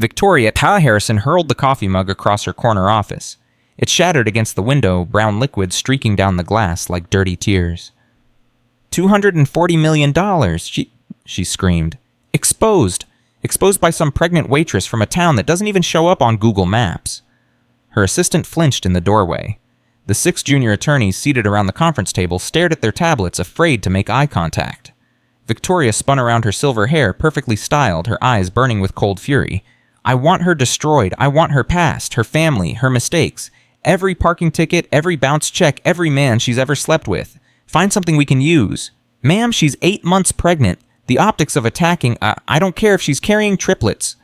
Victoria Harrison hurled the coffee mug across her corner office. It shattered against the window, brown liquid streaking down the glass like dirty tears. $240 million, she screamed. Exposed! Exposed by some pregnant waitress from a town that doesn't even show up on Google Maps. Her assistant flinched in the doorway. The 6 junior attorneys seated around the conference table stared at their tablets, afraid to make eye contact. Victoria spun around her silver hair, perfectly styled, her eyes burning with cold fury. I want her destroyed. I want her past, her family, her mistakes. Every parking ticket, every bounce check, every man she's ever slept with. Find something we can use. Ma'am, she's 8 months pregnant. The optics of attacking, I don't care if she's carrying triplets.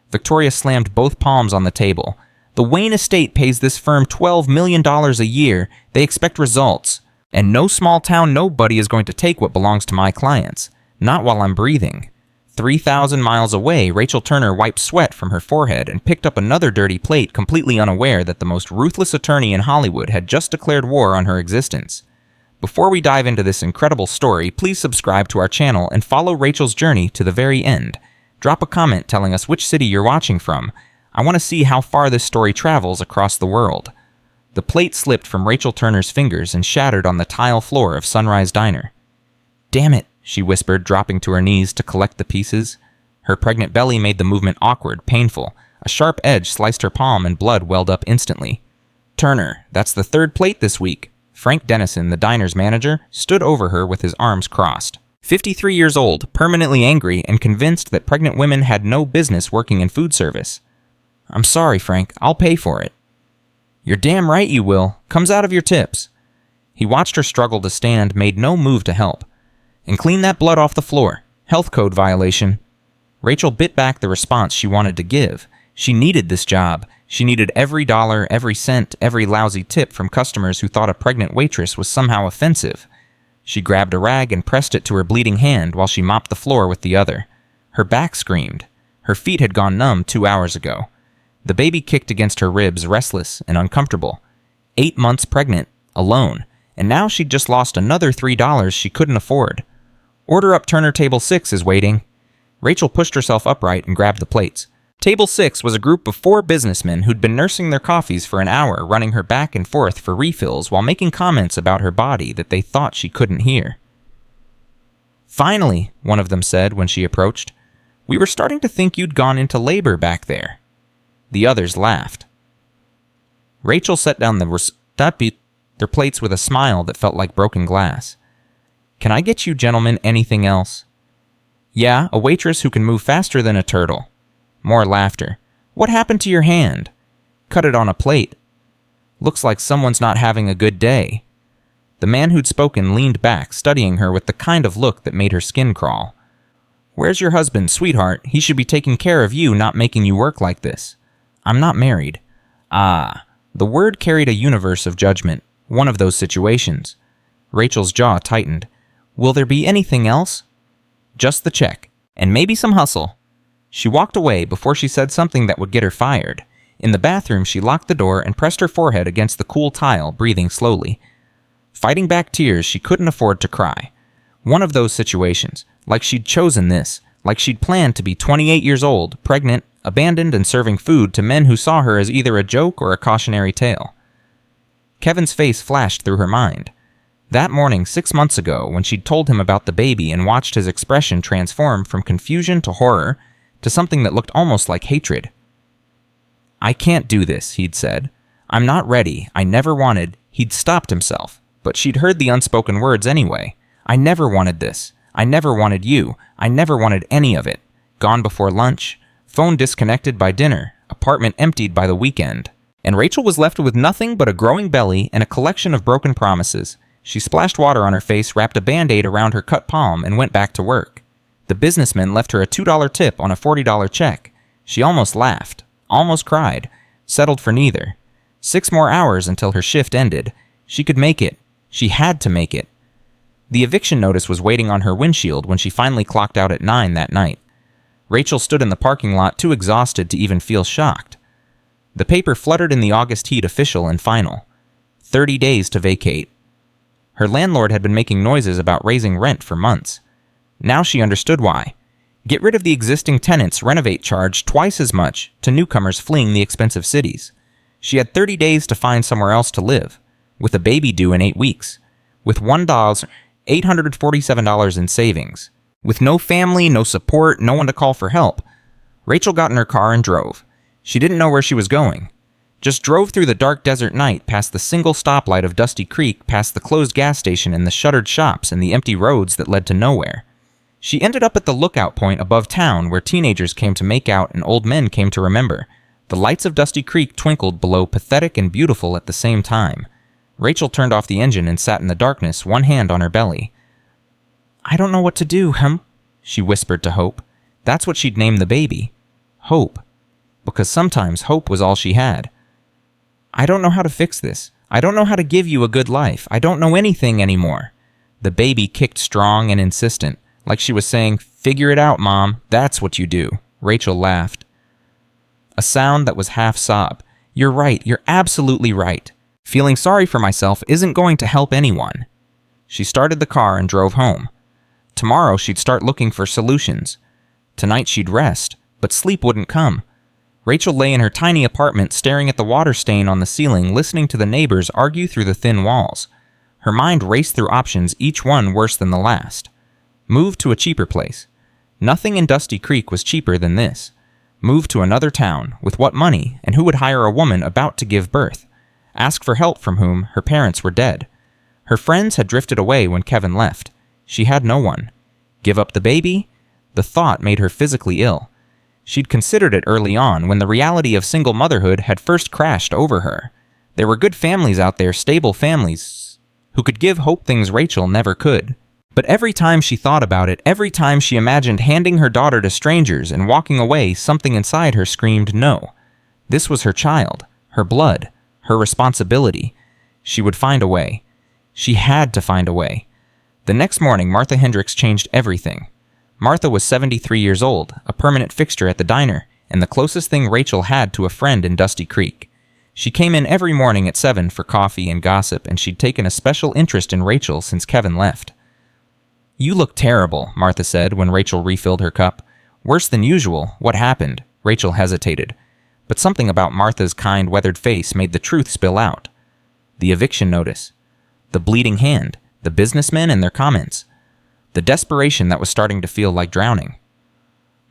Victoria slammed both palms on the table. The Wayne estate pays this firm $12 million a year. They expect results. And no small town nobody is going to take what belongs to my clients. Not while I'm breathing. 3,000 miles away, Rachel Turner wiped sweat from her forehead and picked up another dirty plate, completely unaware that the most ruthless attorney in Hollywood had just declared war on her existence. Before we dive into this incredible story, please subscribe to our channel and follow Rachel's journey to the very end. Drop a comment telling us which city you're watching from. I want to see how far this story travels across the world. The plate slipped from Rachel Turner's fingers and shattered on the tile floor of Sunrise Diner. Damn it, she whispered, dropping to her knees to collect the pieces. Her pregnant belly made the movement awkward, painful. A sharp edge sliced her palm and blood welled up instantly. Turner, that's the 3rd plate this week. Frank Dennison, the diner's manager, stood over her with his arms crossed. 53 years old, permanently angry, and convinced that pregnant women had no business working in food service. I'm sorry, Frank. I'll pay for it. You're damn right you will. Comes out of your tips. He watched her struggle to stand, made no move to help. And clean that blood off the floor. Health code violation. Rachel bit back the response she wanted to give. She needed this job. She needed every dollar, every cent, every lousy tip from customers who thought a pregnant waitress was somehow offensive. She grabbed a rag and pressed it to her bleeding hand while she mopped the floor with the other. Her back screamed. Her feet had gone numb 2 hours ago. The baby kicked against her ribs, restless and uncomfortable. 8 months pregnant, alone, and now she'd just lost another $3 she couldn't afford. Order up, Turner, table 6 is waiting. Rachel pushed herself upright and grabbed the plates. Table 6 was a group of 4 businessmen who'd been nursing their coffees for an hour, running her back and forth for refills while making comments about her body that they thought she couldn't hear. Finally, one of them said when she approached, we were starting to think you'd gone into labor back there. The others laughed. Rachel set down their plates with a smile that felt like broken glass. Can I get you gentlemen anything else? Yeah, a waitress who can move faster than a turtle. More laughter. What happened to your hand? Cut it on a plate. Looks like someone's not having a good day. The man who'd spoken leaned back, studying her with the kind of look that made her skin crawl. Where's your husband, sweetheart? He should be taking care of you, not making you work like this. I'm not married. Ah, the word carried a universe of judgment. One of those situations. Rachel's jaw tightened. Will there be anything else? Just the check. And maybe some hustle. She walked away before she said something that would get her fired. In the bathroom, she locked the door and pressed her forehead against the cool tile, breathing slowly. Fighting back tears, she couldn't afford to cry. One of those situations. Like she'd chosen this. Like she'd planned to be 28 years old, pregnant, abandoned, and serving food to men who saw her as either a joke or a cautionary tale. Kevin's face flashed through her mind. That morning 6 months ago, when she'd told him about the baby and watched his expression transform from confusion to horror to something that looked almost like hatred. I can't do this, he'd said. I'm not ready. I never wanted. He'd stopped himself, but she'd heard the unspoken words anyway. I never wanted this. I never wanted you. I never wanted any of it. Gone before lunch. Phone disconnected by dinner. Apartment emptied by the weekend. And Rachel was left with nothing but a growing belly and a collection of broken promises. She splashed water on her face, wrapped a Band-Aid around her cut palm, and went back to work. The businessman left her a $2 tip on a $40 check. She almost laughed, almost cried, settled for neither. 6 more hours until her shift ended. She could make it. She had to make it. The eviction notice was waiting on her windshield when she finally clocked out at 9 that night. Rachel stood in the parking lot too exhausted to even feel shocked. The paper fluttered in the August heat, official and final. 30 days to vacate. Her landlord had been making noises about raising rent for months. Now she understood why. Get rid of the existing tenants, renovate charge twice as much to newcomers fleeing the expensive cities. She had 30 days to find somewhere else to live, with a baby due in 8 weeks, with $847 in savings. With no family, no support, no one to call for help, Rachel got in her car and drove. She didn't know where she was going. Just drove through the dark desert night, past the single stoplight of Dusty Creek, past the closed gas station and the shuttered shops and the empty roads that led to nowhere. She ended up at the lookout point above town where teenagers came to make out and old men came to remember. The lights of Dusty Creek twinkled below, pathetic and beautiful at the same time. Rachel turned off the engine and sat in the darkness, one hand on her belly. "I don't know what to do, she whispered to Hope. That's what she'd named the baby. Hope. Because sometimes hope was all she had. "I don't know how to fix this. I don't know how to give you a good life. I don't know anything anymore." The baby kicked strong and insistent, like she was saying, "Figure it out, Mom. That's what you do." Rachel laughed. A sound that was half sob. "You're right. You're absolutely right. Feeling sorry for myself isn't going to help anyone." She started the car and drove home. Tomorrow she'd start looking for solutions. Tonight she'd rest, but sleep wouldn't come. Rachel lay in her tiny apartment staring at the water stain on the ceiling, listening to the neighbors argue through the thin walls. Her mind raced through options, each one worse than the last. Move to a cheaper place. Nothing in Dusty Creek was cheaper than this. Move to another town. With what money? And who would hire a woman about to give birth? Ask for help from whom her parents were dead. Her friends had drifted away when Kevin left. She had no one. Give up the baby? The thought made her physically ill. She'd considered it early on, when the reality of single motherhood had first crashed over her. There were good families out there, stable families, who could give Hope things Rachel never could. But every time she thought about it, every time she imagined handing her daughter to strangers and walking away, something inside her screamed no. This was her child, her blood, her responsibility. She would find a way. She had to find a way. The next morning, Martha Hendricks changed everything. Martha was 73 years old, a permanent fixture at the diner, and the closest thing Rachel had to a friend in Dusty Creek. She came in every morning at 7 for coffee and gossip, and she'd taken a special interest in Rachel since Kevin left. "You look terrible," Martha said when Rachel refilled her cup. "Worse than usual. What happened?" Rachel hesitated. But something about Martha's kind, weathered face made the truth spill out. The eviction notice. The bleeding hand. The businessmen and their comments. The desperation that was starting to feel like drowning.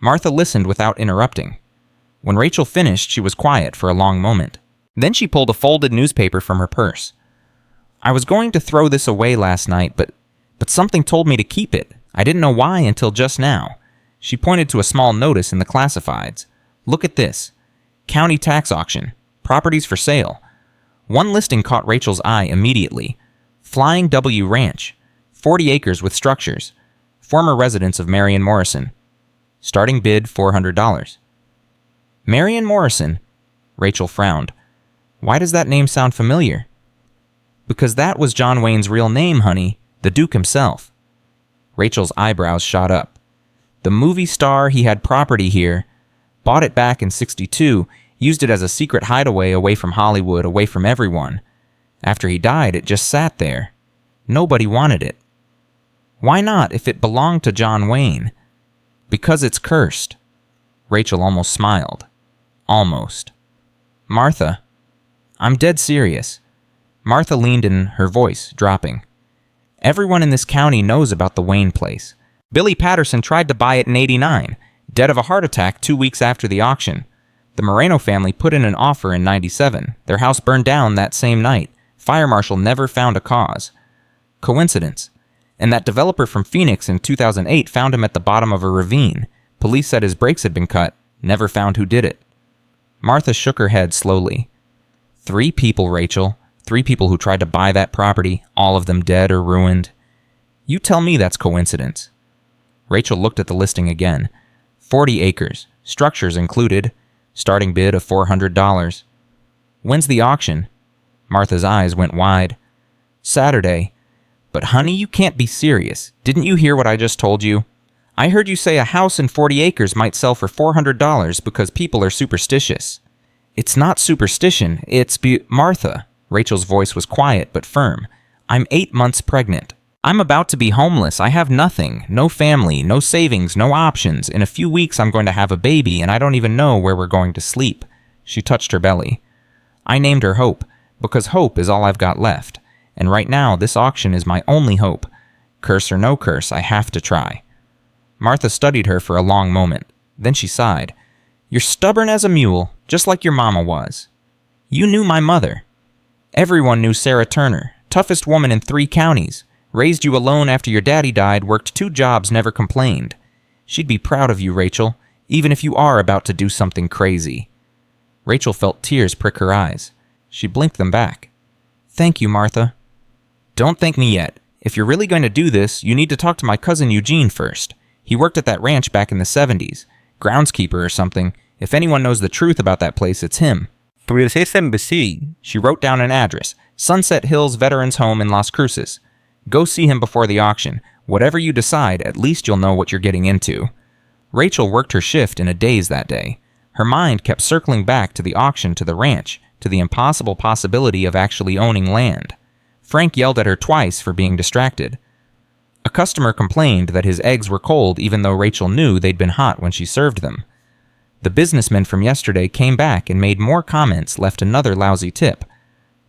Martha listened without interrupting. When Rachel finished, she was quiet for a long moment. Then she pulled a folded newspaper from her purse. "I was going to throw this away last night, but something told me to keep it. I didn't know why until just now." She pointed to a small notice in the classifieds. "Look at this. County tax auction. Properties for sale." One listing caught Rachel's eye immediately. Flying W Ranch. 40 acres with structures. Former residence of Marion Morrison. Starting bid $400. Marion Morrison. Rachel frowned. "Why does that name sound familiar?" "Because that was John Wayne's real name, honey. The Duke himself." Rachel's eyebrows shot up. "The movie star, he had property here. Bought it back in '62, used it as a secret hideaway away from Hollywood, away from everyone. After he died, it just sat there. Nobody wanted it." "Why not, if it belonged to John Wayne?" "Because it's cursed." Rachel almost smiled. Almost. "Martha." "I'm dead serious." Martha leaned in, her voice dropping. "Everyone in this county knows about the Wayne place. Billy Patterson tried to buy it in '89, dead of a heart attack 2 weeks after the auction. The Moreno family put in an offer in '97. Their house burned down that same night. Fire marshal never found a cause. Coincidence. And that developer from Phoenix in 2008 found him at the bottom of a ravine. Police said his brakes had been cut. Never found who did it." Martha shook her head slowly. 3 people, Rachel. 3 people who tried to buy that property, all of them dead or ruined. You tell me that's coincidence." Rachel looked at the listing again. 40 acres, structures included. Starting bid of $400. "When's the auction?" Martha's eyes went wide. "Saturday." "But honey, you can't be serious. Didn't you hear what I just told you? I heard you say a house in 40 acres might sell for $400 because people are superstitious." "It's not superstition, it's Martha." Rachel's voice was quiet but firm. "I'm 8 months pregnant. I'm about to be homeless. I have nothing. No family, no savings, no options. In a few weeks, I'm going to have a baby, and I don't even know where we're going to sleep." She touched her belly. I named her Hope, because hope is all I've got left. And right now, this auction is my only hope. Curse or no curse, I have to try. Martha studied her for a long moment. Then she sighed. "You're stubborn as a mule, just like your mama was. You knew my mother. Everyone knew Sarah Turner, toughest woman in 3 counties. Raised you alone after your daddy died, worked 2 jobs, never complained. She'd be proud of you, Rachel, even if you are about to do something crazy." Rachel felt tears prick her eyes. She blinked them back. "Thank you, Martha." "Don't thank me yet. If you're really going to do this, you need to talk to my cousin Eugene first. He worked at that ranch back in the 70s. Groundskeeper or something. If anyone knows the truth about that place, it's him." She wrote down an address. Sunset Hills Veterans Home in Las Cruces. "Go see him before the auction. Whatever you decide, at least you'll know what you're getting into." Rachel worked her shift in a daze that day. Her mind kept circling back to the auction, to the ranch, to the impossible possibility of actually owning land. Frank yelled at her twice for being distracted. A customer complained that his eggs were cold even though Rachel knew they'd been hot when she served them. The businessman from yesterday came back and made more comments, left another lousy tip.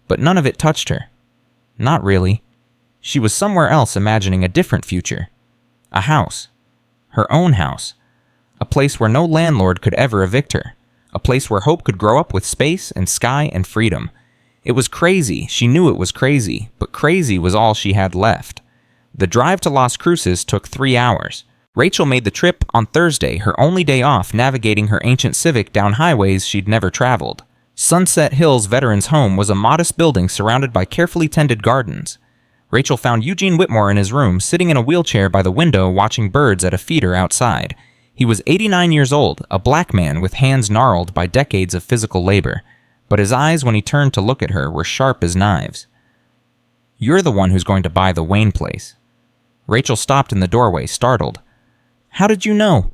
But none of it touched her. Not really. She was somewhere else imagining a different future. A house. Her own house. A place where no landlord could ever evict her. A place where hope could grow up with space and sky and freedom. It was crazy. She knew it was crazy, but crazy was all she had left. The drive to Las Cruces took 3 hours. Rachel made the trip on Thursday, her only day off, navigating her ancient Civic down highways she'd never traveled. Sunset Hills Veterans Home was a modest building surrounded by carefully tended gardens. Rachel found Eugene Whitmore in his room, sitting in a wheelchair by the window watching birds at a feeder outside. He was 89 years old, a black man with hands gnarled by decades of physical labor. But his eyes, when he turned to look at her, were sharp as knives. "You're the one who's going to buy the Wayne place." Rachel stopped in the doorway, startled. "How did you know?"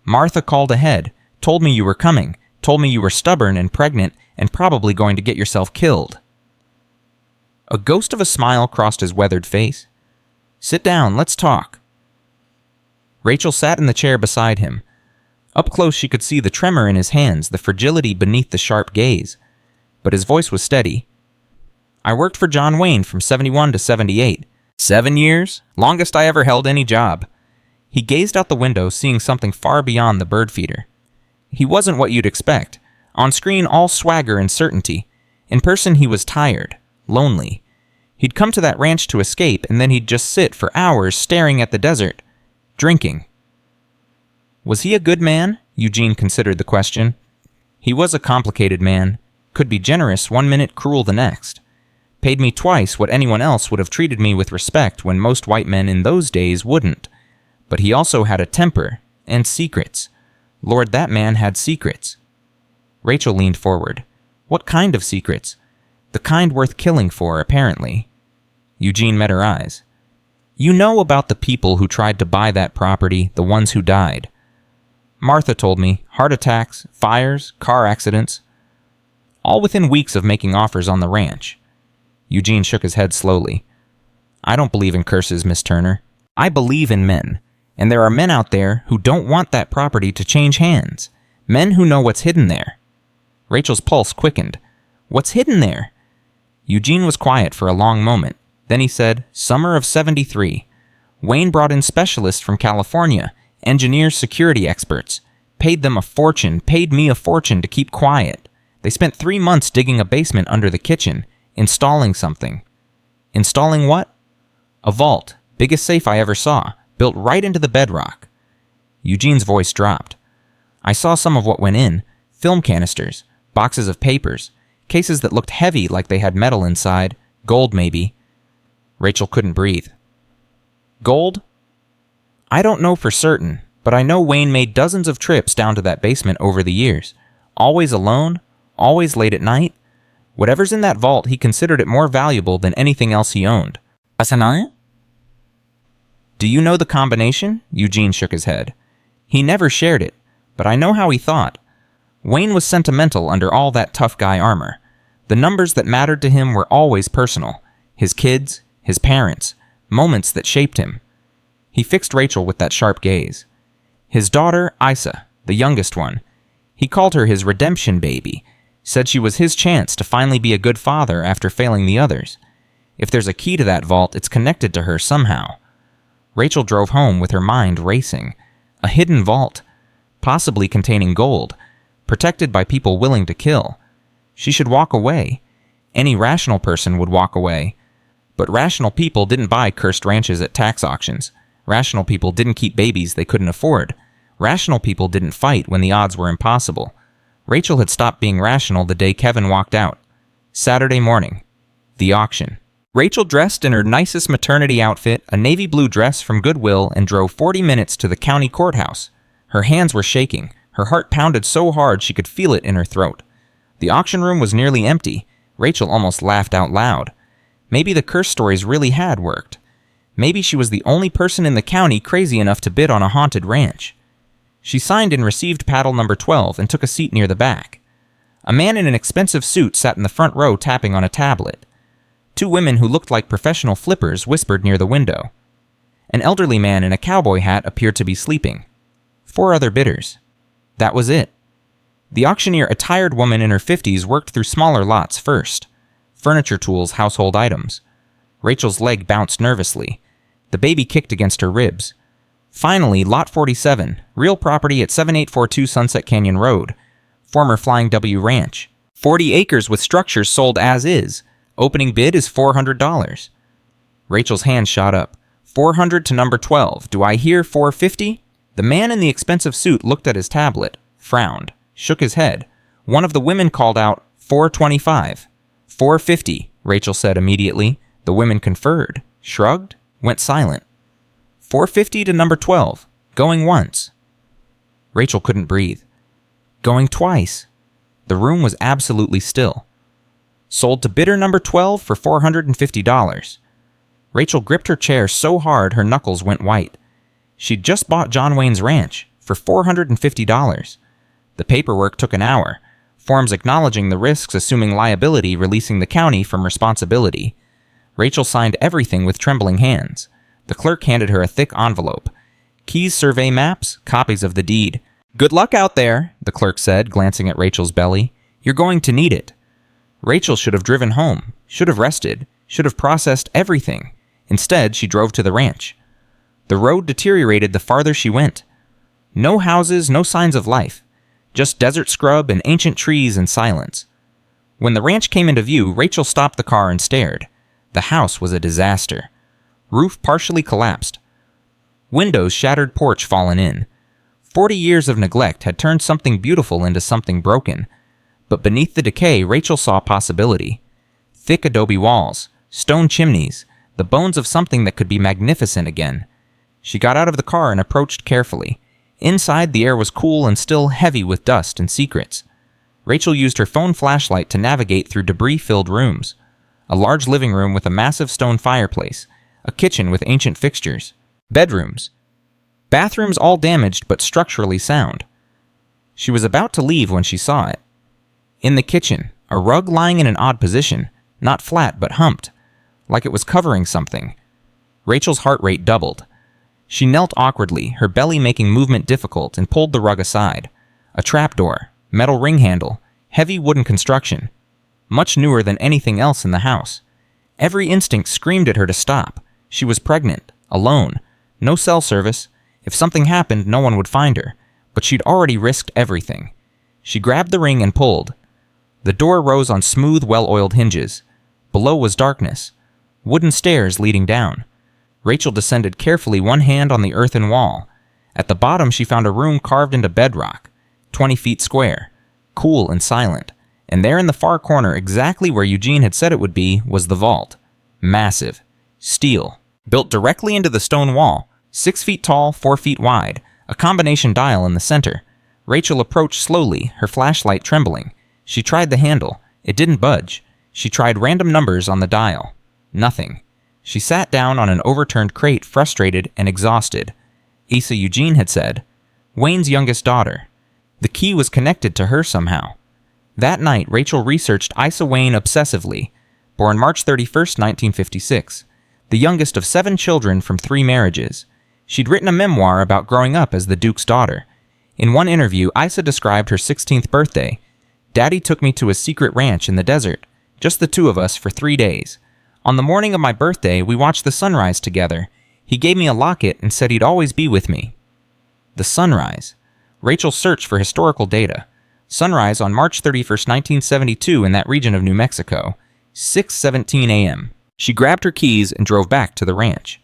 "Martha called ahead, told me you were coming, told me you were stubborn and pregnant and probably going to get yourself killed." A ghost of a smile crossed his weathered face. "Sit down, let's talk." Rachel sat in the chair beside him. Up close she could see the tremor in his hands, the fragility beneath the sharp gaze. But his voice was steady. "I worked for John Wayne from 71 to 78. 7 years? Longest I ever held any job." He gazed out the window, seeing something far beyond the bird feeder. He wasn't what you'd expect. On screen, all swagger and certainty. In person, he was tired, lonely. He'd come to that ranch to escape, and then he'd just sit for hours staring at the desert, drinking. Was he a good man? Eugene considered the question. He was a complicated man. Could be generous 1 minute, cruel the next. Paid me twice what anyone else would have treated me with respect when most white men in those days wouldn't. But he also had a temper and secrets. Lord, that man had secrets. Rachel leaned forward. What kind of secrets? The kind worth killing for, apparently. Eugene met her eyes. You know about the people who tried to buy that property, the ones who died. Martha told me, heart attacks, fires, car accidents. All within weeks of making offers on the ranch. Eugene shook his head slowly. I don't believe in curses, Miss Turner. I believe in men. And there are men out there who don't want that property to change hands. Men who know what's hidden there. Rachel's pulse quickened. What's hidden there? Eugene was quiet for a long moment. Then he said, Summer of 73. Wayne brought in specialists from California, engineers, security experts. Paid them a fortune, paid me a fortune to keep quiet. They spent 3 months digging a basement under the kitchen, installing something. Installing what? A vault, biggest safe I ever saw, built right into the bedrock. Eugene's voice dropped. I saw some of what went in, film canisters, boxes of papers, cases that looked heavy like they had metal inside, gold maybe. Rachel couldn't breathe. Gold? I don't know for certain, but I know Wayne made dozens of trips down to that basement over the years. Always alone, always late at night. Whatever's in that vault, he considered it more valuable than anything else he owned. Asana? Do you know the combination? Eugene shook his head. He never shared it, but I know how he thought. Wayne was sentimental under all that tough guy armor. The numbers that mattered to him were always personal. His kids, his parents, moments that shaped him. He fixed Rachel with that sharp gaze. His daughter, Isa, the youngest one. He called her his redemption baby, said she was his chance to finally be a good father after failing the others. If there's a key to that vault, it's connected to her somehow. Rachel drove home with her mind racing. A hidden vault, possibly containing gold, protected by people willing to kill. She should walk away. Any rational person would walk away. But rational people didn't buy cursed ranches at tax auctions. Rational people didn't keep babies they couldn't afford. Rational people didn't fight when the odds were impossible. Rachel had stopped being rational the day Kevin walked out. Saturday morning. The auction. Rachel dressed in her nicest maternity outfit, a navy blue dress from Goodwill, and drove 40 minutes to the county courthouse. Her hands were shaking. Her heart pounded so hard she could feel it in her throat. The auction room was nearly empty. Rachel almost laughed out loud. Maybe the curse stories really had worked. Maybe she was the only person in the county crazy enough to bid on a haunted ranch. She signed and received paddle number 12 and took a seat near the back. A man in an expensive suit sat in the front row tapping on a tablet. Two women who looked like professional flippers whispered near the window. An elderly man in a cowboy hat appeared to be sleeping. 4 other bidders. That was it. The auctioneer, a tired woman in her 50s, worked through smaller lots first. Furniture tools, household items. Rachel's leg bounced nervously. The baby kicked against her ribs. Finally, Lot 47, real property at 7842 Sunset Canyon Road, former Flying W Ranch. 40 acres with structures sold as is. Opening bid is $400. Rachel's hand shot up. 400 to number 12. Do I hear 450? The man in the expensive suit looked at his tablet, frowned, shook his head. One of the women called out, 425. 450, Rachel said immediately. The women conferred, shrugged, went silent. 450 to number 12. Going once. Rachel couldn't breathe. Going twice. The room was absolutely still. Sold to bidder number 12 for $450. Rachel gripped her chair so hard her knuckles went white. She'd just bought John Wayne's ranch for $450. The paperwork took an hour. Forms acknowledging the risks, assuming liability, releasing the county from responsibility. Rachel signed everything with trembling hands. The clerk handed her a thick envelope. Keys, survey maps, copies of the deed. Good luck out there, the clerk said, glancing at Rachel's belly. You're going to need it. Rachel should have driven home, should have rested, should have processed everything. Instead, she drove to the ranch. The road deteriorated the farther she went. No houses, no signs of life. Just desert scrub and ancient trees and silence. When the ranch came into view, Rachel stopped the car and stared. The house was a disaster. Roof partially collapsed. Windows, shattered porch fallen in. 40 years of neglect had turned something beautiful into something broken. But beneath the decay, Rachel saw possibility. Thick adobe walls, stone chimneys, the bones of something that could be magnificent again. She got out of the car and approached carefully. Inside, the air was cool and still heavy with dust and secrets. Rachel used her phone flashlight to navigate through debris-filled rooms. A large living room with a massive stone fireplace. A kitchen with ancient fixtures. Bedrooms. Bathrooms all damaged but structurally sound. She was about to leave when she saw it. In the kitchen, a rug lying in an odd position, not flat but humped, like it was covering something. Rachel's heart rate doubled. She knelt awkwardly, her belly making movement difficult, and pulled the rug aside. A trapdoor, metal ring handle, heavy wooden construction. Much newer than anything else in the house. Every instinct screamed at her to stop. She was pregnant, alone, no cell service. If something happened, no one would find her, but she'd already risked everything. She grabbed the ring and pulled. The door rose on smooth, well-oiled hinges. Below was darkness. Wooden stairs leading down. Rachel descended carefully, one hand on the earthen wall. At the bottom, she found a room carved into bedrock, 20 feet square, cool and silent. And there in the far corner, exactly where Eugene had said it would be, was the vault. Massive. Steel. Built directly into the stone wall. 6 feet tall, 4 feet wide. A combination dial in the center. Rachel approached slowly, her flashlight trembling. She tried the handle. It didn't budge. She tried random numbers on the dial. Nothing. She sat down on an overturned crate, frustrated and exhausted. Isa, Eugene had said. Wayne's youngest daughter. The key was connected to her somehow. That night, Rachel researched Isa Wayne obsessively. Born March 31st, 1956. the youngest of 7 children from 3 marriages. She'd written a memoir about growing up as the Duke's daughter. In one interview, Isa described her 16th birthday. "Daddy took me to a secret ranch in the desert, just the 2 of us for 3 days. On the morning of my birthday, we watched the sunrise together. He gave me a locket and said he'd always be with me." The sunrise. Rachel searched for historical data. Sunrise on March 31st, 1972 in that region of New Mexico, 6:17 a.m. She grabbed her keys and drove back to the ranch.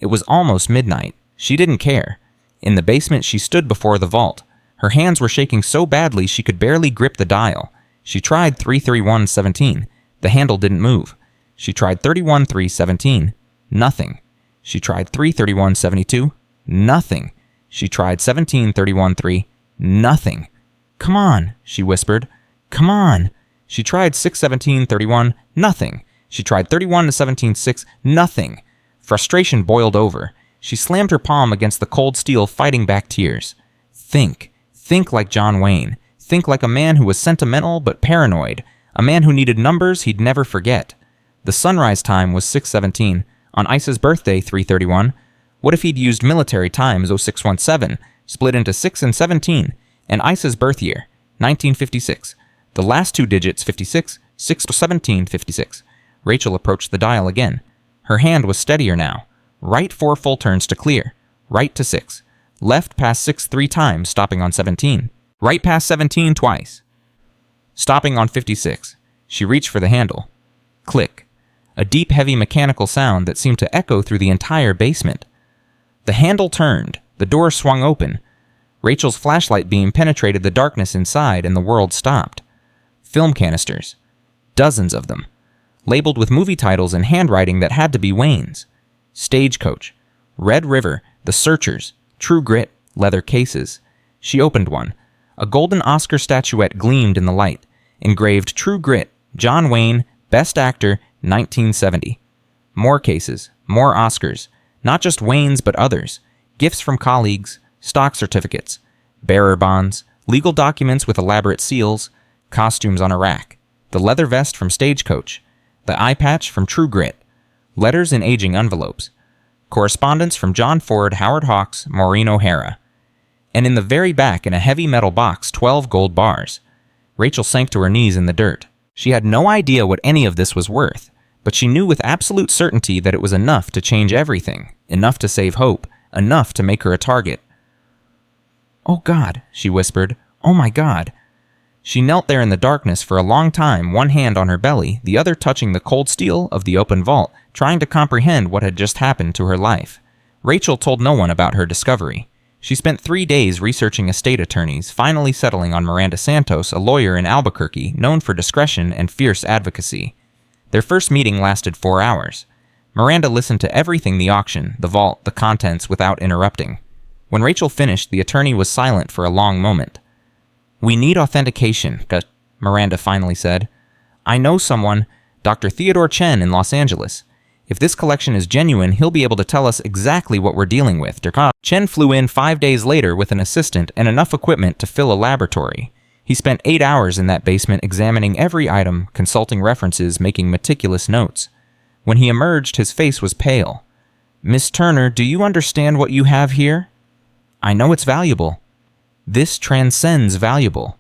It was almost midnight. She didn't care. In the basement, she stood before the vault. Her hands were shaking so badly she could barely grip the dial. She tried 331-17. The handle didn't move. She tried 31-3-17. Nothing. She tried 331-72. Nothing. She tried 17-31-3. Nothing. "Come on," she whispered. "Come on." She tried 6-17-31. Nothing. She tried 31-17-6. Nothing. Frustration boiled over. She slammed her palm against the cold steel, fighting back tears. Think. Think like John Wayne. Think like a man who was sentimental but paranoid. A man who needed numbers he'd never forget. The sunrise time was 6:17. On Isa's birthday, 3:31. What if he'd used military times 0617, split into 6 and 17, and Isa's birth year, 1956. The last 2 digits, 56, 6-17-56. Rachel approached the dial again. Her hand was steadier now. Right 4 full turns to clear. Right to 6. Left past 6 3 times, stopping on 17. Right past 17 twice. Stopping on 56. She reached for the handle. Click. A deep, heavy mechanical sound that seemed to echo through the entire basement. The handle turned. The door swung open. Rachel's flashlight beam penetrated the darkness inside, and the world stopped. Film canisters. Dozens of them. Labeled with movie titles and handwriting that had to be Wayne's. Stagecoach. Red River. The Searchers. True Grit. Leather cases. She opened one. A golden Oscar statuette gleamed in the light. Engraved True Grit. John Wayne. Best Actor. 1970. More cases. More Oscars. Not just Wayne's, but others. Gifts from colleagues. Stock certificates. Bearer bonds. Legal documents with elaborate seals. Costumes on a rack. The leather vest from Stagecoach. The eye patch from True Grit. Letters in aging envelopes. Correspondence from John Ford, Howard Hawks, Maureen O'Hara. And in the very back, in a heavy metal box, 12 gold bars. Rachel sank to her knees in the dirt. She had no idea what any of this was worth, but she knew with absolute certainty that it was enough to change everything, enough to save hope, enough to make her a target. "Oh God," she whispered. "Oh my God." She knelt there in the darkness for a long time, one hand on her belly, the other touching the cold steel of the open vault, trying to comprehend what had just happened to her life. Rachel told no one about her discovery. She spent 3 days researching estate attorneys, finally settling on Miranda Santos, a lawyer in Albuquerque, known for discretion and fierce advocacy. Their first meeting lasted 4 hours. Miranda listened to everything: the auction, the vault, the contents, without interrupting. When Rachel finished, the attorney was silent for a long moment. "We need authentication," Miranda finally said. "I know someone, Dr. Theodore Chen in Los Angeles. If this collection is genuine, he'll be able to tell us exactly what we're dealing with." Chen flew in 5 days later with an assistant and enough equipment to fill a laboratory. He spent 8 hours in that basement examining every item, consulting references, making meticulous notes. When he emerged, his face was pale. "Miss Turner, do you understand what you have here?" "I know it's valuable." "This transcends valuable."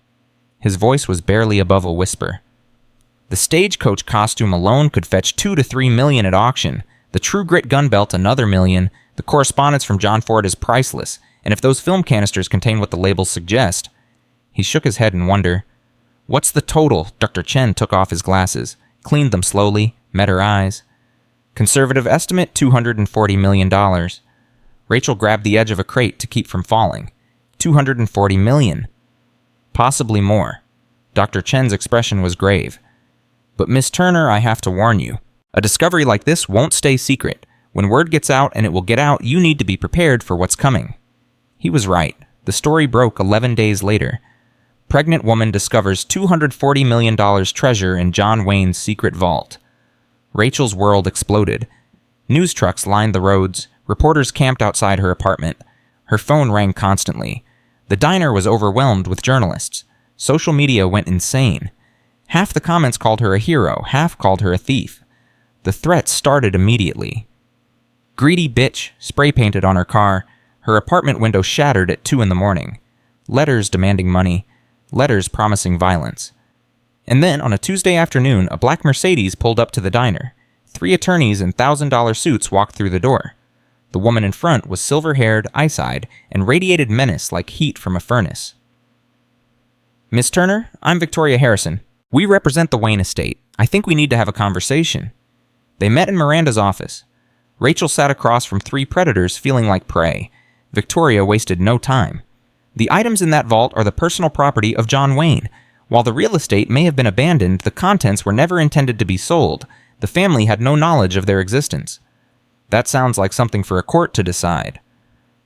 His voice was barely above a whisper. "The Stagecoach costume alone could fetch 2 to 3 million at auction. The True Grit gun belt another million. The correspondence from John Ford is priceless, and if those film canisters contain what the labels suggest..." He shook his head in wonder. "What's the total?" Dr. Chen took off his glasses, cleaned them slowly, met her eyes. "Conservative estimate, $240 million. Rachel grabbed the edge of a crate to keep from falling. $240 million. Possibly more. Dr. Chen's expression was grave. "But Miss Turner, I have to warn you. A discovery like this won't stay secret. When word gets out, and it will get out, you need to be prepared for what's coming." He was right. The story broke 11 days later. Pregnant woman discovers $240 million treasure in John Wayne's secret vault. Rachel's world exploded. News trucks lined the roads. Reporters camped outside her apartment. Her phone rang constantly. The diner was overwhelmed with journalists. Social media went insane. Half the comments called her a hero, half called her a thief. The threats started immediately. Greedy bitch, spray painted on her car, her apartment window shattered at 2 in the morning. Letters demanding money, letters promising violence. And then, on a Tuesday afternoon, a black Mercedes pulled up to the diner. 3 attorneys in $1,000 suits walked through the door. The woman in front was silver-haired, ice-eyed, and radiated menace like heat from a furnace. Miss Turner, I'm Victoria Harrison. We represent the Wayne estate. I think we need to have a conversation. They met in Miranda's office. Rachel sat across from 3 predators feeling like prey. Victoria wasted no time. The items in that vault are the personal property of John Wayne. While the real estate may have been abandoned, the contents were never intended to be sold. The family had no knowledge of their existence. That sounds like something for a court to decide.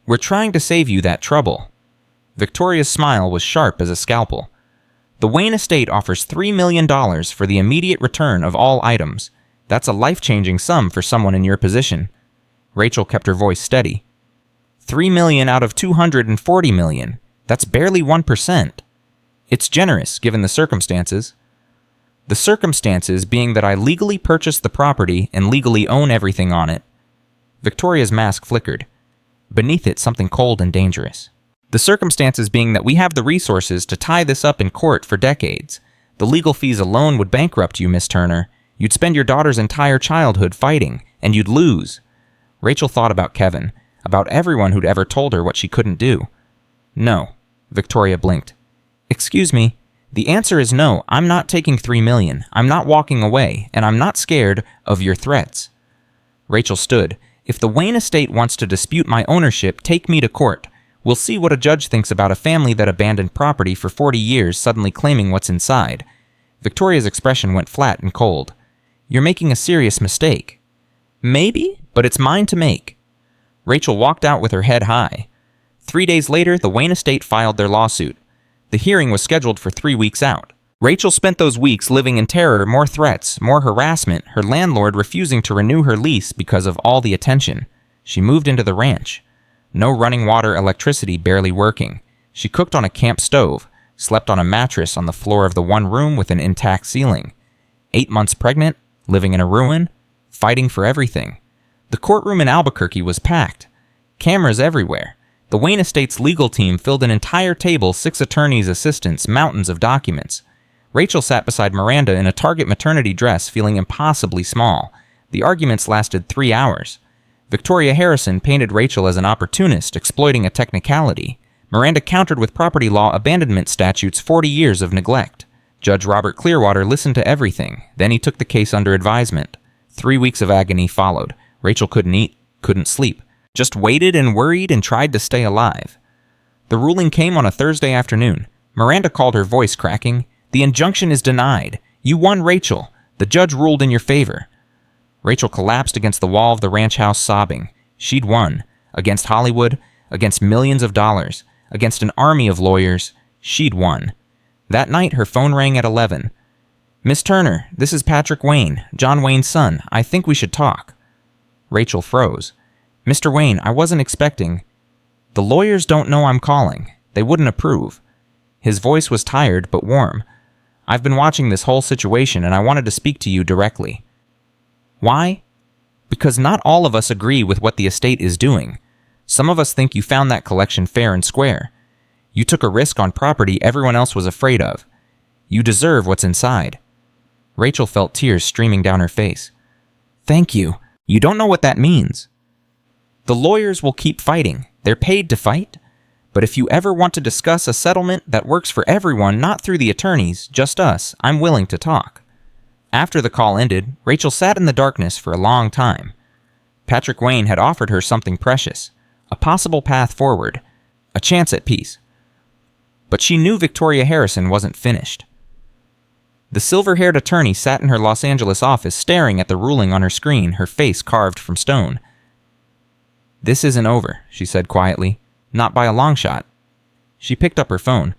We're trying to save you that trouble. Victoria's smile was sharp as a scalpel. The Wayne estate offers $3 million for the immediate return of all items. That's a life-changing sum for someone in your position. Rachel kept her voice steady. $3 million out of $240 million. That's barely 1%. It's generous, given the circumstances. The circumstances being that I legally purchased the property and legally own everything on it. Victoria's mask flickered. Beneath it, something cold and dangerous. The circumstances being that we have the resources to tie this up in court for decades. The legal fees alone would bankrupt you, Miss Turner. You'd spend your daughter's entire childhood fighting, and you'd lose. Rachel thought about Kevin, about everyone who'd ever told her what she couldn't do. No. Victoria blinked. Excuse me. The answer is no. I'm not taking $3 million. I'm not walking away, and I'm not scared of your threats. Rachel stood. If the Wayne estate wants to dispute my ownership, take me to court. We'll see what a judge thinks about a family that abandoned property for 40 years suddenly claiming what's inside. Victoria's expression went flat and cold. You're making a serious mistake. Maybe, but it's mine to make. Rachel walked out with her head high. 3 days later, the Wayne estate filed their lawsuit. The hearing was scheduled for 3 weeks out. Rachel spent those weeks living in terror, more threats, more harassment, her landlord refusing to renew her lease because of all the attention. She moved into the ranch. No running water, electricity barely working. She cooked on a camp stove, slept on a mattress on the floor of the one room with an intact ceiling. 8 months pregnant, living in a ruin, fighting for everything. The courtroom in Albuquerque was packed. Cameras everywhere. The Wayne estate's legal team filled an entire table, 6 attorneys' assistants, mountains of documents. Rachel sat beside Miranda in a Target maternity dress, feeling impossibly small. The arguments lasted 3 hours. Victoria Harrison painted Rachel as an opportunist, exploiting a technicality. Miranda countered with property law abandonment statutes, 40 years of neglect. Judge Robert Clearwater listened to everything. Then he took the case under advisement. 3 weeks of agony followed. Rachel couldn't eat, couldn't sleep. Just waited and worried and tried to stay alive. The ruling came on a Thursday afternoon. Miranda called, her voice cracking. The injunction is denied. You won, Rachel. The judge ruled in your favor. Rachel collapsed against the wall of the ranch house, sobbing. She'd won. Against Hollywood, against millions of dollars, against an army of lawyers, she'd won. That night, her phone rang at 11. Miss Turner, this is Patrick Wayne, John Wayne's son. I think we should talk. Rachel froze. Mr. Wayne, I wasn't expecting. The lawyers don't know I'm calling. They wouldn't approve. His voice was tired but warm. I've been watching this whole situation and I wanted to speak to you directly. Why? Because not all of us agree with what the estate is doing. Some of us think you found that collection fair and square. You took a risk on property everyone else was afraid of. You deserve what's inside. Rachel felt tears streaming down her face. Thank you. You don't know what that means. The lawyers will keep fighting. They're paid to fight. But if you ever want to discuss a settlement that works for everyone, not through the attorneys, just us, I'm willing to talk. After the call ended, Rachel sat in the darkness for a long time. Patrick Wayne had offered her something precious, a possible path forward, a chance at peace. But she knew Victoria Harrison wasn't finished. The silver-haired attorney sat in her Los Angeles office staring at the ruling on her screen, her face carved from stone. This isn't over, she said quietly. Not by a long shot. She picked up her phone.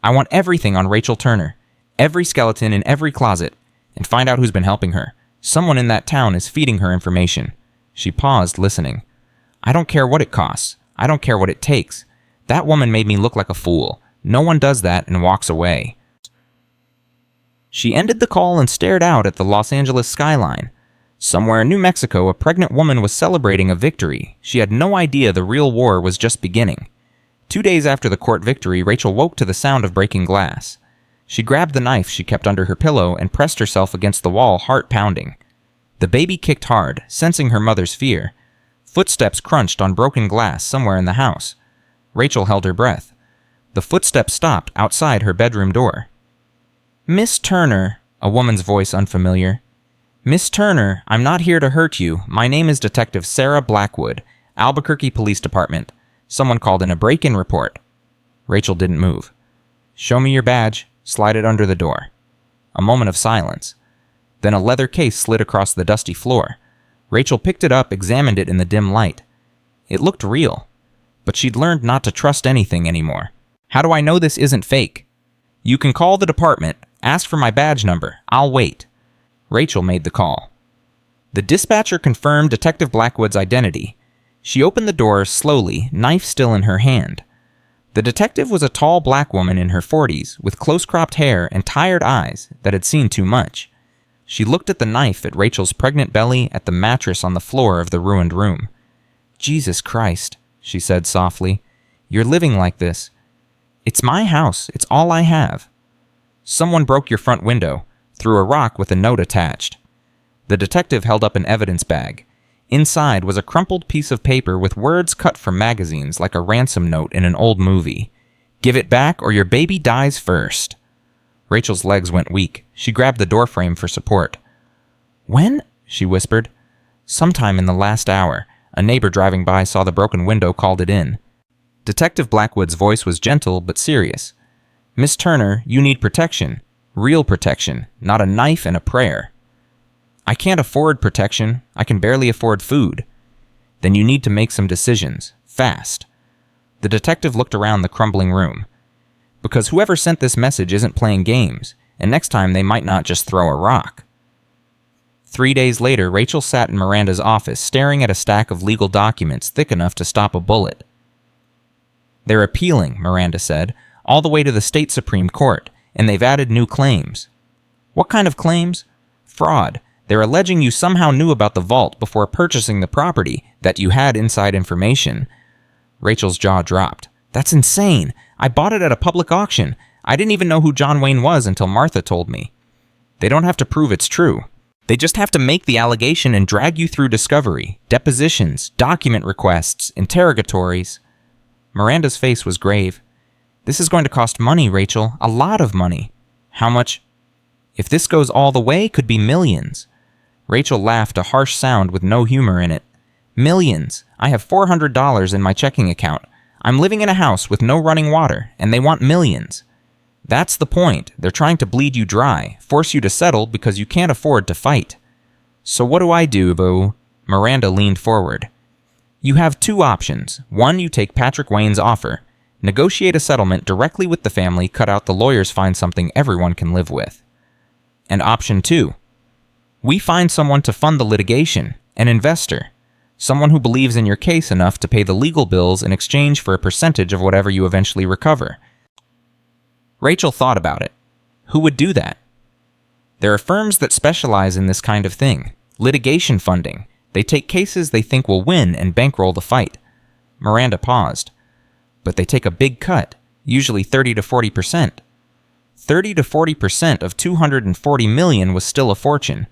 I want everything on Rachel Turner. Every skeleton in every closet. And find out who's been helping her. Someone in that town is feeding her information. She paused, listening. I don't care what it costs. I don't care what it takes. That woman made me look like a fool. No one does that and walks away. She ended the call and stared out at the Los Angeles skyline. Somewhere in New Mexico, a pregnant woman was celebrating a victory. She had no idea the real war was just beginning. 2 days after the court victory, Rachel woke to the sound of breaking glass. She grabbed the knife she kept under her pillow and pressed herself against the wall, heart pounding. The baby kicked hard, sensing her mother's fear. Footsteps crunched on broken glass somewhere in the house. Rachel held her breath. The footsteps stopped outside her bedroom door. "Miss Turner," a woman's voice unfamiliar. "Miss Turner, I'm not here to hurt you. My name is Detective Sarah Blackwood, Albuquerque Police Department. Someone called in a break-in report." Rachel didn't move. "Show me your badge. Slide it under the door." A moment of silence. Then a leather case slid across the dusty floor. Rachel picked it up, examined it in the dim light. It looked real, but she'd learned not to trust anything anymore. "How do I know this isn't fake?" "You can call the department. Ask for my badge number. I'll wait." Rachel made the call. The dispatcher confirmed Detective Blackwood's identity. She opened the door slowly, knife still in her hand. The detective was a tall black woman in her 40s, with close-cropped hair and tired eyes that had seen too much. She looked at the knife, at Rachel's pregnant belly, at the mattress on the floor of the ruined room. "Jesus Christ," she said softly. "You're living like this. It's my house. It's all I have." "Someone broke your front window, threw a rock with a note attached." The detective held up an evidence bag. Inside was a crumpled piece of paper with words cut from magazines like a ransom note in an old movie. "Give it back or your baby dies first." Rachel's legs went weak. She grabbed the doorframe for support. "When?" she whispered. "Sometime in the last hour. A neighbor driving by saw the broken window, called it in." Detective Blackwood's voice was gentle but serious. "Miss Turner, you need protection. Real protection, not a knife and a prayer." "I can't afford protection. I can barely afford food." "Then you need to make some decisions. Fast." The detective looked around the crumbling room. "Because whoever sent this message isn't playing games, and next time they might not just throw a rock." 3 days later, Rachel sat in Miranda's office, staring at a stack of legal documents thick enough to stop a bullet. "They're appealing," Miranda said, "all the way to the state Supreme Court, and they've added new claims." "What kind of claims?" "Fraud. They're alleging you somehow knew about the vault before purchasing the property, that you had inside information." Rachel's jaw dropped. "That's insane. I bought it at a public auction. I didn't even know who John Wayne was until Martha told me." "They don't have to prove it's true. They just have to make the allegation and drag you through discovery, depositions, document requests, interrogatories." Miranda's face was grave. "This is going to cost money, Rachel. A lot of money." "How much?" "If this goes all the way, could be millions." Rachel laughed, a harsh sound with no humor in it. "Millions. I have $400 in my checking account. I'm living in a house with no running water, and they want millions." "That's the point. They're trying to bleed you dry, force you to settle because you can't afford to fight." "So what do I do, boo?" Miranda leaned forward. "You have 2 options. 1, you take Patrick Wayne's offer. Negotiate a settlement directly with the family, cut out the lawyers, find something everyone can live with. And option 2, we find someone to fund the litigation, an investor. Someone who believes in your case enough to pay the legal bills in exchange for a percentage of whatever you eventually recover." Rachel thought about it. Who would do that? There are firms that specialize in this kind of thing. Litigation funding. They take cases they think will win and bankroll the fight. Miranda paused. "But they take a big cut, usually 30 to 40%. 30 to 40% of $240 million was still a fortune.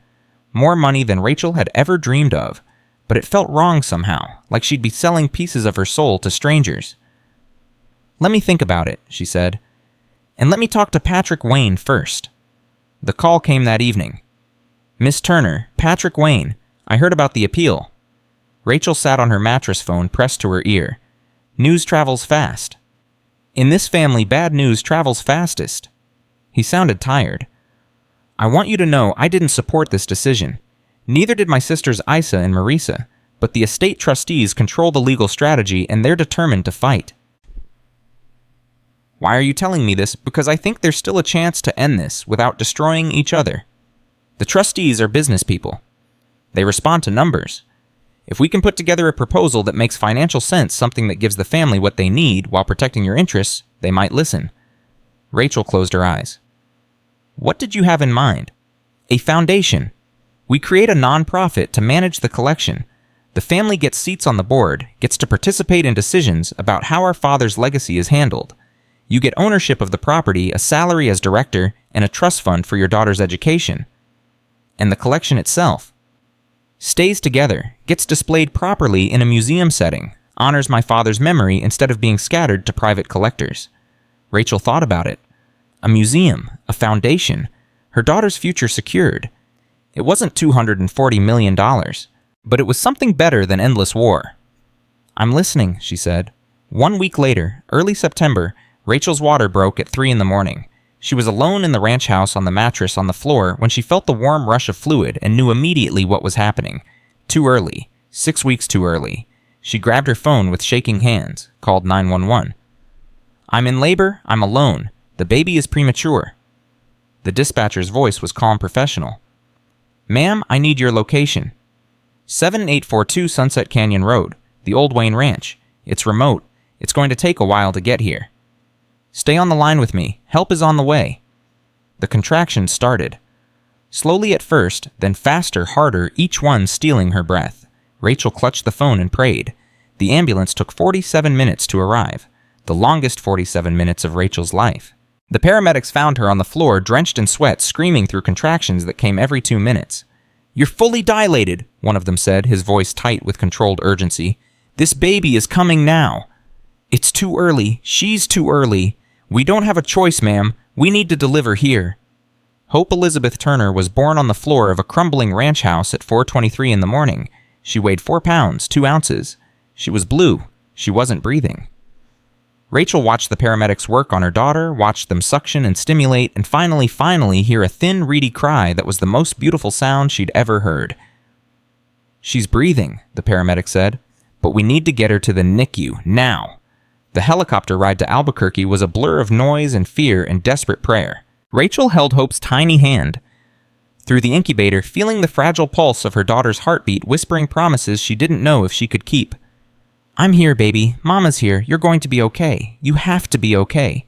More money than Rachel had ever dreamed of. But it felt wrong somehow, like she'd be selling pieces of her soul to strangers. "Let me think about it," she said. "And let me talk to Patrick Wayne first." The call came that evening. "Miss Turner, Patrick Wayne. I heard about the appeal." Rachel sat on her mattress, phone pressed to her ear. "News travels fast. In this family, bad news travels fastest." He sounded tired. "I want you to know I didn't support this decision. Neither did my sisters Isa and Marisa, but the estate trustees control the legal strategy and they're determined to fight." "Why are you telling me this?" "Because I think there's still a chance to end this without destroying each other. The trustees are business people. They respond to numbers. If we can put together a proposal that makes financial sense, something that gives the family what they need while protecting your interests, they might listen." Rachel closed her eyes. "What did you have in mind?" "A foundation. We create a nonprofit to manage the collection. The family gets seats on the board, gets to participate in decisions about how our father's legacy is handled. You get ownership of the property, a salary as director, and a trust fund for your daughter's education. And the collection itself stays together, gets displayed properly in a museum setting, honors my father's memory instead of being scattered to private collectors. Rachel thought about it. A museum, a foundation, her daughter's future secured. It wasn't $240 million, but it was something better than endless war. I'm listening, she said. 1 week later, early September, Rachel's water broke at 3 in the morning. She was alone in the ranch house on the mattress on the floor when she felt the warm rush of fluid and knew immediately what was happening. Too early. 6 weeks too early. She grabbed her phone with shaking hands, called 911. I'm in labor. I'm alone. The baby is premature. The dispatcher's voice was calm, professional. Ma'am, I need your location. 7842 Sunset Canyon Road, the Old Wayne Ranch. It's remote. It's going to take a while to get here. Stay on the line with me. Help is on the way. The contractions started. Slowly at first, then faster, harder, each one stealing her breath. Rachel clutched the phone and prayed. The ambulance took 47 minutes to arrive, the longest 47 minutes of Rachel's life. The paramedics found her on the floor, drenched in sweat, screaming through contractions that came every 2 minutes. You're fully dilated, one of them said, his voice tight with controlled urgency. This baby is coming now. It's too early. She's too early. We don't have a choice, ma'am. We need to deliver here. Hope Elizabeth Turner was born on the floor of a crumbling ranch house at 4:23 in the morning. She weighed 4 pounds, 2 ounces. She was blue. She wasn't breathing. Rachel watched the paramedics work on her daughter, watched them suction and stimulate, and finally hear a thin, reedy cry that was the most beautiful sound she'd ever heard. She's breathing, the paramedic said, but we need to get her to the NICU, now. The helicopter ride to Albuquerque was a blur of noise and fear and desperate prayer. Rachel held Hope's tiny hand. Through the incubator, feeling the fragile pulse of her daughter's heartbeat, whispering promises she didn't know if she could keep. I'm here, baby. Mama's here. You're going to be okay. You have to be okay.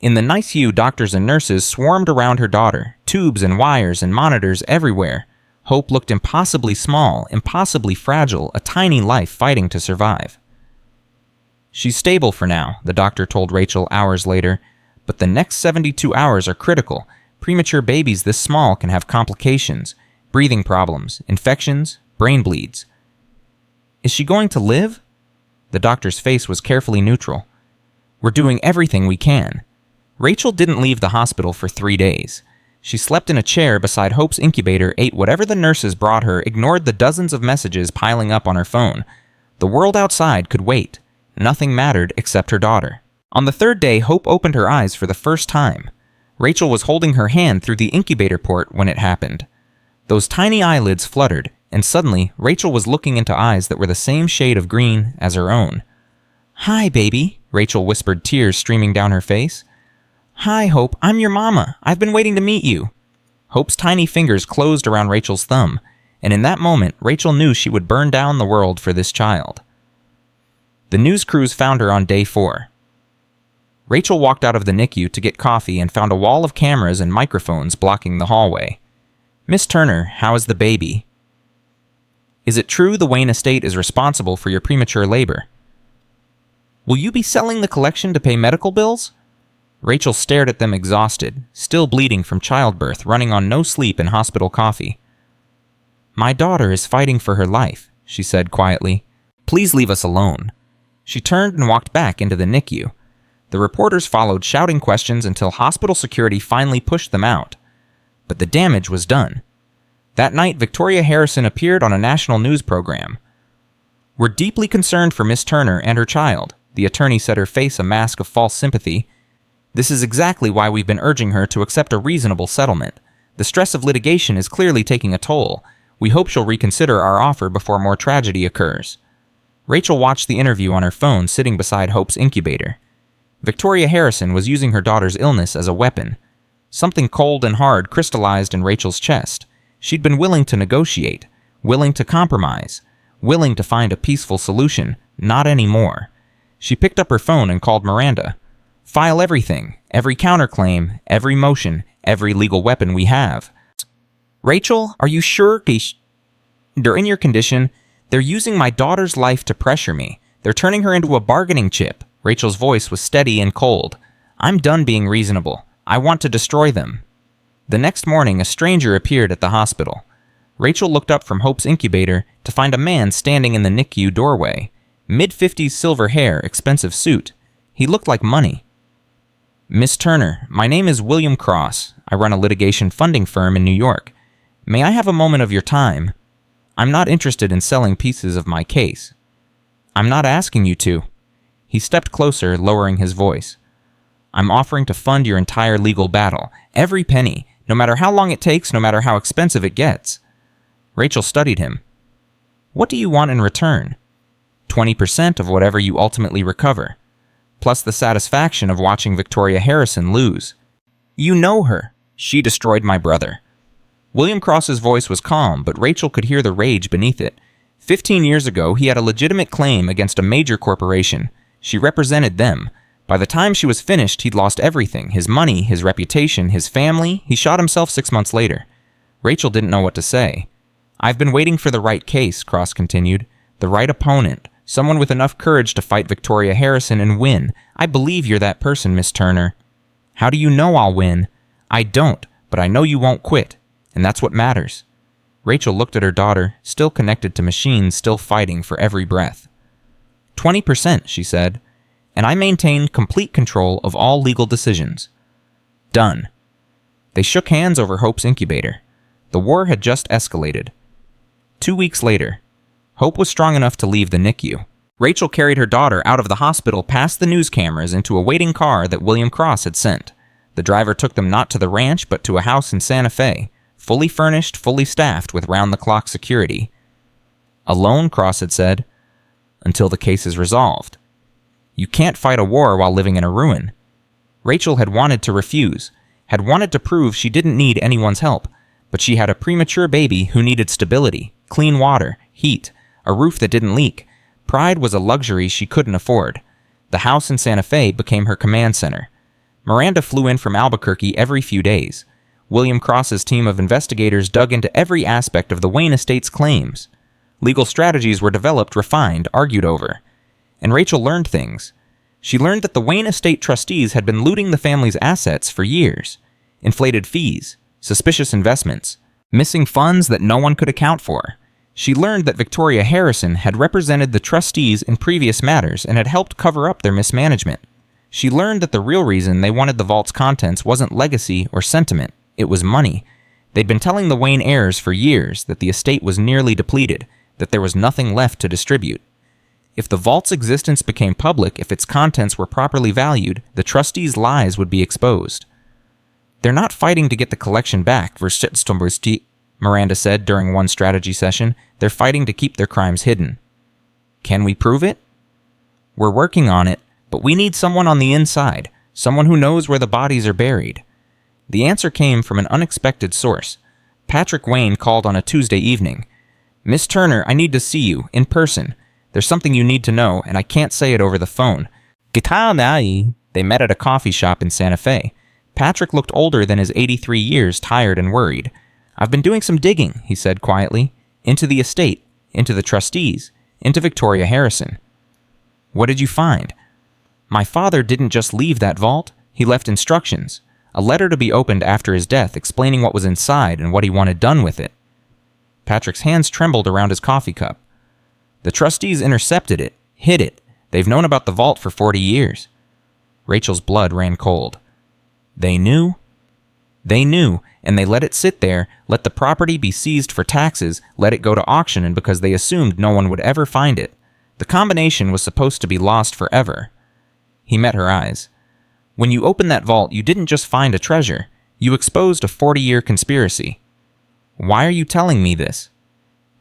In the NICU, doctors and nurses swarmed around her daughter, tubes and wires and monitors everywhere. Hope looked impossibly small, impossibly fragile, a tiny life fighting to survive. She's stable for now, the doctor told Rachel hours later, but the next 72 hours are critical. Premature babies this small can have complications, breathing problems, infections, brain bleeds. Is she going to live? The doctor's face was carefully neutral. We're doing everything we can. Rachel didn't leave the hospital for 3 days. She slept in a chair beside Hope's incubator, ate whatever the nurses brought her, ignored the dozens of messages piling up on her phone. The world outside could wait. Nothing mattered except her daughter. On the 3rd day, Hope opened her eyes for the first time. Rachel was holding her hand through the incubator port when it happened. Those tiny eyelids fluttered, and suddenly, Rachel was looking into eyes that were the same shade of green as her own. Hi, baby, Rachel whispered, tears streaming down her face. Hi, Hope, I'm your mama. I've been waiting to meet you. Hope's tiny fingers closed around Rachel's thumb, and in that moment, Rachel knew she would burn down the world for this child. The news crews found her on day 4. Rachel walked out of the NICU to get coffee and found a wall of cameras and microphones blocking the hallway. Miss Turner, how is the baby? Is it true the Wayne estate is responsible for your premature labor? Will you be selling the collection to pay medical bills? Rachel stared at them exhausted, still bleeding from childbirth, running on no sleep and hospital coffee. My daughter is fighting for her life, she said quietly. Please leave us alone. She turned and walked back into the NICU. The reporters followed, shouting questions until hospital security finally pushed them out. But the damage was done. That night, Victoria Harrison appeared on a national news program. We're deeply concerned for Miss Turner and her child, the attorney said, her face a mask of false sympathy. This is exactly why we've been urging her to accept a reasonable settlement. The stress of litigation is clearly taking a toll. We hope she'll reconsider our offer before more tragedy occurs. Rachel watched the interview on her phone sitting beside Hope's incubator. Victoria Harrison was using her daughter's illness as a weapon. Something cold and hard crystallized in Rachel's chest. She'd been willing to negotiate, willing to compromise, willing to find a peaceful solution. Not anymore. She picked up her phone and called Miranda. File everything, every counterclaim, every motion, every legal weapon we have. Rachel, are you sure? They're in your condition. They're using my daughter's life to pressure me. They're turning her into a bargaining chip. Rachel's voice was steady and cold. I'm done being reasonable. I want to destroy them. The next morning, a stranger appeared at the hospital. Rachel looked up from Hope's incubator to find a man standing in the NICU doorway. Mid-50s silver hair, expensive suit. He looked like money. Miss Turner, my name is William Cross. I run a litigation funding firm in New York. May I have a moment of your time? I'm not interested in selling pieces of my case. I'm not asking you to. He stepped closer, lowering his voice. I'm offering to fund your entire legal battle, every penny, no matter how long it takes, no matter how expensive it gets. Rachel studied him. What do you want in return? 20% of whatever you ultimately recover, plus the satisfaction of watching Victoria Harrison lose. You know her. She destroyed my brother. William Cross's voice was calm, but Rachel could hear the rage beneath it. 15 years ago, he had a legitimate claim against a major corporation. She represented them. By the time she was finished, he'd lost everything. His money, his reputation, his family. He shot himself 6 months later. Rachel didn't know what to say. I've been waiting for the right case, Cross continued. The right opponent. Someone with enough courage to fight Victoria Harrison and win. I believe you're that person, Miss Turner. How do you know I'll win? I don't, but I know you won't quit. And that's what matters. Rachel looked at her daughter, still connected to machines, still fighting for every breath. 20%, she said, and I maintain complete control of all legal decisions. Done. They shook hands over Hope's incubator. The war had just escalated. 2 weeks later, Hope was strong enough to leave the NICU. Rachel carried her daughter out of the hospital past the news cameras into a waiting car that William Cross had sent. The driver took them not to the ranch, but to a house in Santa Fe, fully furnished, fully staffed with round-the-clock security. Alone, Cross had said, until the case is resolved. You can't fight a war while living in a ruin. Rachel had wanted to refuse, had wanted to prove she didn't need anyone's help, but she had a premature baby who needed stability, clean water, heat, a roof that didn't leak. Pride was a luxury she couldn't afford. The house in Santa Fe became her command center. Miranda flew in from Albuquerque every few days. William Cross's team of investigators dug into every aspect of the Wayne estate's claims. Legal strategies were developed, refined, argued over. And Rachel learned things. She learned that the Wayne estate trustees had been looting the family's assets for years. Inflated fees, suspicious investments, missing funds that no one could account for. She learned that Victoria Harrison had represented the trustees in previous matters and had helped cover up their mismanagement. She learned that the real reason they wanted the vault's contents wasn't legacy or sentiment, it was money. They'd been telling the Wayne heirs for years that the estate was nearly depleted, that there was nothing left to distribute. If the vault's existence became public, if its contents were properly valued, the trustees' lies would be exposed. They're not fighting to get the collection back, Miranda said during one strategy session. They're fighting to keep their crimes hidden. Can we prove it? We're working on it, but we need someone on the inside, someone who knows where the bodies are buried. The answer came from an unexpected source. Patrick Wayne called on a Tuesday evening. Miss Turner, I need to see you, in person. There's something you need to know, and I can't say it over the phone. They met at a coffee shop in Santa Fe. Patrick looked older than his 83 years, tired and worried. I've been doing some digging, he said quietly, into the estate, into the trustees, into Victoria Harrison. What did you find? My father didn't just leave that vault. He left instructions, a letter to be opened after his death explaining what was inside and what he wanted done with it. Patrick's hands trembled around his coffee cup. The trustees intercepted it, hid it. They've known about the vault for 40 years. Rachel's blood ran cold. They knew? They knew, and they let it sit there, let the property be seized for taxes, let it go to auction, and because they assumed no one would ever find it. The combination was supposed to be lost forever. He met her eyes. When you opened that vault, you didn't just find a treasure. You exposed a 40-year conspiracy. Why are you telling me this?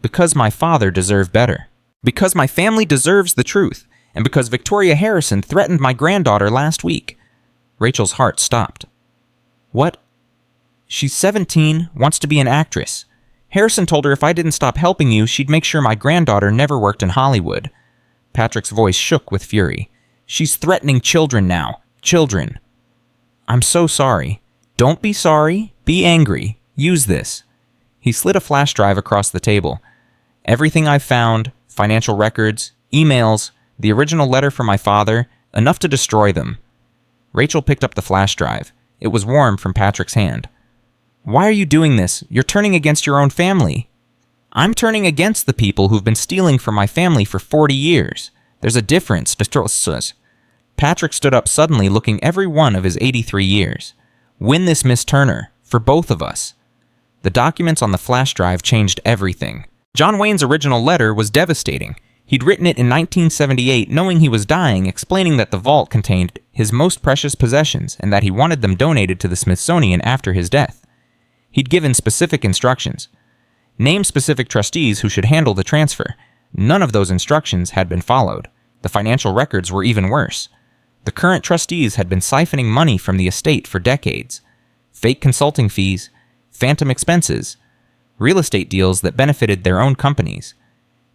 Because my father deserved better. Because my family deserves the truth, and because Victoria Harrison threatened my granddaughter last week. Rachel's heart stopped. What? She's 17, wants to be an actress. Harrison told her if I didn't stop helping you, she'd make sure my granddaughter never worked in Hollywood. Patrick's voice shook with fury. She's threatening children now. Children. I'm so sorry. Don't be sorry. Be angry. Use this. He slid a flash drive across the table. Everything I've found, financial records, emails, the original letter from my father, enough to destroy them. Rachel picked up the flash drive. It was warm from Patrick's hand. Why are you doing this? You're turning against your own family. I'm turning against the people who've been stealing from my family for 40 years. There's a difference. Patrick stood up suddenly, looking every one of his 83 years. Win this, Miss Turner, for both of us. The documents on the flash drive changed everything. John Wayne's original letter was devastating. He'd written it in 1978, knowing he was dying, explaining that the vault contained his most precious possessions and that he wanted them donated to the Smithsonian after his death. He'd given specific instructions. Name specific trustees who should handle the transfer. None of those instructions had been followed. The financial records were even worse. The current trustees had been siphoning money from the estate for decades. Fake consulting fees, phantom expenses, real estate deals that benefited their own companies.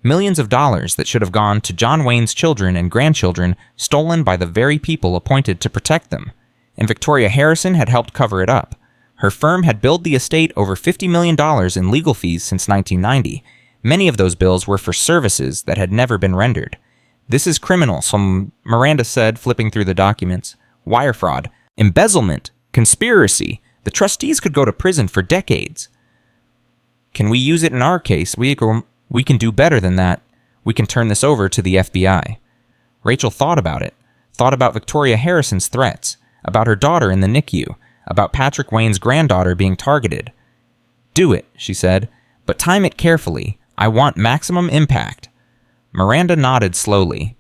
Millions of dollars that should have gone to John Wayne's children and grandchildren stolen by the very people appointed to protect them. And Victoria Harrison had helped cover it up. Her firm had billed the estate over $50 million in legal fees since 1990. Many of those bills were for services that had never been rendered. This is criminal, so Miranda said, flipping through the documents. Wire fraud, embezzlement, conspiracy. The trustees could go to prison for decades. Can we use it in our case? We can do better than that. We can turn this over to the FBI. Rachel thought about it. Thought about Victoria Harrison's threats. About her daughter in the NICU. About Patrick Wayne's granddaughter being targeted. Do it, she said, but time it carefully. I want maximum impact. Miranda nodded slowly.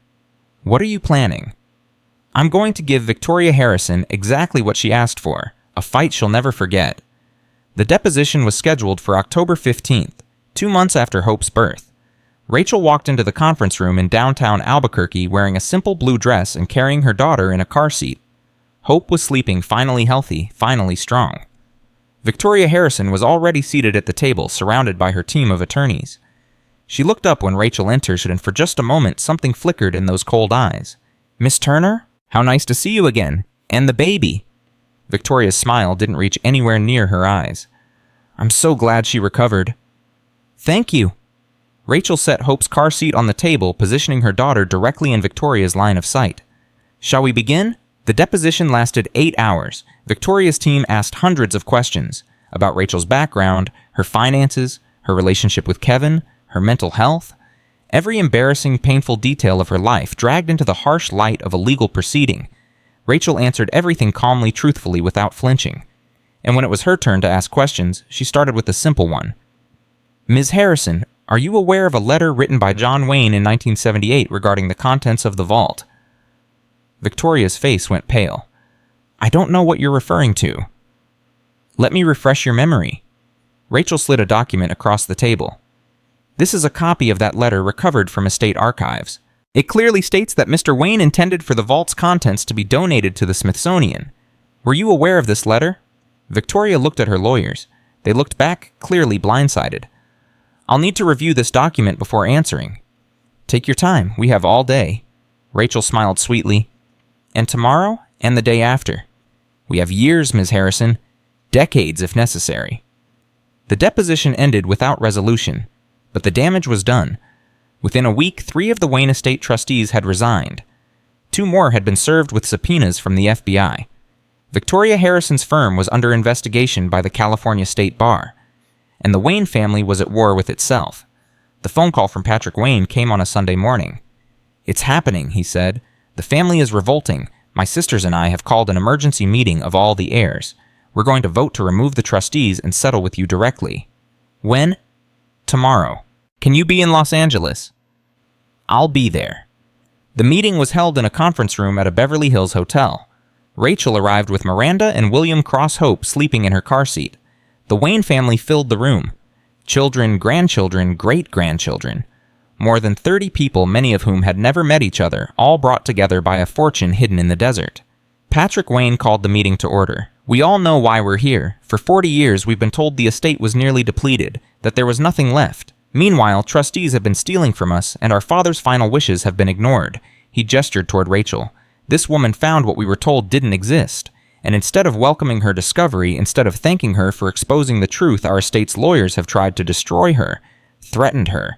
What are you planning? I'm going to give Victoria Harrison exactly what she asked for. A fight she'll never forget. The deposition was scheduled for October 15th, 2 months after Hope's birth. Rachel walked into the conference room in downtown Albuquerque wearing a simple blue dress and carrying her daughter in a car seat. Hope was sleeping, finally healthy, finally strong. Victoria Harrison was already seated at the table, surrounded by her team of attorneys. She looked up when Rachel entered, and for just a moment something flickered in those cold eyes. Miss Turner? How nice to see you again. And the baby. Victoria's smile didn't reach anywhere near her eyes. I'm so glad she recovered. Thank you. Rachel set Hope's car seat on the table, positioning her daughter directly in Victoria's line of sight. Shall we begin? The deposition lasted 8 hours. Victoria's team asked hundreds of questions about Rachel's background, her finances, her relationship with Kevin, her mental health. Every embarrassing, painful detail of her life dragged into the harsh light of a legal proceeding. Rachel answered everything calmly, truthfully, without flinching. And when it was her turn to ask questions, she started with a simple one. Ms. Harrison, are you aware of a letter written by John Wayne in 1978 regarding the contents of the vault? Victoria's face went pale. I don't know what you're referring to. Let me refresh your memory. Rachel slid a document across the table. This is a copy of that letter recovered from estate archives. It clearly states that Mr. Wayne intended for the vault's contents to be donated to the Smithsonian. Were you aware of this letter? Victoria looked at her lawyers. They looked back, clearly blindsided. I'll need to review this document before answering. Take your time. We have all day. Rachel smiled sweetly. And tomorrow and the day after. We have years, Ms. Harrison. Decades, if necessary. The deposition ended without resolution, but the damage was done. Within a week, 3 of the Wayne estate trustees had resigned. 2 more had been served with subpoenas from the FBI. Victoria Harrison's firm was under investigation by the California State Bar, and the Wayne family was at war with itself. The phone call from Patrick Wayne came on a Sunday morning. It's happening, he said. The family is revolting. My sisters and I have called an emergency meeting of all the heirs. We're going to vote to remove the trustees and settle with you directly. When? Tomorrow. Can you be in Los Angeles? I'll be there. The meeting was held in a conference room at a Beverly Hills hotel. Rachel arrived with Miranda and William Cross Hope sleeping in her car seat. The Wayne family filled the room. Children, grandchildren, great-grandchildren. More than 30 people, many of whom had never met each other, all brought together by a fortune hidden in the desert. Patrick Wayne called the meeting to order. We all know why we're here. For 40 years, we've been told the estate was nearly depleted, that there was nothing left. Meanwhile, trustees have been stealing from us, and our father's final wishes have been ignored. He gestured toward Rachel. This woman found what we were told didn't exist, and instead of welcoming her discovery, instead of thanking her for exposing the truth, our estate's lawyers have tried to destroy her, threatened her,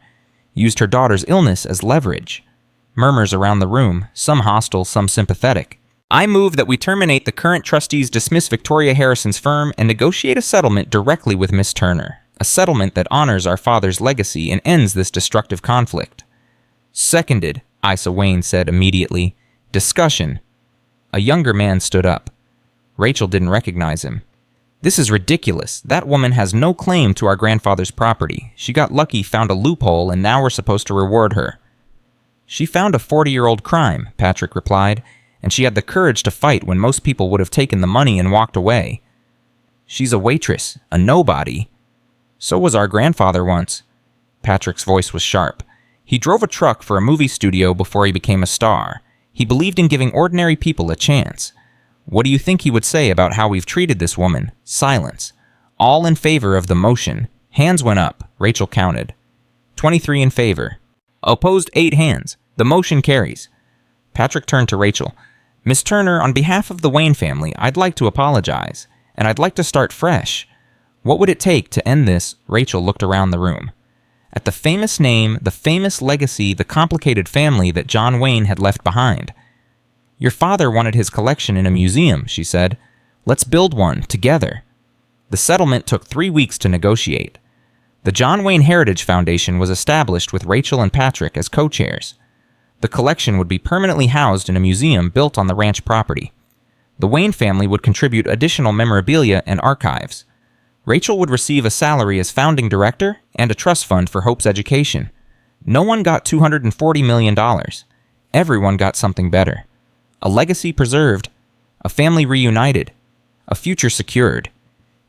used her daughter's illness as leverage. Murmurs around the room, some hostile, some sympathetic. I move that we terminate the current trustees, dismiss Victoria Harrison's firm, and negotiate a settlement directly with Miss Turner. A settlement that honors our father's legacy and ends this destructive conflict. Seconded, Isa Wayne said immediately. Discussion. A younger man stood up. Rachel didn't recognize him. This is ridiculous. That woman has no claim to our grandfather's property. She got lucky, found a loophole, and now we're supposed to reward her. She found a 40-year-old crime, Patrick replied, and she had the courage to fight when most people would have taken the money and walked away. She's a waitress, a nobody. So was our grandfather once. Patrick's voice was sharp. He drove a truck for a movie studio before he became a star. He believed in giving ordinary people a chance. What do you think he would say about how we've treated this woman? Silence. All in favor of the motion. Hands went up. Rachel counted. 23 in favor. Opposed 8 hands. The motion carries. Patrick turned to Rachel. Miss Turner, on behalf of the Wayne family, I'd like to apologize, and I'd like to start fresh. What would it take to end this? Rachel looked around the room. At the famous name, the famous legacy, the complicated family that John Wayne had left behind. Your father wanted his collection in a museum, she said. Let's build one, together. The settlement took 3 weeks to negotiate. The John Wayne Heritage Foundation was established with Rachel and Patrick as co-chairs. The collection would be permanently housed in a museum built on the ranch property. The Wayne family would contribute additional memorabilia and archives. Rachel would receive a salary as founding director and a trust fund for Hope's education. No one got $240 million. Everyone got something better. A legacy preserved, a family reunited, a future secured.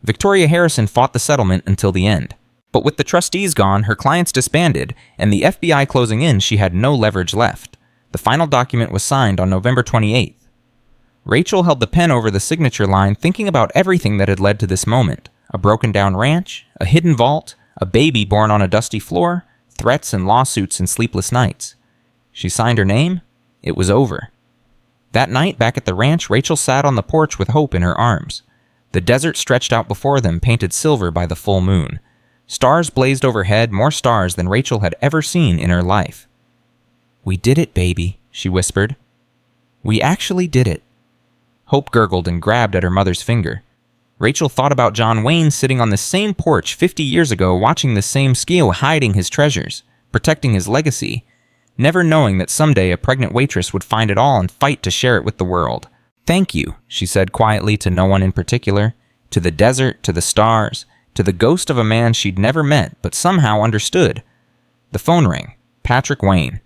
Victoria Harrison fought the settlement until the end. But with the trustees gone, her clients disbanded, and the FBI closing in, she had no leverage left. The final document was signed on November 28th. Rachel held the pen over the signature line, thinking about everything that had led to this moment. A broken-down ranch, a hidden vault, a baby born on a dusty floor, threats and lawsuits and sleepless nights. She signed her name. It was over. That night, back at the ranch, Rachel sat on the porch with Hope in her arms. The desert stretched out before them, painted silver by the full moon. Stars blazed overhead, more stars than Rachel had ever seen in her life. We did it, baby, she whispered. We actually did it. Hope gurgled and grabbed at her mother's finger. Rachel thought about John Wayne sitting on the same porch 50 years ago, watching the same scale, hiding his treasures, protecting his legacy, never knowing that someday a pregnant waitress would find it all and fight to share it with the world. Thank you, she said quietly to no one in particular, to the desert, to the stars, to the ghost of a man she'd never met but somehow understood. The phone rang. Patrick Wayne.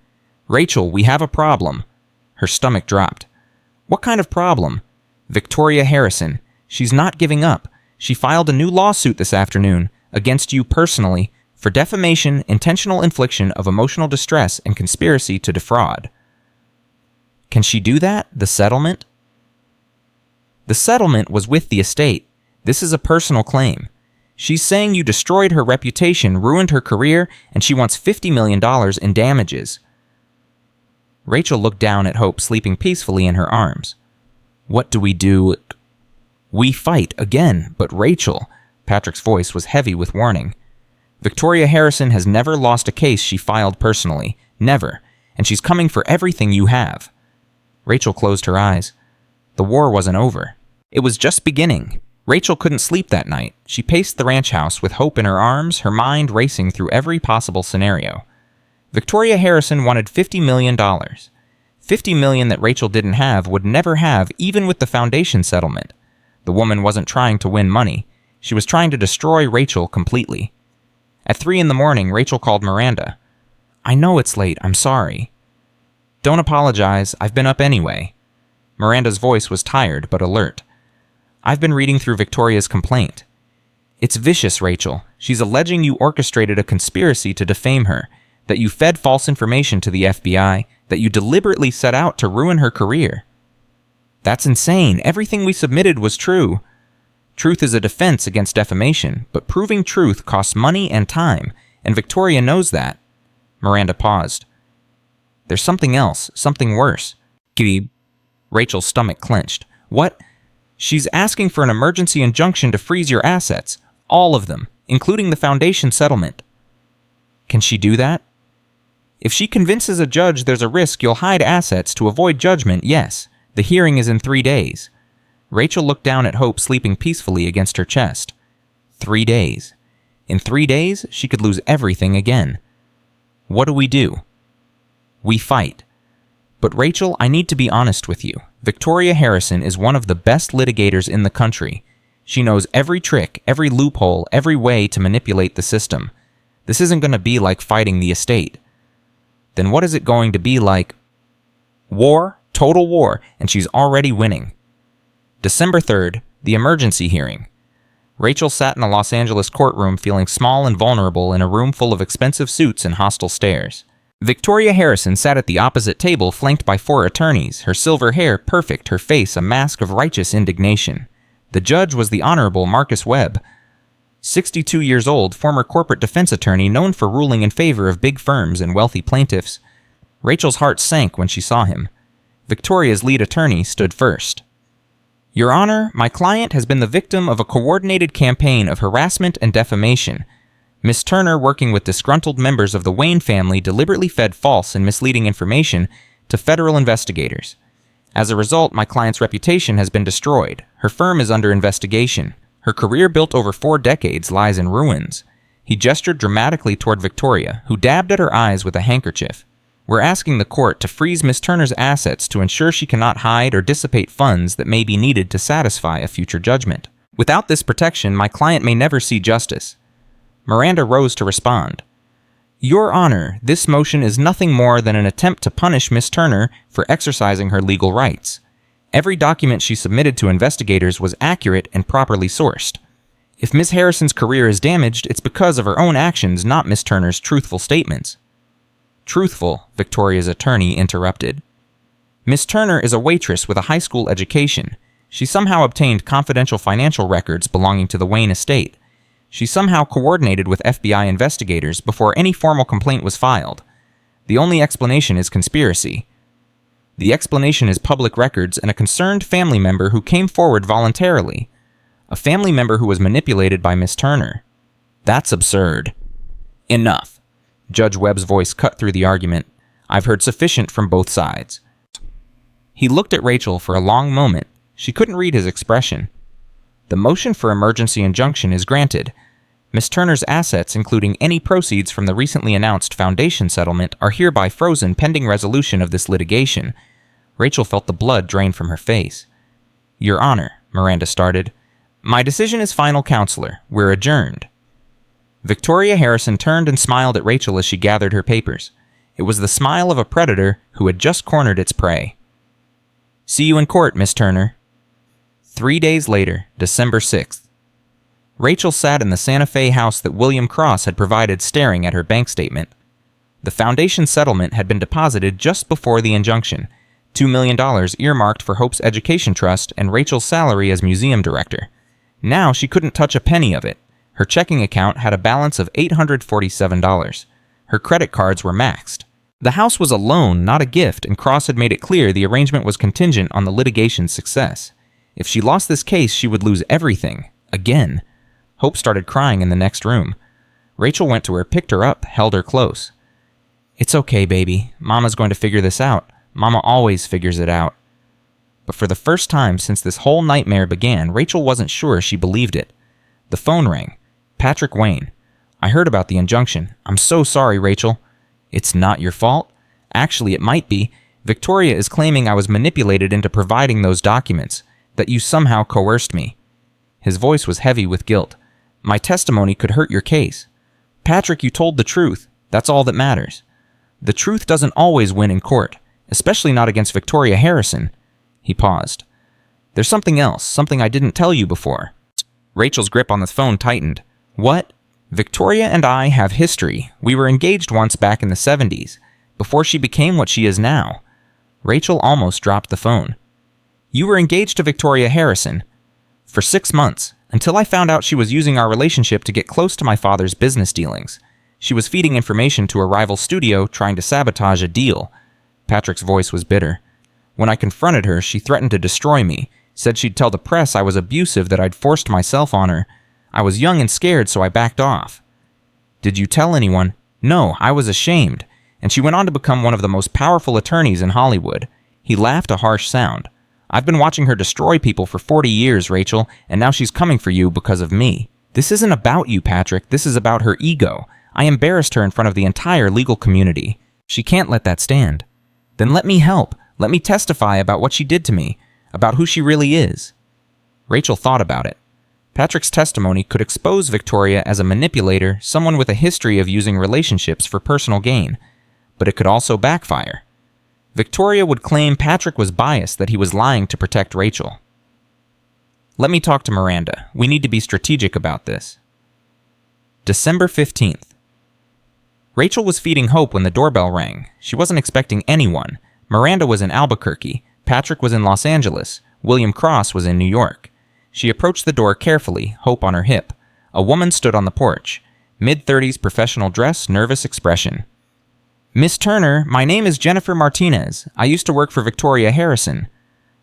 Rachel, we have a problem. Her stomach dropped. What kind of problem? Victoria Harrison. She's not giving up. She filed a new lawsuit this afternoon, against you personally, for defamation, intentional infliction of emotional distress, and conspiracy to defraud. Can she do that? The settlement? The settlement was with the estate. This is a personal claim. She's saying you destroyed her reputation, ruined her career, and she wants $50 million in damages. Rachel looked down at Hope sleeping peacefully in her arms. What do we do? We fight again, but Rachel, Patrick's voice was heavy with warning. Victoria Harrison has never lost a case she filed personally. Never. And she's coming for everything you have. Rachel closed her eyes. The war wasn't over. It was just beginning. Rachel couldn't sleep that night. She paced the ranch house with Hope in her arms, her mind racing through every possible scenario. Victoria Harrison wanted $50 million. $50 million that Rachel didn't have, would never have, even with the foundation settlement. The woman wasn't trying to win money. She was trying to destroy Rachel completely. At 3 a.m, Rachel called Miranda. I know it's late. I'm sorry. Don't apologize. I've been up anyway. Miranda's voice was tired but alert. I've been reading through Victoria's complaint. It's vicious, Rachel. She's alleging you orchestrated a conspiracy to defame her, that you fed false information to the FBI, that you deliberately set out to ruin her career. That's insane. Everything we submitted was true. Truth is a defense against defamation, but proving truth costs money and time, and Victoria knows that. Miranda paused. There's something else, something worse. Gib. Rachel's stomach clenched. What? She's asking for an emergency injunction to freeze your assets, all of them, including the foundation settlement. Can she do that? If she convinces a judge there's a risk you'll hide assets to avoid judgment, yes. The hearing is in 3 days. Rachel looked down at Hope sleeping peacefully against her chest. 3 days. In 3 days, she could lose everything again. What do? We fight. But Rachel, I need to be honest with you. Victoria Harrison is one of the best litigators in the country. She knows every trick, every loophole, every way to manipulate the system. This isn't going to be like fighting the estate. Then what is it going to be like? War, total war, and she's already winning. December 3rd, the emergency hearing. Rachel sat in a Los Angeles courtroom feeling small and vulnerable in a room full of expensive suits and hostile stares. Victoria Harrison sat at the opposite table flanked by 4 attorneys, her silver hair perfect, her face a mask of righteous indignation. The judge was the Honorable Marcus Webb, 62 years old, former corporate defense attorney known for ruling in favor of big firms and wealthy plaintiffs. Rachel's heart sank when she saw him. Victoria's lead attorney stood first. Your Honor, my client has been the victim of a coordinated campaign of harassment and defamation. Miss Turner, working with disgruntled members of the Wayne family, deliberately fed false and misleading information to federal investigators. As a result, my client's reputation has been destroyed. Her firm is under investigation. Her career built over 4 decades lies in ruins. He gestured dramatically toward Victoria, who dabbed at her eyes with a handkerchief. We're asking the court to freeze Miss Turner's assets to ensure she cannot hide or dissipate funds that may be needed to satisfy a future judgment. Without this protection, my client may never see justice. Miranda rose to respond. Your Honor, this motion is nothing more than an attempt to punish Miss Turner for exercising her legal rights. Every document she submitted to investigators was accurate and properly sourced. If Miss Harrison's career is damaged, it's because of her own actions, not Miss Turner's truthful statements. Truthful, Victoria's attorney interrupted. Miss Turner is a waitress with a high school education. She somehow obtained confidential financial records belonging to the Wayne estate. She somehow coordinated with FBI investigators before any formal complaint was filed. The only explanation is conspiracy. The explanation is public records and a concerned family member who came forward voluntarily. A family member who was manipulated by Miss Turner. That's absurd. Enough. Judge Webb's voice cut through the argument. I've heard sufficient from both sides. He looked at Rachel for a long moment. She couldn't read his expression. The motion for emergency injunction is granted. Miss Turner's assets, including any proceeds from the recently announced foundation settlement, are hereby frozen pending resolution of this litigation. Rachel felt the blood drain from her face. Your Honor, Miranda started. My decision is final, Counselor. We're adjourned. Victoria Harrison turned and smiled at Rachel as she gathered her papers. It was the smile of a predator who had just cornered its prey. See you in court, Miss Turner. 3 days later, December 6th. Rachel sat in the Santa Fe house that William Cross had provided, staring at her bank statement. The foundation settlement had been deposited just before the injunction, $2 million earmarked for Hope's Education Trust and Rachel's salary as museum director. Now she couldn't touch a penny of it. Her checking account had a balance of $847. Her credit cards were maxed. The house was a loan, not a gift, and Cross had made it clear the arrangement was contingent on the litigation's success. If she lost this case, she would lose everything. Again. Hope started crying in the next room. Rachel went to her, picked her up, held her close. It's okay, baby. Mama's going to figure this out. Mama always figures it out. But for the first time since this whole nightmare began, Rachel wasn't sure she believed it. The phone rang. Patrick Wayne. I heard about the injunction. I'm so sorry, Rachel. It's not your fault. Actually, it might be. Victoria is claiming I was manipulated into providing those documents, that you somehow coerced me. His voice was heavy with guilt. My testimony could hurt your case. Patrick, you told the truth. That's all that matters. The truth doesn't always win in court, especially not against Victoria Harrison. He paused. There's something else, something I didn't tell you before. Rachel's grip on the phone tightened. What? Victoria and I have history. We were engaged once back in the 70s, before she became what she is now. Rachel almost dropped the phone. You were engaged to Victoria Harrison. For 6 months, until I found out she was using our relationship to get close to my father's business dealings. She was feeding information to a rival studio, trying to sabotage a deal. Patrick's voice was bitter. When I confronted her, she threatened to destroy me. Said she'd tell the press I was abusive, that I'd forced myself on her. I was young and scared, so I backed off. Did you tell anyone? No, I was ashamed. And she went on to become one of the most powerful attorneys in Hollywood. He laughed a harsh sound. I've been watching her destroy people for 40 years, Rachel, and now she's coming for you because of me. This isn't about you, Patrick. This is about her ego. I embarrassed her in front of the entire legal community. She can't let that stand. Then let me help. Let me testify about what she did to me, about who she really is. Rachel thought about it. Patrick's testimony could expose Victoria as a manipulator, someone with a history of using relationships for personal gain, but it could also backfire. Victoria would claim Patrick was biased, that he was lying to protect Rachel. Let me talk to Miranda. We need to be strategic about this. December 15th. Rachel was feeding Hope when the doorbell rang. She wasn't expecting anyone. Miranda was in Albuquerque. Patrick was in Los Angeles. William Cross was in New York. She approached the door carefully, Hope on her hip. A woman stood on the porch. Mid-30s professional dress, nervous expression. Miss Turner, my name is Jennifer Martinez. I used to work for Victoria Harrison.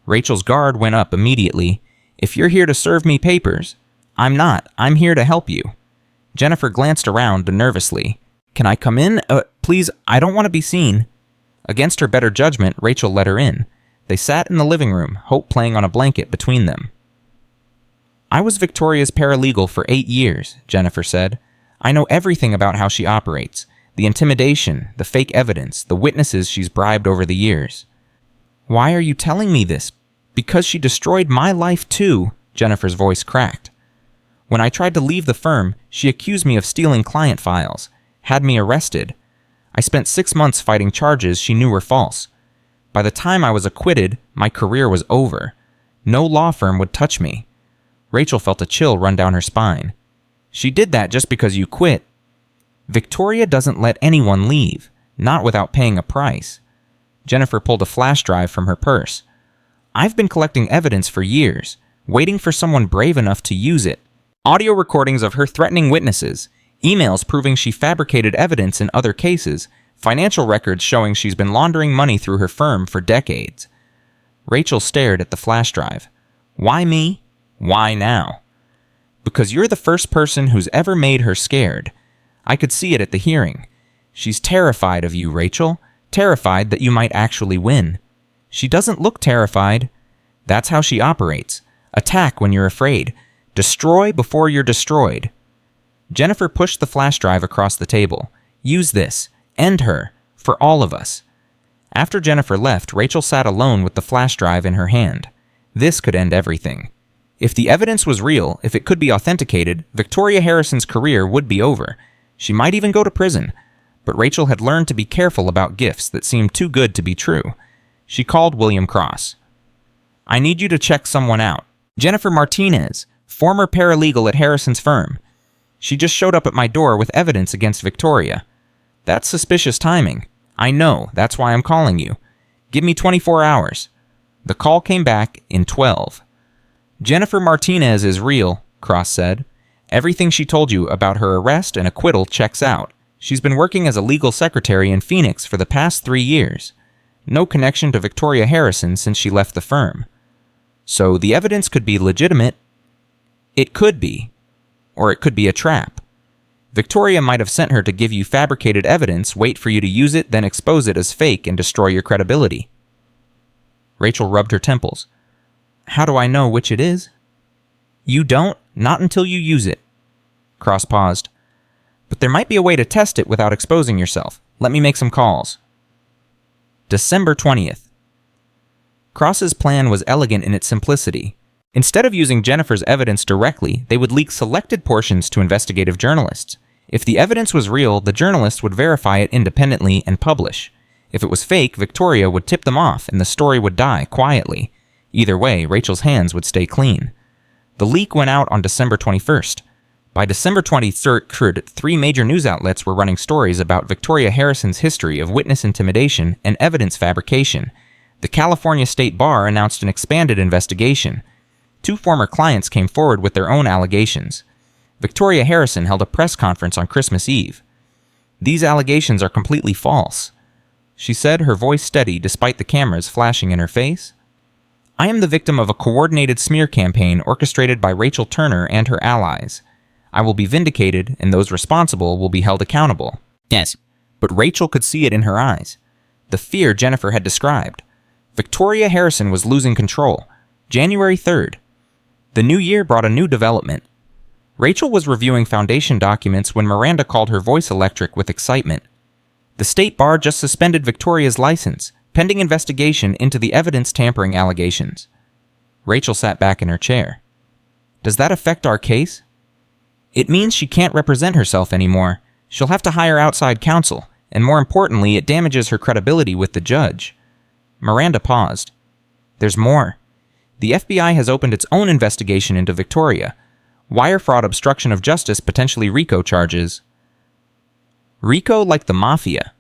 Rachel's guard went up immediately. If you're here to serve me papers. I'm not. I'm here to help you. Jennifer glanced around nervously. Can I come in? Please, I don't want to be seen. Against her better judgment, Rachel let her in. They sat in the living room, Hope playing on a blanket between them. I was Victoria's paralegal for 8 years, Jennifer said. I know everything about how she operates. The intimidation, the fake evidence, the witnesses she's bribed over the years. Why are you telling me this? Because she destroyed my life too, Jennifer's voice cracked. When I tried to leave the firm, she accused me of stealing client files, had me arrested. I spent 6 months fighting charges she knew were false. By the time I was acquitted, my career was over. No law firm would touch me. Rachel felt a chill run down her spine. She did that just because you quit. Victoria doesn't let anyone leave, not without paying a price. Jennifer pulled a flash drive from her purse. I've been collecting evidence for years, waiting for someone brave enough to use it. Audio recordings of her threatening witnesses, emails proving she fabricated evidence in other cases, financial records showing she's been laundering money through her firm for decades. Rachel stared at the flash drive. Why me? Why now? Because you're the first person who's ever made her scared. I could see it at the hearing. She's terrified of you, Rachel. Terrified that you might actually win. She doesn't look terrified. That's how she operates. Attack when you're afraid. Destroy before you're destroyed. Jennifer pushed the flash drive across the table. Use this. End her. For all of us. After Jennifer left, Rachel sat alone with the flash drive in her hand. This could end everything. If the evidence was real, if it could be authenticated, Victoria Harrison's career would be over. She might even go to prison. But Rachel had learned to be careful about gifts that seemed too good to be true. She called William Cross. I need you to check someone out. Jennifer Martinez, former paralegal at Harrison's firm. She just showed up at my door with evidence against Victoria. That's suspicious timing. I know, that's why I'm calling you. Give me 24 hours. The call came back in 12. Jennifer Martinez is real, Cross said. Everything she told you about her arrest and acquittal checks out. She's been working as a legal secretary in Phoenix for the past 3 years. No connection to Victoria Harrison since she left the firm. So the evidence could be legitimate. It could be. Or it could be a trap. Victoria might have sent her to give you fabricated evidence, wait for you to use it, then expose it as fake and destroy your credibility. Rachel rubbed her temples. How do I know which it is? You don't, not until you use it. Cross paused. But there might be a way to test it without exposing yourself. Let me make some calls. December 20th. Cross's plan was elegant in its simplicity. Instead of using Jennifer's evidence directly, they would leak selected portions to investigative journalists. If the evidence was real, the journalists would verify it independently and publish. If it was fake, Victoria would tip them off and the story would die quietly. Either way, Rachel's hands would stay clean. The leak went out on December 21st. By December 23rd, 3 major news outlets were running stories about Victoria Harrison's history of witness intimidation and evidence fabrication. The California State Bar announced an expanded investigation. 2 former clients came forward with their own allegations. Victoria Harrison held a press conference on Christmas Eve. These allegations are completely false, she said, her voice steady despite the cameras flashing in her face. I am the victim of a coordinated smear campaign orchestrated by Rachel Turner and her allies. I will be vindicated, and those responsible will be held accountable. Yes. But Rachel could see it in her eyes. The fear Jennifer had described. Victoria Harrison was losing control. January 3rd. The new year brought a new development. Rachel was reviewing foundation documents when Miranda called her voice electric with excitement. The state bar just suspended Victoria's license, pending investigation into the evidence tampering allegations. Rachel sat back in her chair. Does that affect our case? It means she can't represent herself anymore. She'll have to hire outside counsel, and more importantly, it damages her credibility with the judge. Miranda paused. There's more. The FBI has opened its own investigation into Victoria. Wire fraud, obstruction of justice, potentially RICO charges. RICO like the mafia.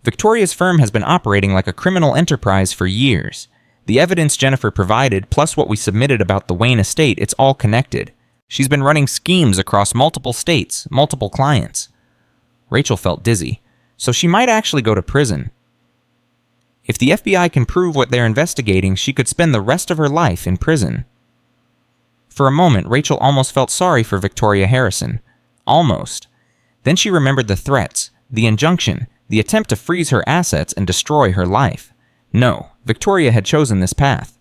Victoria's firm has been operating like a criminal enterprise for years. The evidence Jennifer provided, plus what we submitted about the Wayne estate, it's all connected. She's been running schemes across multiple states, multiple clients. Rachel felt dizzy, so she might actually go to prison. If the FBI can prove what they're investigating, she could spend the rest of her life in prison. For a moment, Rachel almost felt sorry for Victoria Harrison. Almost. Then she remembered the threats, the injunction, the attempt to freeze her assets and destroy her life. No, Victoria had chosen this path.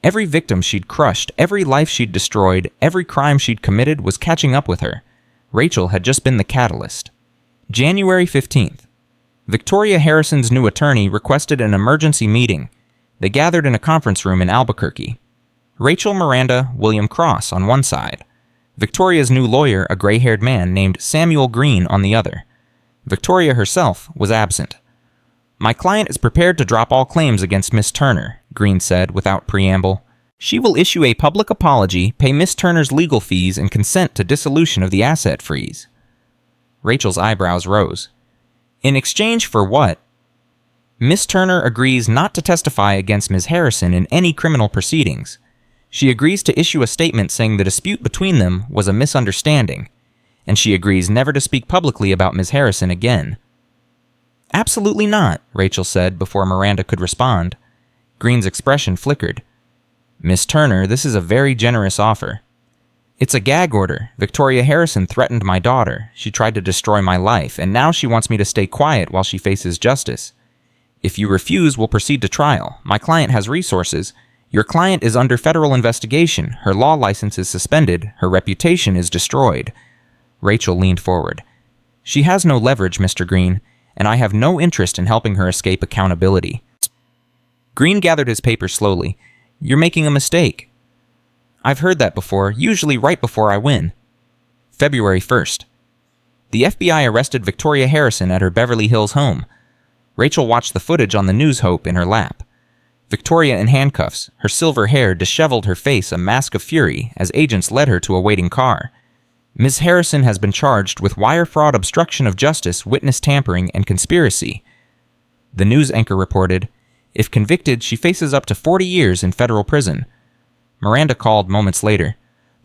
Every victim she'd crushed, every life she'd destroyed, every crime she'd committed was catching up with her. Rachel had just been the catalyst. January 15th. Victoria Harrison's new attorney requested an emergency meeting. They gathered in a conference room in Albuquerque. Rachel, Miranda, William Cross on one side. Victoria's new lawyer, a gray-haired man named Samuel Green, on the other. Victoria herself was absent. My client is prepared to drop all claims against Miss Turner, Green said without preamble. She will issue a public apology, pay Miss Turner's legal fees, and consent to dissolution of the asset freeze. Rachel's eyebrows rose. In exchange for what? Miss Turner agrees not to testify against Ms. Harrison in any criminal proceedings. She agrees to issue a statement saying the dispute between them was a misunderstanding, and she agrees never to speak publicly about Ms. Harrison again. Absolutely not, Rachel said before Miranda could respond. Green's expression flickered. Miss Turner, this is a very generous offer. It's a gag order. Victoria Harrison threatened my daughter. She tried to destroy my life, and now she wants me to stay quiet while she faces justice. If you refuse, we'll proceed to trial. My client has resources. Your client is under federal investigation. Her law license is suspended. Her reputation is destroyed. Rachel leaned forward. She has no leverage, Mr. Green, and I have no interest in helping her escape accountability. Green gathered his papers slowly. You're making a mistake. I've heard that before, usually right before I win. February 1st. The FBI arrested Victoria Harrison at her Beverly Hills home. Rachel watched the footage on the news hope in her lap. Victoria in handcuffs, her silver hair disheveled, her face a mask of fury as agents led her to a waiting car. Ms. Harrison has been charged with wire fraud, obstruction of justice, witness tampering, and conspiracy. The news anchor reported, if convicted, she faces up to 40 years in federal prison. Miranda called moments later.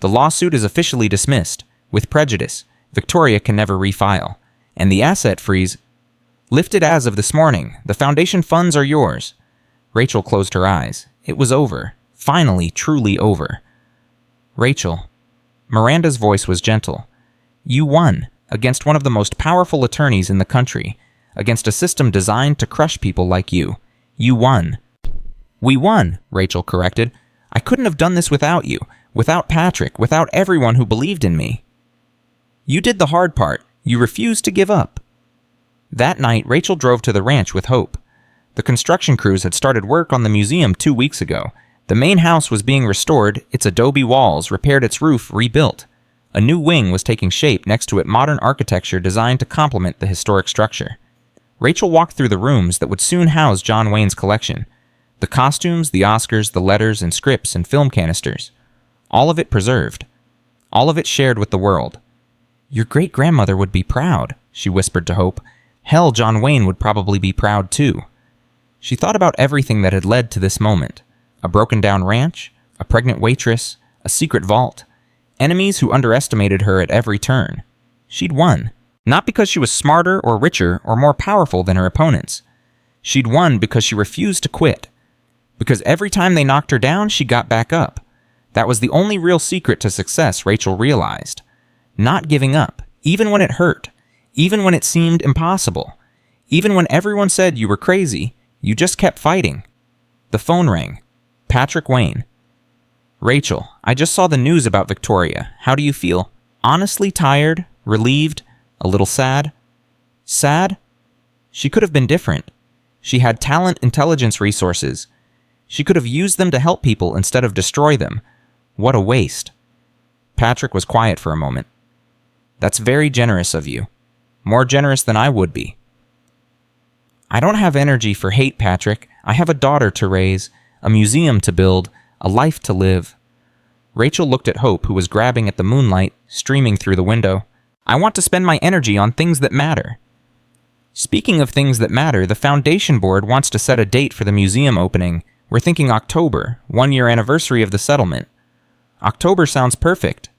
The lawsuit is officially dismissed. With prejudice, Victoria can never refile. And the asset freeze lifted as of this morning. The foundation funds are yours. Rachel closed her eyes. It was over. Finally, truly over. Rachel. Miranda's voice was gentle. You won, against one of the most powerful attorneys in the country, against a system designed to crush people like you. You won. We won, Rachel corrected. I couldn't have done this without you, without Patrick, without everyone who believed in me. You did the hard part. You refused to give up. That night, Rachel drove to the ranch with hope. The construction crews had started work on the museum 2 weeks ago. The main house was being restored, its adobe walls repaired, its roof rebuilt. A new wing was taking shape next to it, modern architecture designed to complement the historic structure. Rachel walked through the rooms that would soon house John Wayne's collection. The costumes, the Oscars, the letters and scripts and film canisters. All of it preserved. All of it shared with the world. Your great-grandmother would be proud, she whispered to Hope. Hell, John Wayne would probably be proud too. She thought about everything that had led to this moment. A broken-down ranch, a pregnant waitress, a secret vault, enemies who underestimated her at every turn. She'd won. Not because she was smarter or richer or more powerful than her opponents. She'd won because she refused to quit. Because every time they knocked her down, she got back up. That was the only real secret to success, Rachel realized. Not giving up, even when it hurt, even when it seemed impossible, even when everyone said you were crazy, you just kept fighting. The phone rang. Patrick Wayne. Rachel, I just saw the news about Victoria. How do you feel? Honestly tired? Relieved? A little sad? Sad? She could have been different. She had talent, intelligence, resources. She could have used them to help people instead of destroy them. What a waste. Patrick was quiet for a moment. That's very generous of you. More generous than I would be. I don't have energy for hate, Patrick. I have a daughter to raise, a museum to build, a life to live. Rachel looked at Hope, who was grabbing at the moonlight, streaming through the window. I want to spend my energy on things that matter. Speaking of things that matter, the Foundation Board wants to set a date for the museum opening. We're thinking October, 1-year anniversary of the settlement. October sounds perfect.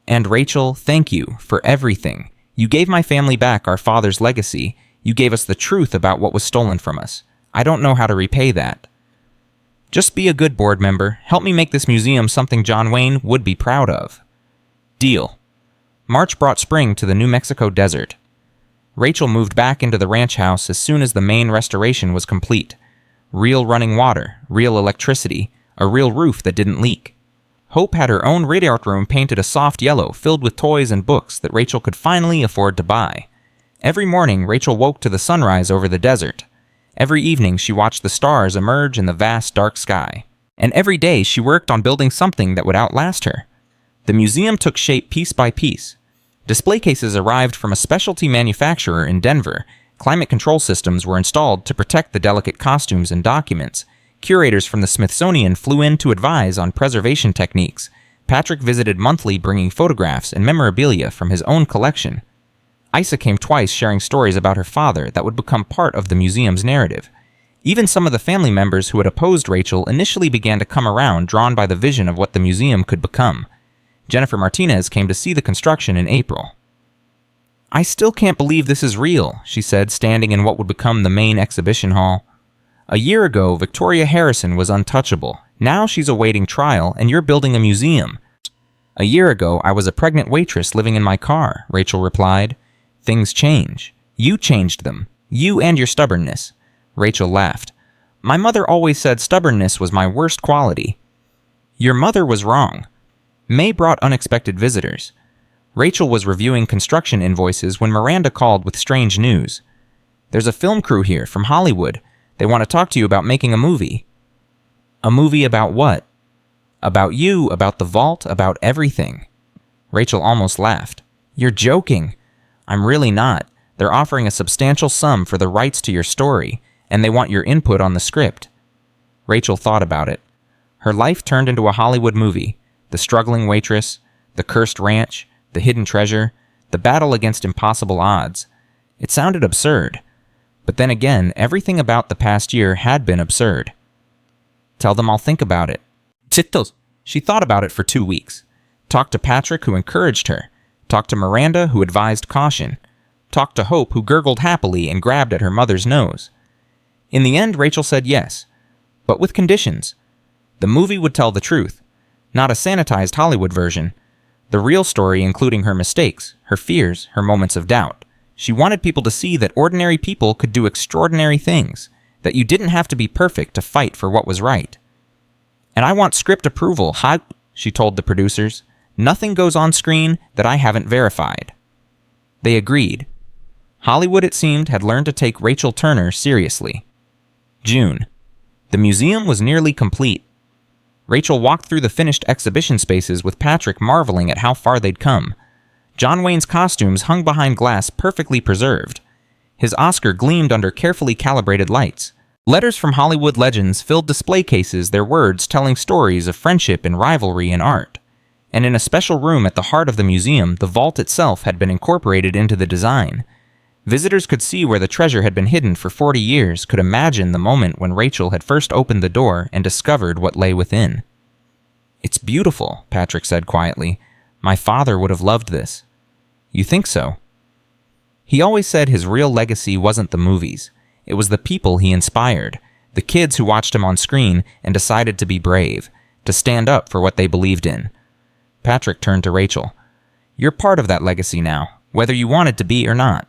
And Rachel, thank you for everything. You gave my family back our father's legacy. You gave us the truth about what was stolen from us. I don't know how to repay that. Just be a good board member. Help me make this museum something John Wayne would be proud of. Deal. March brought spring to the New Mexico desert. Rachel moved back into the ranch house as soon as the main restoration was complete. Real running water, real electricity, a real roof that didn't leak. Hope had her own read art room painted a soft yellow filled with toys and books that Rachel could finally afford to buy. Every morning, Rachel woke to the sunrise over the desert. Every evening, she watched the stars emerge in the vast dark sky. And every day, she worked on building something that would outlast her. The museum took shape piece by piece. Display cases arrived from a specialty manufacturer in Denver. Climate control systems were installed to protect the delicate costumes and documents. Curators from the Smithsonian flew in to advise on preservation techniques. Patrick visited monthly, bringing photographs and memorabilia from his own collection. Isa came twice, sharing stories about her father that would become part of the museum's narrative. Even some of the family members who had opposed Rachel initially began to come around, drawn by the vision of what the museum could become. Jennifer Martinez came to see the construction in April. I still can't believe this is real, she said, standing in what would become the main exhibition hall. A year ago, Victoria Harrison was untouchable. Now she's awaiting trial, and you're building a museum. A year ago, I was a pregnant waitress living in my car, Rachel replied. Things change. You changed them. You and your stubbornness. Rachel laughed. My mother always said stubbornness was my worst quality. Your mother was wrong. May brought unexpected visitors. Rachel was reviewing construction invoices when Miranda called with strange news. There's a film crew here from Hollywood. They want to talk to you about making a movie. A movie about what? About you, about the vault, about everything. Rachel almost laughed. You're joking. I'm really not. They're offering a substantial sum for the rights to your story, and they want your input on the script. Rachel thought about it. Her life turned into a Hollywood movie. The struggling waitress, the cursed ranch, the hidden treasure, the battle against impossible odds. It sounded absurd. But then again, everything about the past year had been absurd. Tell them I'll think about it. Chitos. She thought about it for 2 weeks. Talked to Patrick, who encouraged her. Talked to Miranda, who advised caution. Talked to Hope, who gurgled happily and grabbed at her mother's nose. In the end, Rachel said yes, but with conditions. The movie would tell the truth, not a sanitized Hollywood version. The real story, including her mistakes, her fears, her moments of doubt. She wanted people to see that ordinary people could do extraordinary things, that you didn't have to be perfect to fight for what was right. And I want script approval, she told the producers. Nothing goes on screen that I haven't verified. They agreed. Hollywood, it seemed, had learned to take Rachel Turner seriously. June. The museum was nearly complete. Rachel walked through the finished exhibition spaces with Patrick marveling at how far they'd come. John Wayne's costumes hung behind glass perfectly preserved. His Oscar gleamed under carefully calibrated lights. Letters from Hollywood legends filled display cases, their words telling stories of friendship and rivalry in art. And in a special room at the heart of the museum, the vault itself had been incorporated into the design. Visitors could see where the treasure had been hidden for 40 years, could imagine the moment when Rachel had first opened the door and discovered what lay within. It's beautiful, Patrick said quietly. My father would have loved this. You think so? He always said his real legacy wasn't the movies. It was the people he inspired. the kids who watched him on screen and decided to be brave, to stand up for what they believed in. Patrick turned to Rachel. "You're part of that legacy now, whether you wanted to be or not."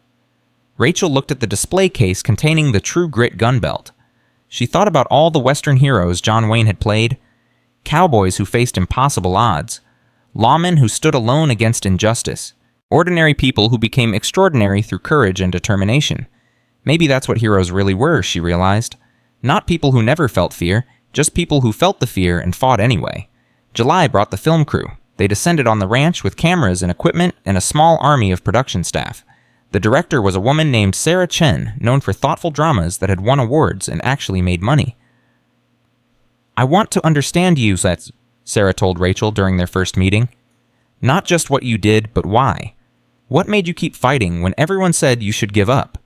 Rachel looked at the display case containing the True Grit gun belt. She thought about all the Western heroes John Wayne had played, cowboys who faced impossible odds, lawmen who stood alone against injustice, ordinary people who became extraordinary through courage and determination. Maybe that's what heroes really were, she realized. Not people who never felt fear, just people who felt the fear and fought anyway. July brought the film crew. They descended on the ranch with cameras and equipment and a small army of production staff. The director was a woman named Sarah Chen, known for thoughtful dramas that had won awards and actually made money. "I want to understand you," Sarah told Rachel during their first meeting. "Not just what you did, but why. What made you keep fighting when everyone said you should give up?"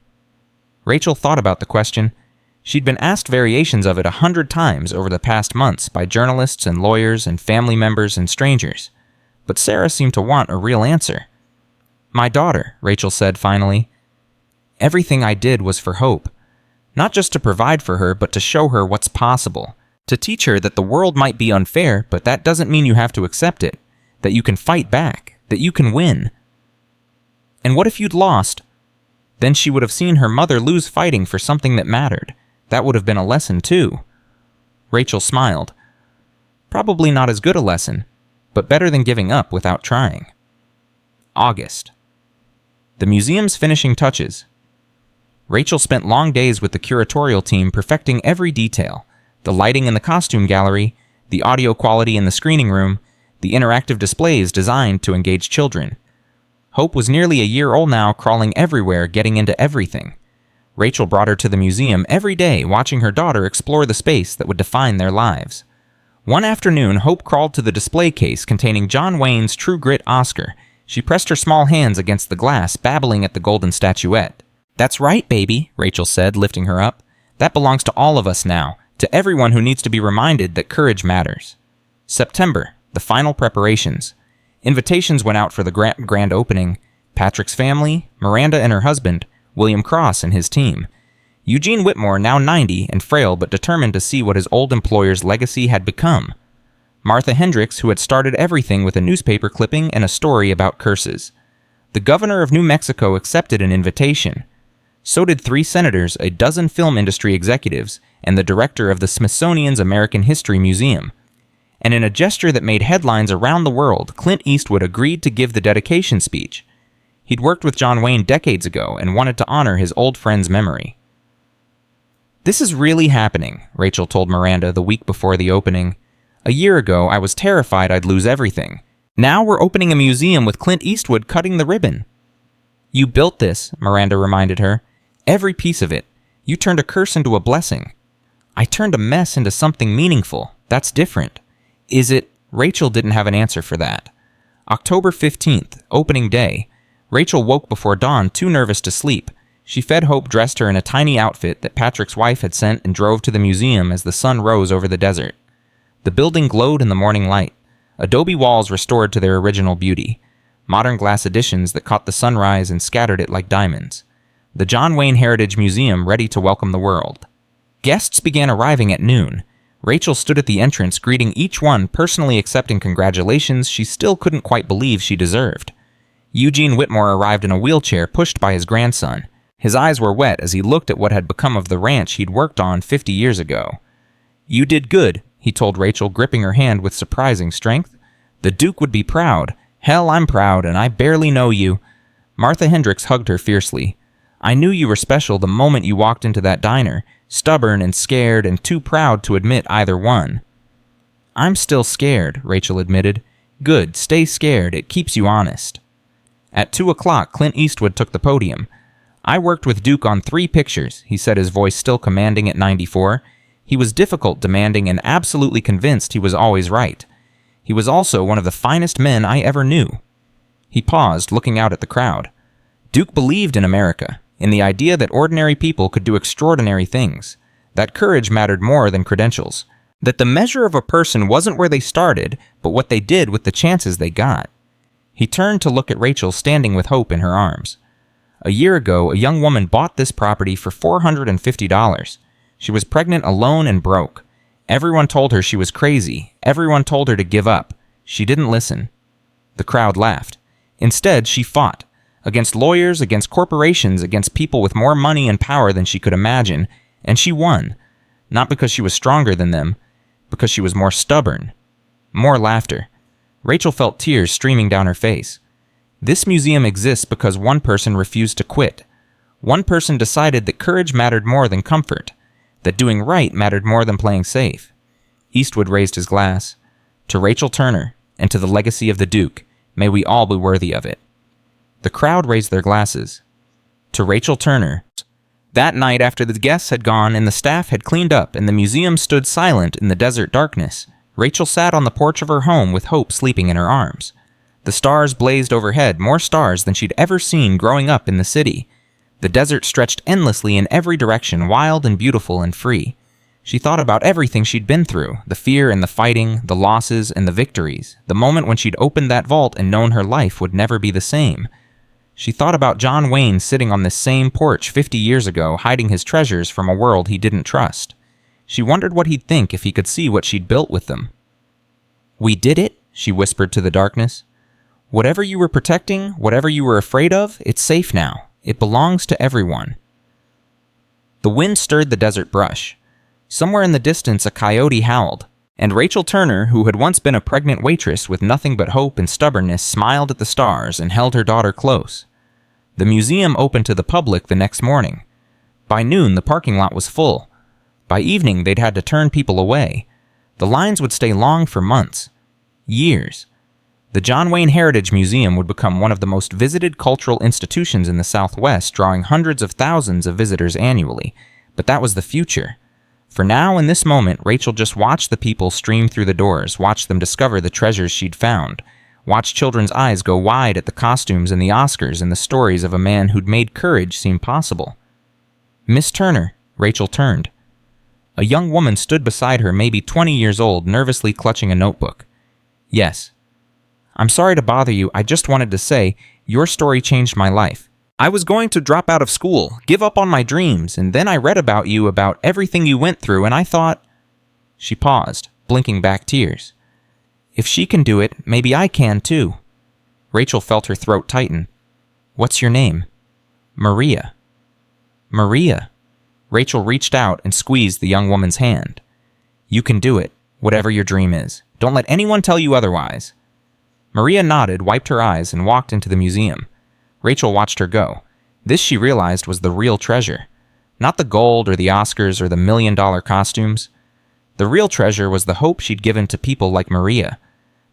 Rachel thought about the question. She'd been asked variations of it 100 times over the past months by journalists and lawyers and family members and strangers. But Sarah seemed to want a real answer. "My daughter," Rachel said finally. "Everything I did was for hope. Not just to provide for her, but to show her what's possible. To teach her that the world might be unfair, but that doesn't mean you have to accept it. That you can fight back. That you can win." "And what if you'd lost?" Then she would have seen her mother lose fighting for something that mattered. That would have been a lesson, too. Rachel smiled. Probably not as good a lesson, but better than giving up without trying. August. The museum's finishing touches. Rachel spent long days with the curatorial team perfecting every detail. The lighting in the costume gallery, the audio quality in the screening room, the interactive displays designed to engage children. Hope was nearly a year old now, crawling everywhere, getting into everything. Rachel brought her to the museum every day, watching her daughter explore the space that would define their lives. One afternoon, Hope crawled to the display case containing John Wayne's True Grit Oscar. She pressed her small hands against the glass, babbling at the golden statuette. "That's right, baby," Rachel said, lifting her up. "That belongs to all of us now, to everyone who needs to be reminded that courage matters." September, the final preparations. Invitations went out for the grand opening. Patrick's family, Miranda and her husband, William Cross and his team. Eugene Whitmore, now 90 and frail but determined to see what his old employer's legacy had become. Martha Hendricks, who had started everything with a newspaper clipping and a story about curses. The governor of New Mexico accepted an invitation. So did 3 senators, a dozen film industry executives, and the director of the Smithsonian's American History Museum. And in a gesture that made headlines around the world, Clint Eastwood agreed to give the dedication speech. He'd worked with John Wayne decades ago and wanted to honor his old friend's memory. "This is really happening," Rachel told Miranda the week before the opening. "A year ago, I was terrified I'd lose everything. Now we're opening a museum with Clint Eastwood cutting the ribbon." "You built this," Miranda reminded her. "Every piece of it. You turned a curse into a blessing." "I turned a mess into something meaningful. That's different." "Is it?" Rachel didn't have an answer for that. October 15th, opening day. Rachel woke before dawn, too nervous to sleep. She fed Hope, dressed her in a tiny outfit that Patrick's wife had sent, and drove to the museum as the sun rose over the desert. The building glowed in the morning light. Adobe walls restored to their original beauty. Modern glass additions that caught the sunrise and scattered it like diamonds. The John Wayne Heritage Museum ready to welcome the world. Guests began arriving at noon. Rachel stood at the entrance, greeting each one, personally accepting congratulations she still couldn't quite believe she deserved. Eugene Whitmore arrived in a wheelchair, pushed by his grandson. His eyes were wet as he looked at what had become of the ranch he'd worked on 50 years ago. "You did good," he told Rachel, gripping her hand with surprising strength. "The Duke would be proud. Hell, I'm proud, and I barely know you." Martha Hendricks hugged her fiercely. "I knew you were special the moment you walked into that diner, stubborn and scared and too proud to admit either one." "I'm still scared," Rachel admitted. "Good, stay scared. It keeps you honest." At 2 o'clock, Clint Eastwood took the podium. "I worked with Duke on 3 pictures," he said, his voice still commanding at 94. He was difficult, demanding, and absolutely convinced he was always right. He was also one of the finest men I ever knew. He paused, looking out at the crowd. Duke believed in America, in the idea that ordinary people could do extraordinary things, that courage mattered more than credentials, that the measure of a person wasn't where they started, but what they did with the chances they got. He turned to look at Rachel standing with Hope in her arms. A year ago, a young woman bought this property for $450. She was pregnant, alone, and broke. Everyone told her she was crazy. Everyone told her to give up. She didn't listen. The crowd laughed. Instead, she fought. Against lawyers, against corporations, against people with more money and power than she could imagine. And she won. Not because she was stronger than them, because she was more stubborn. More laughter. Rachel felt tears streaming down her face. This museum exists because one person refused to quit. One person decided that courage mattered more than comfort, that doing right mattered more than playing safe. Eastwood raised his glass. To Rachel Turner, and to the legacy of the Duke, may we all be worthy of it. The crowd raised their glasses. To Rachel Turner. That night, after the guests had gone and the staff had cleaned up and the museum stood silent in the desert darkness, Rachel sat on the porch of her home with Hope sleeping in her arms. The stars blazed overhead, more stars than she'd ever seen growing up in the city. The desert stretched endlessly in every direction, wild and beautiful and free. She thought about everything she'd been through, the fear and the fighting, the losses and the victories, the moment when she'd opened that vault and known her life would never be the same. She thought about John Wayne sitting on this same porch 50 years ago, hiding his treasures from a world he didn't trust. She wondered what he'd think if he could see what she'd built with them. "We did it," she whispered to the darkness. "Whatever you were protecting, whatever you were afraid of, it's safe now. It belongs to everyone." The wind stirred the desert brush. Somewhere in the distance a coyote howled, and Rachel Turner, who had once been a pregnant waitress with nothing but hope and stubbornness, smiled at the stars and held her daughter close. The museum opened to the public the next morning. By noon, the parking lot was full. By evening, they'd had to turn people away. The lines would stay long for months. Years. The John Wayne Heritage Museum would become one of the most visited cultural institutions in the Southwest, drawing hundreds of thousands of visitors annually. But that was the future. For now, in this moment, Rachel just watched the people stream through the doors, watched them discover the treasures she'd found, watched children's eyes go wide at the costumes and the Oscars and the stories of a man who'd made courage seem possible. "Miss Turner," Rachel turned. A young woman stood beside her, maybe 20 years old, nervously clutching a notebook. "Yes." "I'm sorry to bother you. I just wanted to say, your story changed my life. I was going to drop out of school, give up on my dreams, and then I read about you, about everything you went through, and I thought..." She paused, blinking back tears. "If she can do it, maybe I can too." Rachel felt her throat tighten. "What's your name?" "Maria." "Maria." Rachel reached out and squeezed the young woman's hand. "You can do it, whatever your dream is. Don't let anyone tell you otherwise." Maria nodded, wiped her eyes, and walked into the museum. Rachel watched her go. This, she realized, was the real treasure. Not the gold or the Oscars or the $1,000,000 costumes. The real treasure was the hope she'd given to people like Maria.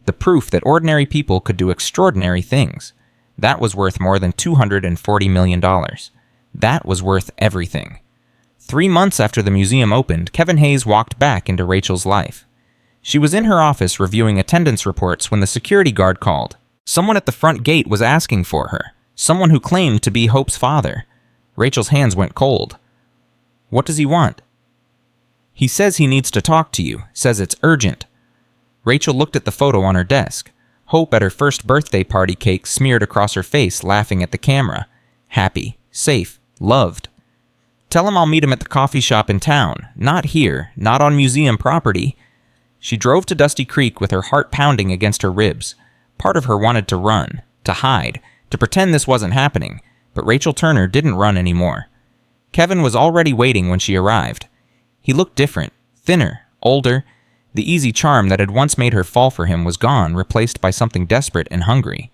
The proof that ordinary people could do extraordinary things. That was worth more than $240 million. That was worth everything. 3 months after the museum opened, Kevin Hayes walked back into Rachel's life. She was in her office reviewing attendance reports when the security guard called. Someone at the front gate was asking for her. Someone who claimed to be Hope's father. Rachel's hands went cold. "What does he want?" "He says he needs to talk to you. Says it's urgent." Rachel looked at the photo on her desk. Hope at her first birthday party cake smeared across her face, laughing at the camera. Happy, safe, loved. "Tell him I'll meet him at the coffee shop in town. Not here, not on museum property." She drove to Dusty Creek with her heart pounding against her ribs. Part of her wanted to run, to hide, to pretend this wasn't happening, but Rachel Turner didn't run anymore. Kevin was already waiting when she arrived. He looked different, thinner, older. The easy charm that had once made her fall for him was gone, replaced by something desperate and hungry.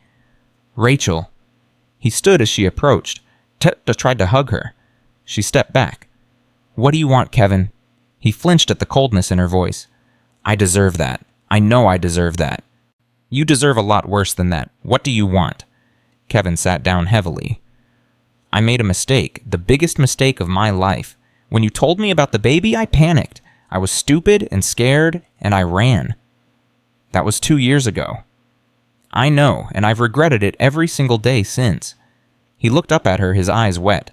"Rachel." He stood as she approached, tried to hug her. She stepped back. "What do you want, Kevin?" He flinched at the coldness in her voice. "I deserve that. I know I deserve that." "You deserve a lot worse than that. What do you want?" Kevin sat down heavily. "I made a mistake, the biggest mistake of my life. When you told me about the baby, I panicked. I was stupid and scared, and I ran. That was 2 years ago. I know, and I've regretted it every single day since." He looked up at her, his eyes wet.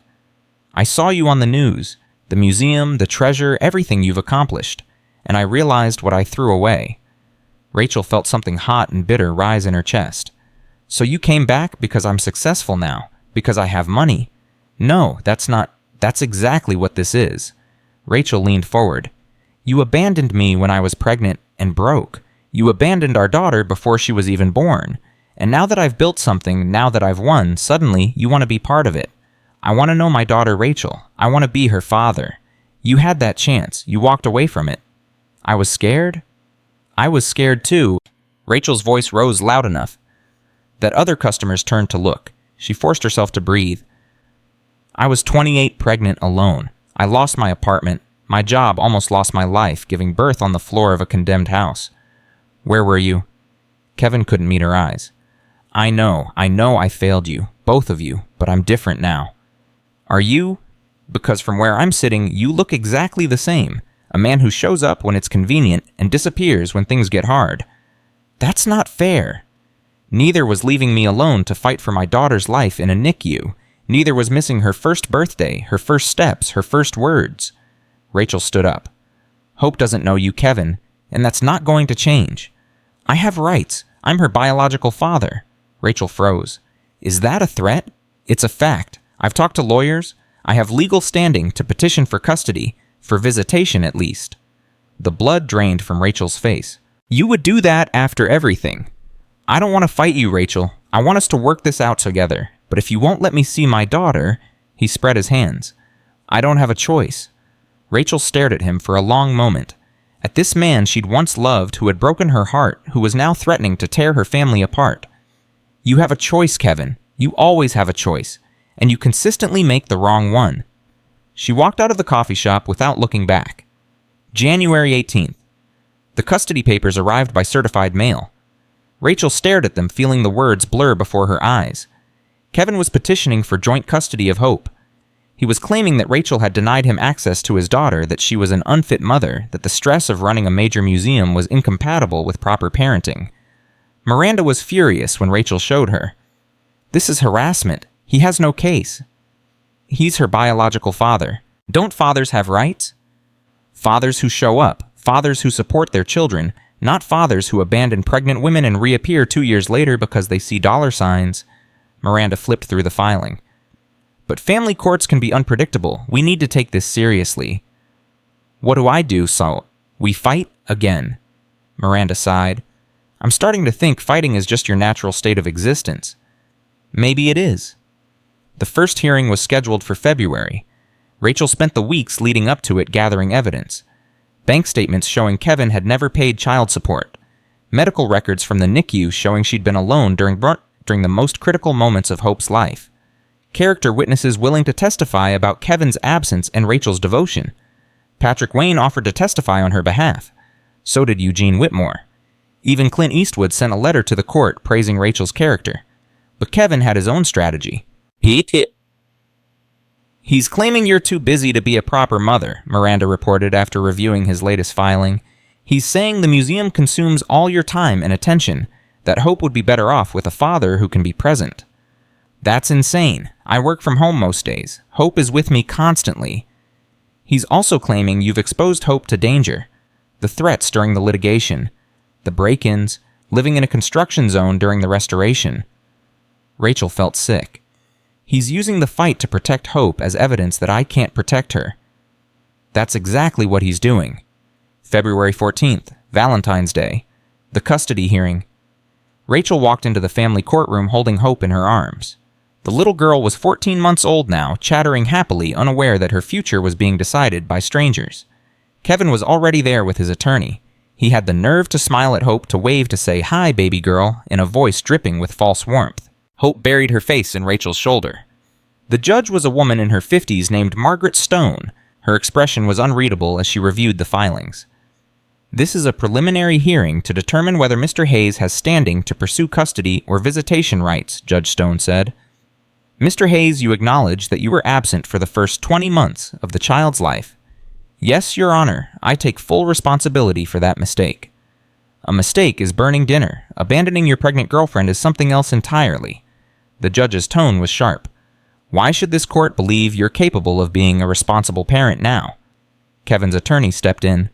"I saw you on the news, the museum, the treasure, everything you've accomplished, and I realized what I threw away." Rachel felt something hot and bitter rise in her chest. "So you came back because I'm successful now, because I have money?" "No, that's exactly what this is." Rachel leaned forward. You abandoned me when I was pregnant and broke. You abandoned our daughter before she was even born. And now that I've built something, now that I've won, suddenly you want to be part of it. I want to know my daughter Rachel. I want to be her father. You had that chance. You walked away from it. I was scared? I was scared too. Rachel's voice rose loud enough that other customers turned to look. She forced herself to breathe. I was 28 pregnant alone. I lost my apartment. My job, almost lost my life, giving birth on the floor of a condemned house. Where were you? Kevin couldn't meet her eyes. I know I failed you, both of you, but I'm different now. Are you? Because from where I'm sitting, you look exactly the same. A man who shows up when it's convenient and disappears when things get hard. That's not fair. Neither was leaving me alone to fight for my daughter's life in a NICU. Neither was missing her first birthday, her first steps, her first words. Rachel stood up. Hope doesn't know you, Kevin, and that's not going to change. I have rights. I'm her biological father. Rachel froze. Is that a threat? It's a fact. I've talked to lawyers. I have legal standing to petition for custody, for visitation at least. The blood drained from Rachel's face. You would do that after everything. I don't want to fight you, Rachel. I want us to work this out together. But if you won't let me see my daughter... He spread his hands. I don't have a choice. Rachel stared at him for a long moment. At this man she'd once loved, who had broken her heart, who was now threatening to tear her family apart. You have a choice, Kevin. You always have a choice. And you consistently make the wrong one. She walked out of the coffee shop without looking back. January 18th. The custody papers arrived by certified mail. Rachel stared at them, feeling the words blur before her eyes. Kevin was petitioning for joint custody of Hope. He was claiming that Rachel had denied him access to his daughter, that she was an unfit mother, that the stress of running a major museum was incompatible with proper parenting. Miranda was furious when Rachel showed her. This is harassment. He has no case. He's her biological father. Don't fathers have rights? Fathers who show up, fathers who support their children, not fathers who abandon pregnant women and reappear 2 years later because they see dollar signs. Miranda flipped through the filing. But family courts can be unpredictable. We need to take this seriously. What do I do, so we fight again? Miranda sighed. I'm starting to think fighting is just your natural state of existence. Maybe it is. The first hearing was scheduled for February. Rachel spent the weeks leading up to it gathering evidence. Bank statements showing Kevin had never paid child support. Medical records from the NICU showing she'd been alone during the most critical moments of Hope's life. Character witnesses willing to testify about Kevin's absence and Rachel's devotion. Patrick Wayne offered to testify on her behalf. So did Eugene Whitmore. Even Clint Eastwood sent a letter to the court praising Rachel's character. But Kevin had his own strategy. He's claiming you're too busy to be a proper mother, Miranda reported after reviewing his latest filing. He's saying the museum consumes all your time and attention, that Hope would be better off with a father who can be present. That's insane. I work from home most days. Hope is with me constantly. He's also claiming you've exposed Hope to danger. The threats during the litigation, the break-ins, living in a construction zone during the restoration. Rachel felt sick. He's using the fight to protect Hope as evidence that I can't protect her. That's exactly what he's doing. February 14th, Valentine's Day. The custody hearing. Rachel walked into the family courtroom holding Hope in her arms. The little girl was 14 months old now, chattering happily, unaware that her future was being decided by strangers. Kevin was already there with his attorney. He had the nerve to smile at Hope, to wave to say, "Hi, baby girl," in a voice dripping with false warmth. Hope buried her face in Rachel's shoulder. The judge was a woman in her 50s named Margaret Stone. Her expression was unreadable as she reviewed the filings. This is a preliminary hearing to determine whether Mr. Hayes has standing to pursue custody or visitation rights, Judge Stone said. Mr. Hayes, you acknowledge that you were absent for the first 20 months of the child's life. Yes, Your Honor, I take full responsibility for that mistake. A mistake is burning dinner. Abandoning your pregnant girlfriend is something else entirely. The judge's tone was sharp. Why should this court believe you're capable of being a responsible parent now? Kevin's attorney stepped in.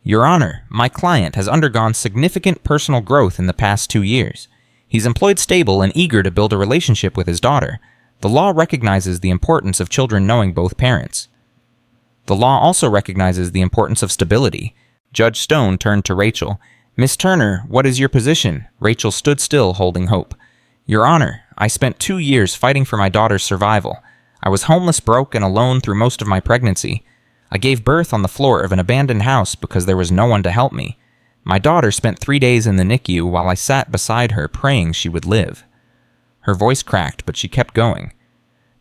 Your Honor, my client has undergone significant personal growth in the past 2 years. He's employed, stable, and eager to build a relationship with his daughter. The law recognizes the importance of children knowing both parents. The law also recognizes the importance of stability. Judge Stone turned to Rachel. Miss Turner, what is your position? Rachel stood still, holding hope. Your Honor, I spent 2 years fighting for my daughter's survival. I was homeless, broke, and alone through most of my pregnancy. I gave birth on the floor of an abandoned house because there was no one to help me. My daughter spent 3 days in the NICU while I sat beside her praying she would live. Her voice cracked, but she kept going.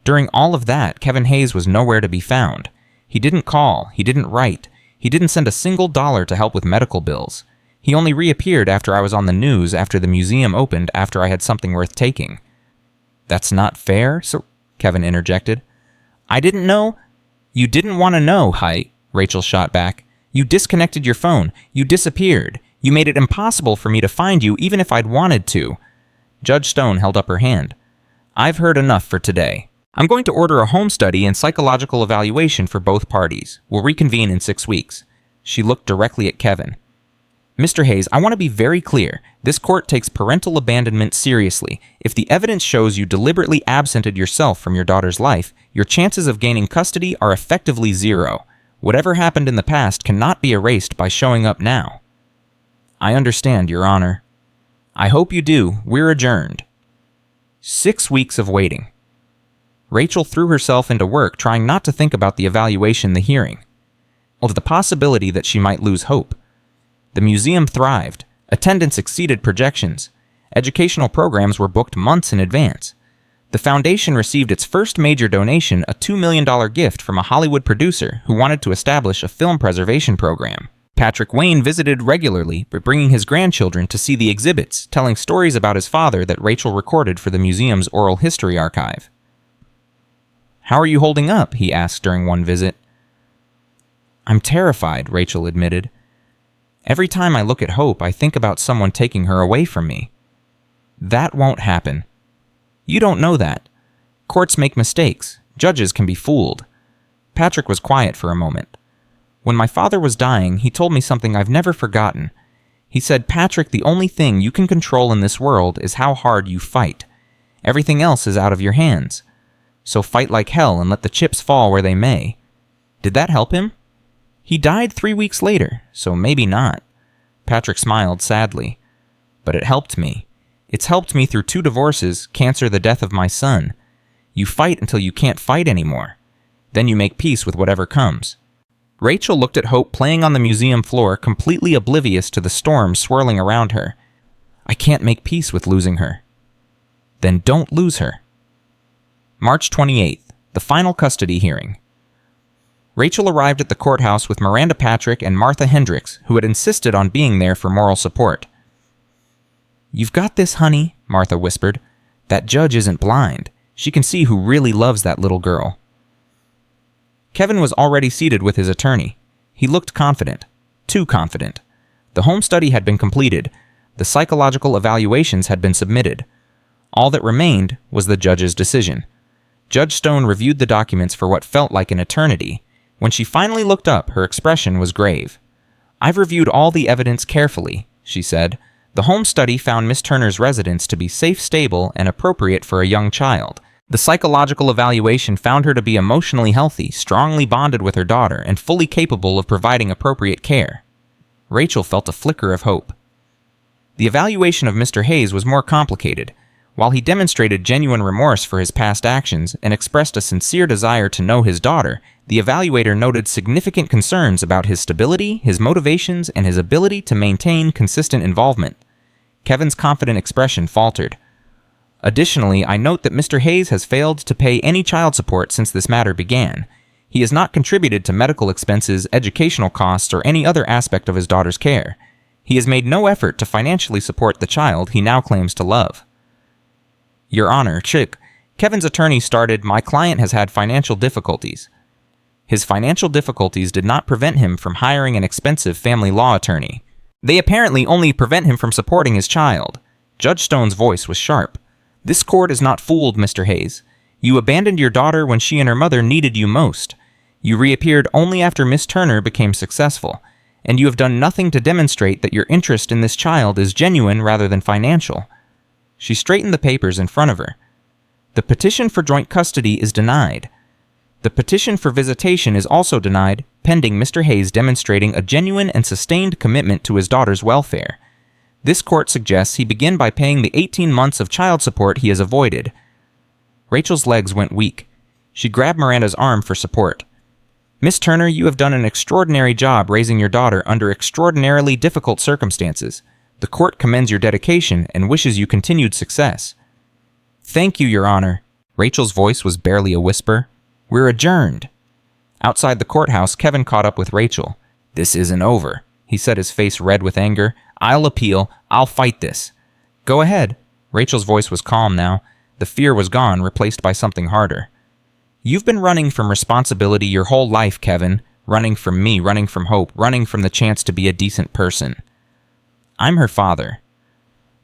During all of that, Kevin Hayes was nowhere to be found. He didn't call, he didn't write, he didn't send a single dollar to help with medical bills. He only reappeared after I was on the news after the museum opened after I had something worth taking. That's not fair, so Kevin interjected. I didn't know. You didn't want to know, Height, Rachel shot back. You disconnected your phone. You disappeared. You made it impossible for me to find you even if I'd wanted to. Judge Stone held up her hand. I've heard enough for today. I'm going to order a home study and psychological evaluation for both parties. We'll reconvene in 6 weeks. She looked directly at Kevin. Mr. Hayes, I want to be very clear. This court takes parental abandonment seriously. If the evidence shows you deliberately absented yourself from your daughter's life, your chances of gaining custody are effectively zero. Whatever happened in the past cannot be erased by showing up now. I understand, Your Honor. I hope you do. We're adjourned. 6 weeks of waiting. Rachel threw herself into work trying not to think about the evaluation, the hearing, of the possibility that she might lose hope. The museum thrived. Attendance exceeded projections. Educational programs were booked months in advance. The foundation received its first major donation, a $2 million gift from a Hollywood producer who wanted to establish a film preservation program. Patrick Wayne visited regularly, bringing his grandchildren to see the exhibits, telling stories about his father that Rachel recorded for the museum's oral history archive. How are you holding up? He asked during one visit. I'm terrified, Rachel admitted. Every time I look at Hope, I think about someone taking her away from me. That won't happen. You don't know that. Courts make mistakes. Judges can be fooled. Patrick was quiet for a moment. When my father was dying, he told me something I've never forgotten. He said, Patrick, the only thing you can control in this world is how hard you fight. Everything else is out of your hands. So fight like hell and let the chips fall where they may. Did that help him? He died 3 weeks later, so maybe not. Patrick smiled sadly. But it helped me. It's helped me through 2 divorces, cancer, the death of my son. You fight until you can't fight anymore. Then you make peace with whatever comes. Rachel looked at Hope playing on the museum floor, completely oblivious to the storm swirling around her. I can't make peace with losing her. Then don't lose her. March 28th, the final custody hearing. Rachel arrived at the courthouse with Miranda Patrick and Martha Hendricks, who had insisted on being there for moral support. You've got this, honey, Martha whispered. That judge isn't blind. She can see who really loves that little girl. Kevin was already seated with his attorney. He looked confident. Too confident. The home study had been completed. The psychological evaluations had been submitted. All that remained was the judge's decision. Judge Stone reviewed the documents for what felt like an eternity. When she finally looked up, her expression was grave. I've reviewed all the evidence carefully, she said. The home study found Miss Turner's residence to be safe, stable, and appropriate for a young child. The psychological evaluation found her to be emotionally healthy, strongly bonded with her daughter, and fully capable of providing appropriate care. Rachel felt a flicker of hope. The evaluation of Mr. Hayes was more complicated. While he demonstrated genuine remorse for his past actions and expressed a sincere desire to know his daughter, the evaluator noted significant concerns about his stability, his motivations, and his ability to maintain consistent involvement. Kevin's confident expression faltered. Additionally, I note that Mr. Hayes has failed to pay any child support since this matter began. He has not contributed to medical expenses, educational costs, or any other aspect of his daughter's care. He has made no effort to financially support the child he now claims to love. Your Honor, Kevin's attorney started, my client has had financial difficulties. His financial difficulties did not prevent him from hiring an expensive family law attorney. They apparently only prevent him from supporting his child. Judge Stone's voice was sharp. This court is not fooled, Mr. Hayes. You abandoned your daughter when she and her mother needed you most. You reappeared only after Miss Turner became successful, and you have done nothing to demonstrate that your interest in this child is genuine rather than financial. She straightened the papers in front of her. The petition for joint custody is denied. The petition for visitation is also denied, pending Mr. Hayes demonstrating a genuine and sustained commitment to his daughter's welfare. This court suggests he begin by paying the 18 months of child support he has avoided. Rachel's legs went weak. She grabbed Miranda's arm for support. Miss Turner, you have done an extraordinary job raising your daughter under extraordinarily difficult circumstances. The court commends your dedication and wishes you continued success. Thank you, Your Honor. Rachel's voice was barely a whisper. We're adjourned. Outside the courthouse, Kevin caught up with Rachel. This isn't over, he said, his face red with anger. I'll appeal. I'll fight this. Go ahead. Rachel's voice was calm now. The fear was gone, replaced by something harder. You've been running from responsibility your whole life, Kevin. Running from me, running from hope, running from the chance to be a decent person. I'm her father.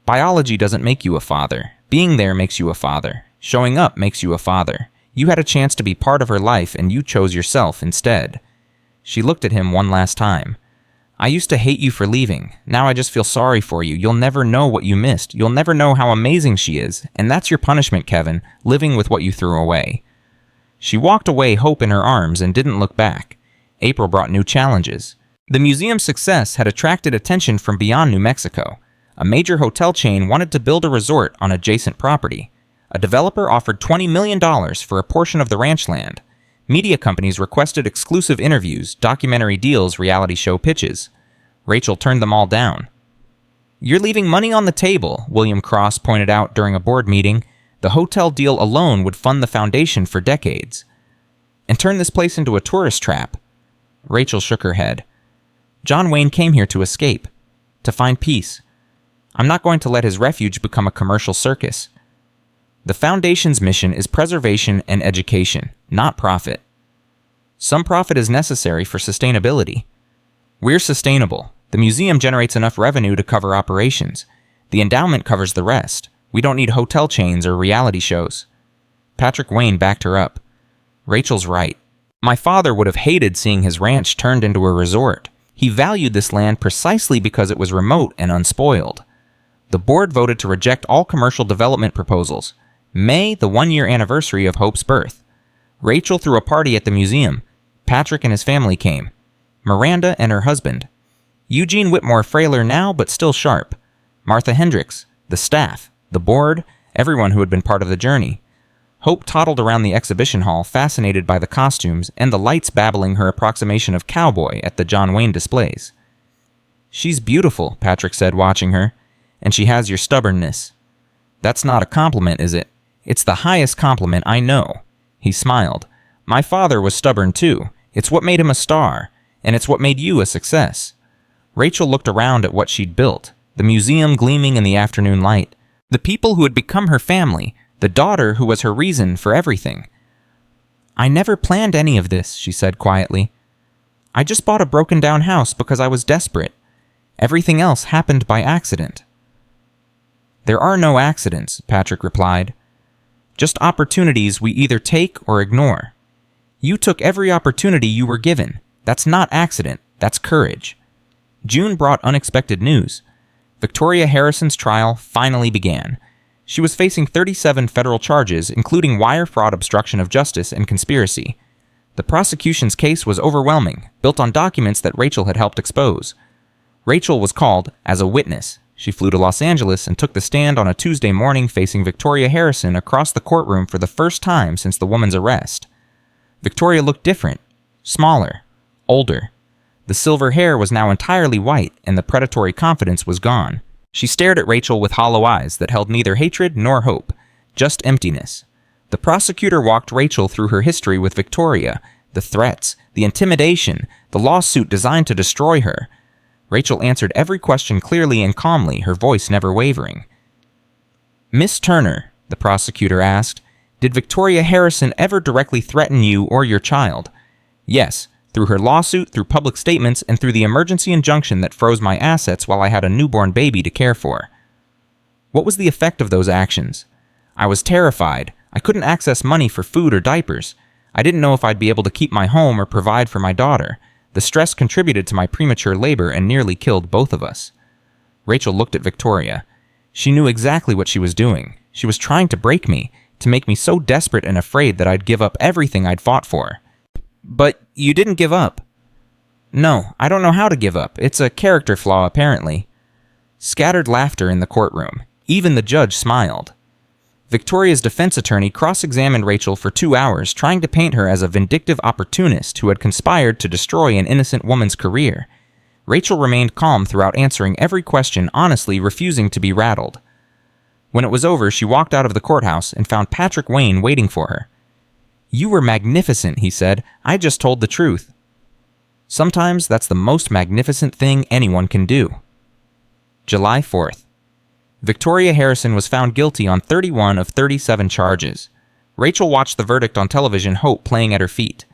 Biology doesn't make you a father. Being there makes you a father. Showing up makes you a father. You had a chance to be part of her life, and you chose yourself instead. She looked at him one last time. I used to hate you for leaving. Now I just feel sorry for you. You'll never know what you missed. You'll never know how amazing she is. And that's your punishment, Kevin, living with what you threw away. She walked away, hope in her arms, and didn't look back. April brought new challenges. The museum's success had attracted attention from beyond New Mexico. A major hotel chain wanted to build a resort on adjacent property. A developer offered $20 million for a portion of the ranch land. Media companies requested exclusive interviews, documentary deals, reality show pitches. Rachel turned them all down. You're leaving money on the table, William Cross pointed out during a board meeting. The hotel deal alone would fund the foundation for decades. And turn this place into a tourist trap. Rachel shook her head. John Wayne came here to escape, to find peace. I'm not going to let his refuge become a commercial circus. The Foundation's mission is preservation and education, not profit. Some profit is necessary for sustainability. We're sustainable. The museum generates enough revenue to cover operations. The endowment covers the rest. We don't need hotel chains or reality shows. Patrick Wayne backed her up. Rachel's right. My father would have hated seeing his ranch turned into a resort. He valued this land precisely because it was remote and unspoiled. The board voted to reject all commercial development proposals. May, the one-year anniversary of Hope's birth. Rachel threw a party at the museum. Patrick and his family came. Miranda and her husband. Eugene Whitmore frailer now, but still sharp. Martha Hendricks, the staff, the board, everyone who had been part of the journey. Hope toddled around the exhibition hall, fascinated by the costumes and the lights babbling her approximation of cowboy at the John Wayne displays. She's beautiful, Patrick said, watching her, and she has your stubbornness. That's not a compliment, is it? It's the highest compliment I know. He smiled. My father was stubborn too. It's what made him a star, and it's what made you a success. Rachel looked around at what she'd built, the museum gleaming in the afternoon light, the people who had become her family, the daughter who was her reason for everything. I never planned any of this, she said quietly. I just bought a broken-down house because I was desperate. Everything else happened by accident. There are no accidents, Patrick replied. Just opportunities we either take or ignore. You took every opportunity you were given. That's not accident, that's courage. June brought unexpected news. Victoria Harrison's trial finally began. She was facing 37 federal charges, including wire fraud, obstruction of justice, and conspiracy. The prosecution's case was overwhelming, built on documents that Rachel had helped expose. Rachel was called as a witness. She flew to Los Angeles and took the stand on a Tuesday morning facing Victoria Harrison across the courtroom for the first time since the woman's arrest. Victoria looked different, smaller, older. The silver hair was now entirely white, and the predatory confidence was gone. She stared at Rachel with hollow eyes that held neither hatred nor hope, just emptiness. The prosecutor walked Rachel through her history with Victoria, the threats, the intimidation, the lawsuit designed to destroy her. Rachel answered every question clearly and calmly, her voice never wavering. Miss Turner, the prosecutor asked, did Victoria Harrison ever directly threaten you or your child? Yes, through her lawsuit, through public statements, and through the emergency injunction that froze my assets while I had a newborn baby to care for. What was the effect of those actions? I was terrified. I couldn't access money for food or diapers. I didn't know if I'd be able to keep my home or provide for my daughter. The stress contributed to my premature labor and nearly killed both of us. Rachel looked at Victoria. She knew exactly what she was doing. She was trying to break me, to make me so desperate and afraid that I'd give up everything I'd fought for. But you didn't give up. No, I don't know how to give up. It's a character flaw, apparently. Scattered laughter in the courtroom. Even the judge smiled. Victoria's defense attorney cross-examined Rachel for 2 hours, trying to paint her as a vindictive opportunist who had conspired to destroy an innocent woman's career. Rachel remained calm throughout answering every question, honestly refusing to be rattled. When it was over, she walked out of the courthouse and found Patrick Wayne waiting for her. "You were magnificent," he said. "I just told the truth." Sometimes that's the most magnificent thing anyone can do. July 4th. Victoria Harrison was found guilty on 31 of 37 charges. Rachel watched the verdict on television, hope playing at her feet.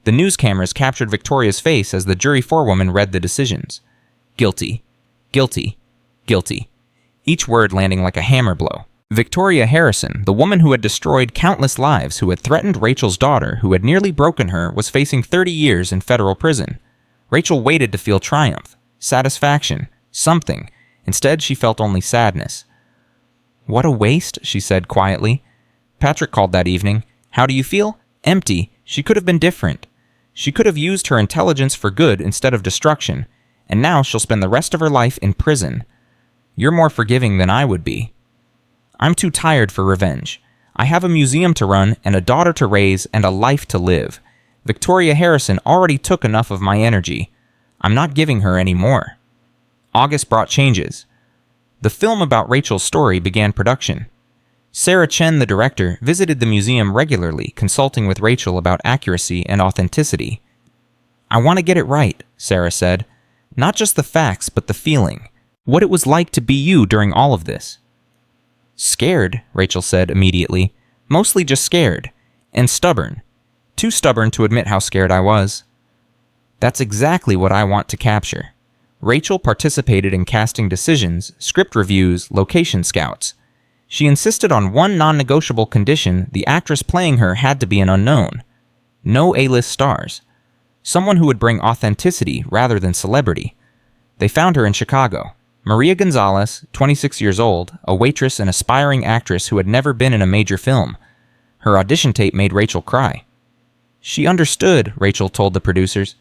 The news cameras captured Victoria's face as the jury forewoman read the decisions. Guilty, guilty, guilty. Each word landing like a hammer blow. Victoria Harrison, the woman who had destroyed countless lives, who had threatened Rachel's daughter, who had nearly broken her, was facing 30 years in federal prison. Rachel waited to feel triumph, satisfaction, something. Instead, she felt only sadness. "What a waste," she said quietly. Patrick called that evening. "How do you feel?" "Empty. She could have been different. She could have used her intelligence for good instead of destruction, and now she'll spend the rest of her life in prison. You're more forgiving than I would be. I'm too tired for revenge. I have a museum to run and a daughter to raise and a life to live. Victoria Harrison already took enough of my energy. I'm not giving her any more." August brought changes. The film about Rachel's story began production. Sarah Chen, the director, visited the museum regularly, consulting with Rachel about accuracy and authenticity. "I want to get it right," Sarah said. "Not just the facts, but the feeling. What it was like to be you during all of this." "Scared," Rachel said immediately. "Mostly just scared. And stubborn. Too stubborn to admit how scared I was." That's exactly what I want to capture. Rachel participated in casting decisions, script reviews, location scouts. She insisted on one non-negotiable condition: the actress playing her had to be an unknown. No A-list stars. Someone who would bring authenticity rather than celebrity. They found her in Chicago. Maria Gonzalez, 26 years old, a waitress and aspiring actress who had never been in a major film. Her audition tape made Rachel cry. "She understood," Rachel told the producers.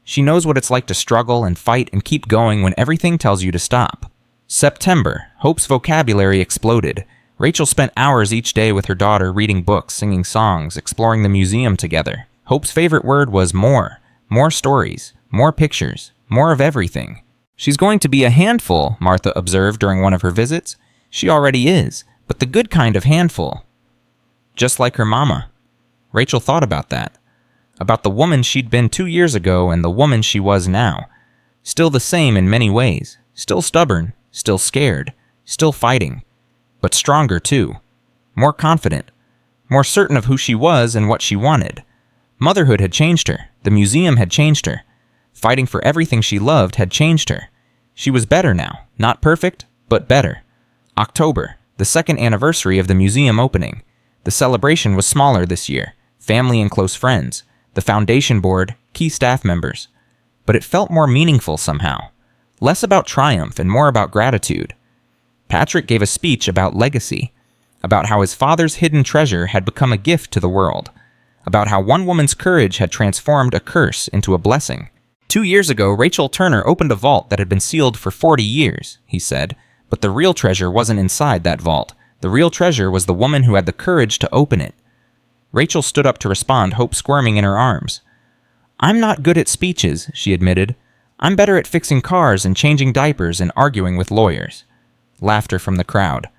"She knows what it's like to struggle and fight and keep going when everything tells you to stop." September. Hope's vocabulary exploded. Rachel spent hours each day with her daughter reading books, singing songs, exploring the museum together. Hope's favorite word was more. More stories, more pictures, more of everything. "She's going to be a handful," Martha observed during one of her visits. "She already is, but the good kind of handful." Just like her mama. Rachel thought about that. About the woman she'd been 2 years ago and the woman she was now. Still the same in many ways. Still stubborn, still scared, still fighting. But stronger too. More confident. More certain of who she was and what she wanted. Motherhood had changed her. The museum had changed her. Fighting for everything she loved had changed her. She was better now. Not perfect, but better. October, the second anniversary of the museum opening. The celebration was smaller this year. Family and close friends. The foundation board, key staff members. But it felt more meaningful somehow. Less about triumph and more about gratitude. Patrick gave a speech about legacy. About how his father's hidden treasure had become a gift to the world. About how one woman's courage had transformed a curse into a blessing. 2 years ago, Rachel Turner opened a vault that had been sealed for 40 years, he said. But the real treasure wasn't inside that vault. The real treasure was the woman who had the courage to open it. Rachel stood up to respond, hope squirming in her arms. "I'm not good at speeches," she admitted. "I'm better at fixing cars and changing diapers and arguing with lawyers." Laughter from the crowd.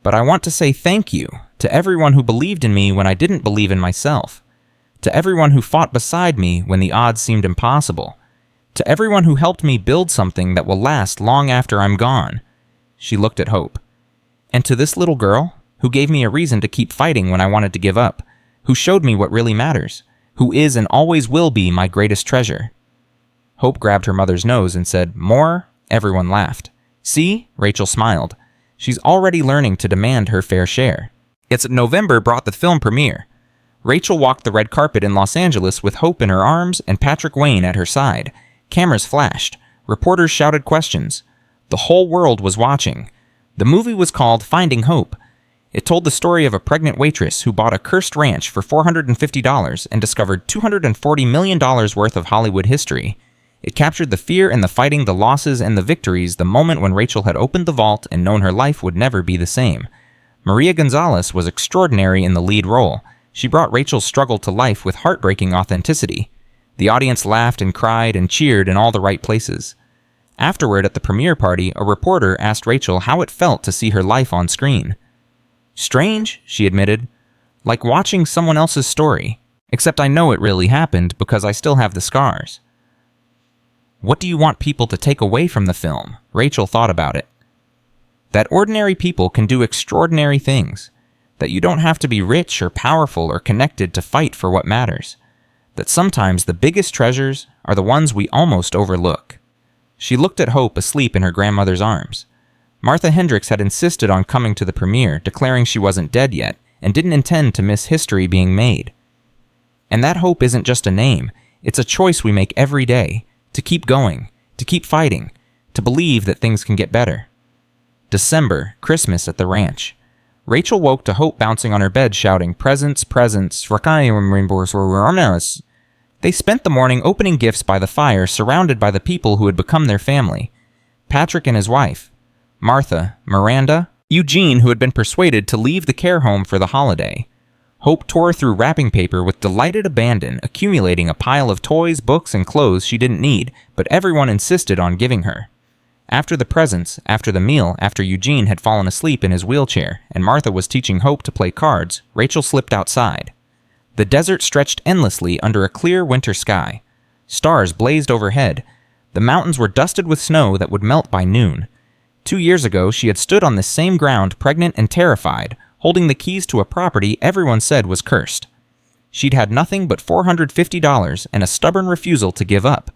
"But I want to say thank you to everyone who believed in me when I didn't believe in myself. To everyone who fought beside me when the odds seemed impossible. To everyone who helped me build something that will last long after I'm gone." She looked at Hope. "And to this little girl, who gave me a reason to keep fighting when I wanted to give up, who showed me what really matters, who is and always will be my greatest treasure." Hope grabbed her mother's nose and said, "More?" Everyone laughed. "See?" Rachel smiled. "She's already learning to demand her fair share." It's November brought the film premiere. Rachel walked the red carpet in Los Angeles with Hope in her arms and Patrick Wayne at her side. Cameras flashed. Reporters shouted questions. The whole world was watching. The movie was called Finding Hope. It told the story of a pregnant waitress who bought a cursed ranch for $450 and discovered $240 million worth of Hollywood history. It captured the fear and the fighting, the losses and the victories, the moment when Rachel had opened the vault and known her life would never be the same. Maria Gonzalez was extraordinary in the lead role. She brought Rachel's struggle to life with heartbreaking authenticity. The audience laughed and cried and cheered in all the right places. Afterward, at the premiere party, a reporter asked Rachel how it felt to see her life on screen. "Strange," she admitted. "Like watching someone else's story. Except I know it really happened because I still have the scars." What do you want people to take away from the film? Rachel thought about it. That ordinary people can do extraordinary things. That you don't have to be rich or powerful or connected to fight for what matters. That sometimes the biggest treasures are the ones we almost overlook. She looked at Hope asleep in her grandmother's arms. Martha Hendricks had insisted on coming to the premiere, declaring she wasn't dead yet, and didn't intend to miss history being made. And that hope isn't just a name, it's a choice we make every day, to keep going, to keep fighting, to believe that things can get better. December, Christmas at the ranch. Rachel woke to Hope bouncing on her bed shouting, "Presents, presents, They spent the morning opening gifts by the fire, surrounded by the people who had become their family. Patrick and his wife, Martha, Miranda, Eugene, who had been persuaded to leave the care home for the holiday. Hope tore through wrapping paper with delighted abandon, accumulating a pile of toys, books, and clothes she didn't need, but everyone insisted on giving her. After the presents, after the meal, after Eugene had fallen asleep in his wheelchair, and Martha was teaching Hope to play cards, Rachel slipped outside. The desert stretched endlessly under a clear winter sky. Stars blazed overhead. The mountains were dusted with snow that would melt by noon. 2 years ago, she had stood on this same ground, pregnant and terrified, holding the keys to a property everyone said was cursed. She'd had nothing but $450 and a stubborn refusal to give up.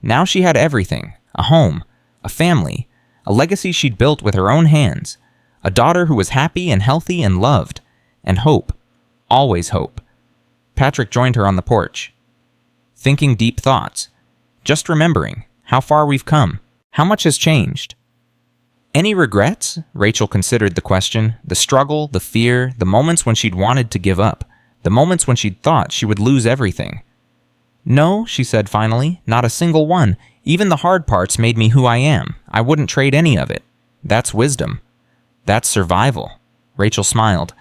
Now she had everything: a home, a family, a legacy she'd built with her own hands, a daughter who was happy and healthy and loved, and hope. Always hope. Patrick joined her on the porch. Thinking deep thoughts. Just remembering how far we've come. How much has changed. Any regrets? Rachel considered the question, the struggle, the fear, the moments when she'd wanted to give up, the moments when she'd thought she would lose everything. No, she said finally, not a single one. Even the hard parts made me who I am. I wouldn't trade any of it. That's wisdom. That's survival. Rachel smiled.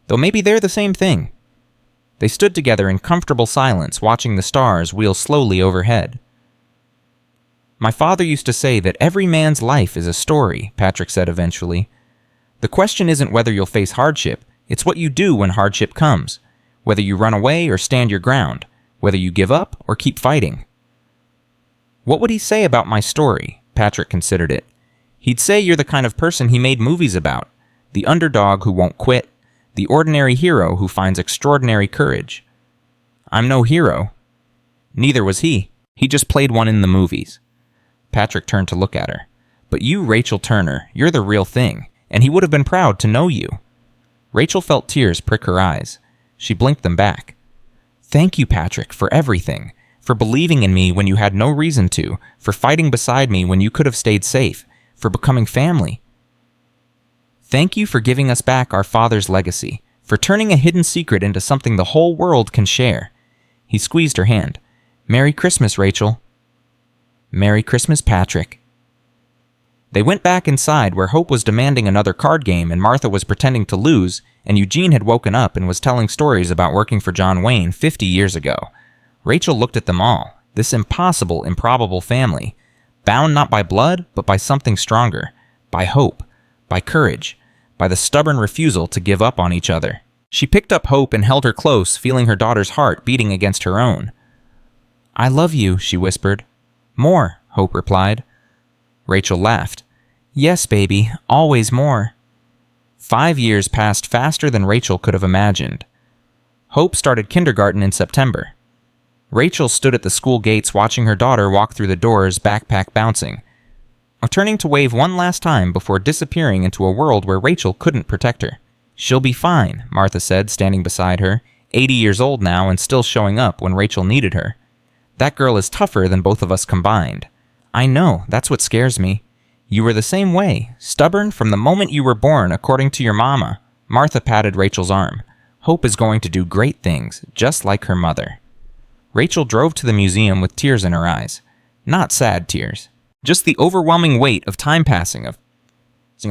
Though maybe they're the same thing. They stood together in comfortable silence, watching the stars wheel slowly overhead. My father used to say that every man's life is a story, Patrick said eventually. The question isn't whether you'll face hardship, it's what you do when hardship comes. Whether you run away or stand your ground. Whether you give up or keep fighting. What would he say about my story? Patrick considered it. He'd say you're the kind of person he made movies about. The underdog who won't quit. The ordinary hero who finds extraordinary courage. I'm no hero. Neither was he. He just played one in the movies. Patrick turned to look at her. But you, Rachel Turner, you're the real thing, and he would have been proud to know you. Rachel felt tears prick her eyes. She blinked them back. Thank you, Patrick, for everything. For believing in me when you had no reason to. For fighting beside me when you could have stayed safe. For becoming family. Thank you for giving us back our father's legacy. For turning a hidden secret into something the whole world can share. He squeezed her hand. Merry Christmas, Rachel. Merry Christmas, Patrick. They went back inside where Hope was demanding another card game and Martha was pretending to lose, and Eugene had woken up and was telling stories about working for John Wayne 50 years ago. Rachel looked at them all, this impossible, improbable family, bound not by blood, but by something stronger, by hope, by courage, by the stubborn refusal to give up on each other. She picked up Hope and held her close, feeling her daughter's heart beating against her own. I love you, she whispered. More, Hope replied. Rachel laughed. Yes, baby, always more. 5 years passed faster than Rachel could have imagined. Hope started kindergarten in September. Rachel stood at the school gates watching her daughter walk through the doors, backpack bouncing, turning to wave one last time before disappearing into a world where Rachel couldn't protect her. She'll be fine, Martha said, standing beside her, 80 years old now and still showing up when Rachel needed her. That girl is tougher than both of us combined. I know, that's what scares me. You were the same way, stubborn from the moment you were born, according to your mama. Martha patted Rachel's arm. Hope is going to do great things, just like her mother. Rachel drove to the museum with tears in her eyes. Not sad tears. Just the overwhelming weight of time passing, of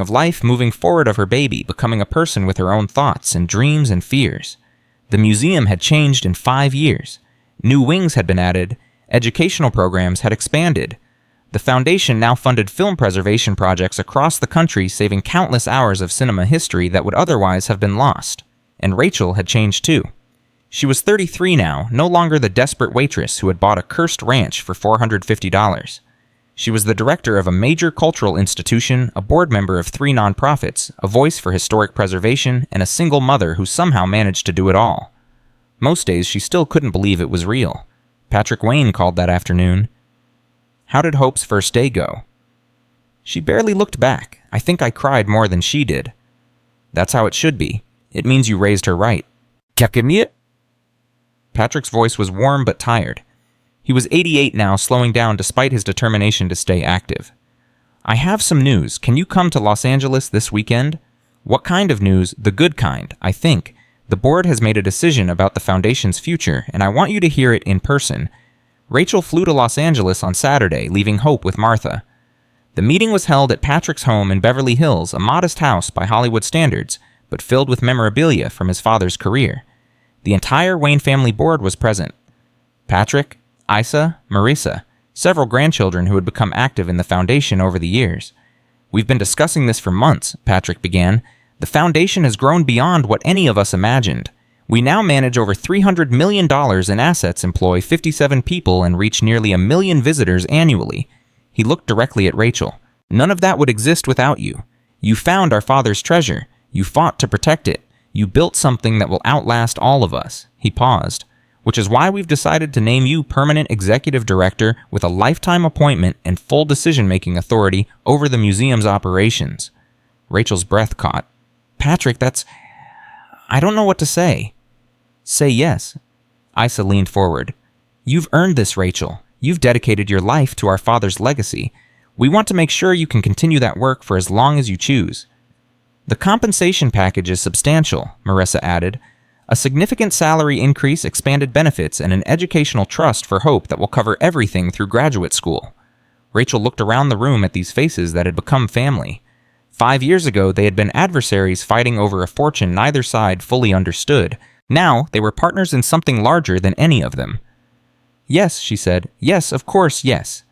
life moving forward, of her baby becoming a person with her own thoughts and dreams and fears. The museum had changed in 5 years. New wings had been added. Educational programs had expanded. The foundation now funded film preservation projects across the country, saving countless hours of cinema history that would otherwise have been lost. And Rachel had changed too. She was 33 now, no longer the desperate waitress who had bought a cursed ranch for $450. She was the director of a major cultural institution, a board member of 3 nonprofits, a voice for historic preservation, and a single mother who somehow managed to do it all. Most days she still couldn't believe it was real. Patrick Wayne called that afternoon. How did Hope's first day go? She barely looked back. I think I cried more than she did. That's how it should be. It means you raised her right. Patrick's voice was warm but tired. He was 88 now, slowing down despite his determination to stay active. I have some news. Can you come to Los Angeles this weekend? What kind of news? The good kind, I think. The board has made a decision about the foundation's future, and I want you to hear it in person. Rachel flew to Los Angeles on Saturday, leaving Hope with Martha. The meeting was held at Patrick's home in Beverly Hills, a modest house by Hollywood standards, but filled with memorabilia from his father's career. The entire Wayne family board was present. Patrick, Isa, Marissa, several grandchildren who had become active in the foundation over the years. We've been discussing this for months, Patrick began. The foundation has grown beyond what any of us imagined. We now manage over $300 million in assets, employ 57 people, and reach nearly 1 million visitors annually. He looked directly at Rachel. None of that would exist without you. You found our father's treasure. You fought to protect it. You built something that will outlast all of us. He paused. Which is why we've decided to name you permanent executive director with a lifetime appointment and full decision-making authority over the museum's operations. Rachel's breath caught. Patrick, I don't know what to say. Say yes. Isa leaned forward. You've earned this, Rachel. You've dedicated your life to our father's legacy. We want to make sure you can continue that work for as long as you choose. The compensation package is substantial, Marissa added. A significant salary increase, expanded benefits, and an educational trust for Hope that will cover everything through graduate school. Rachel looked around the room at these faces that had become family. 5 years ago, they had been adversaries fighting over a fortune neither side fully understood. Now, they were partners in something larger than any of them. Yes, she said. Yes, of course, yes.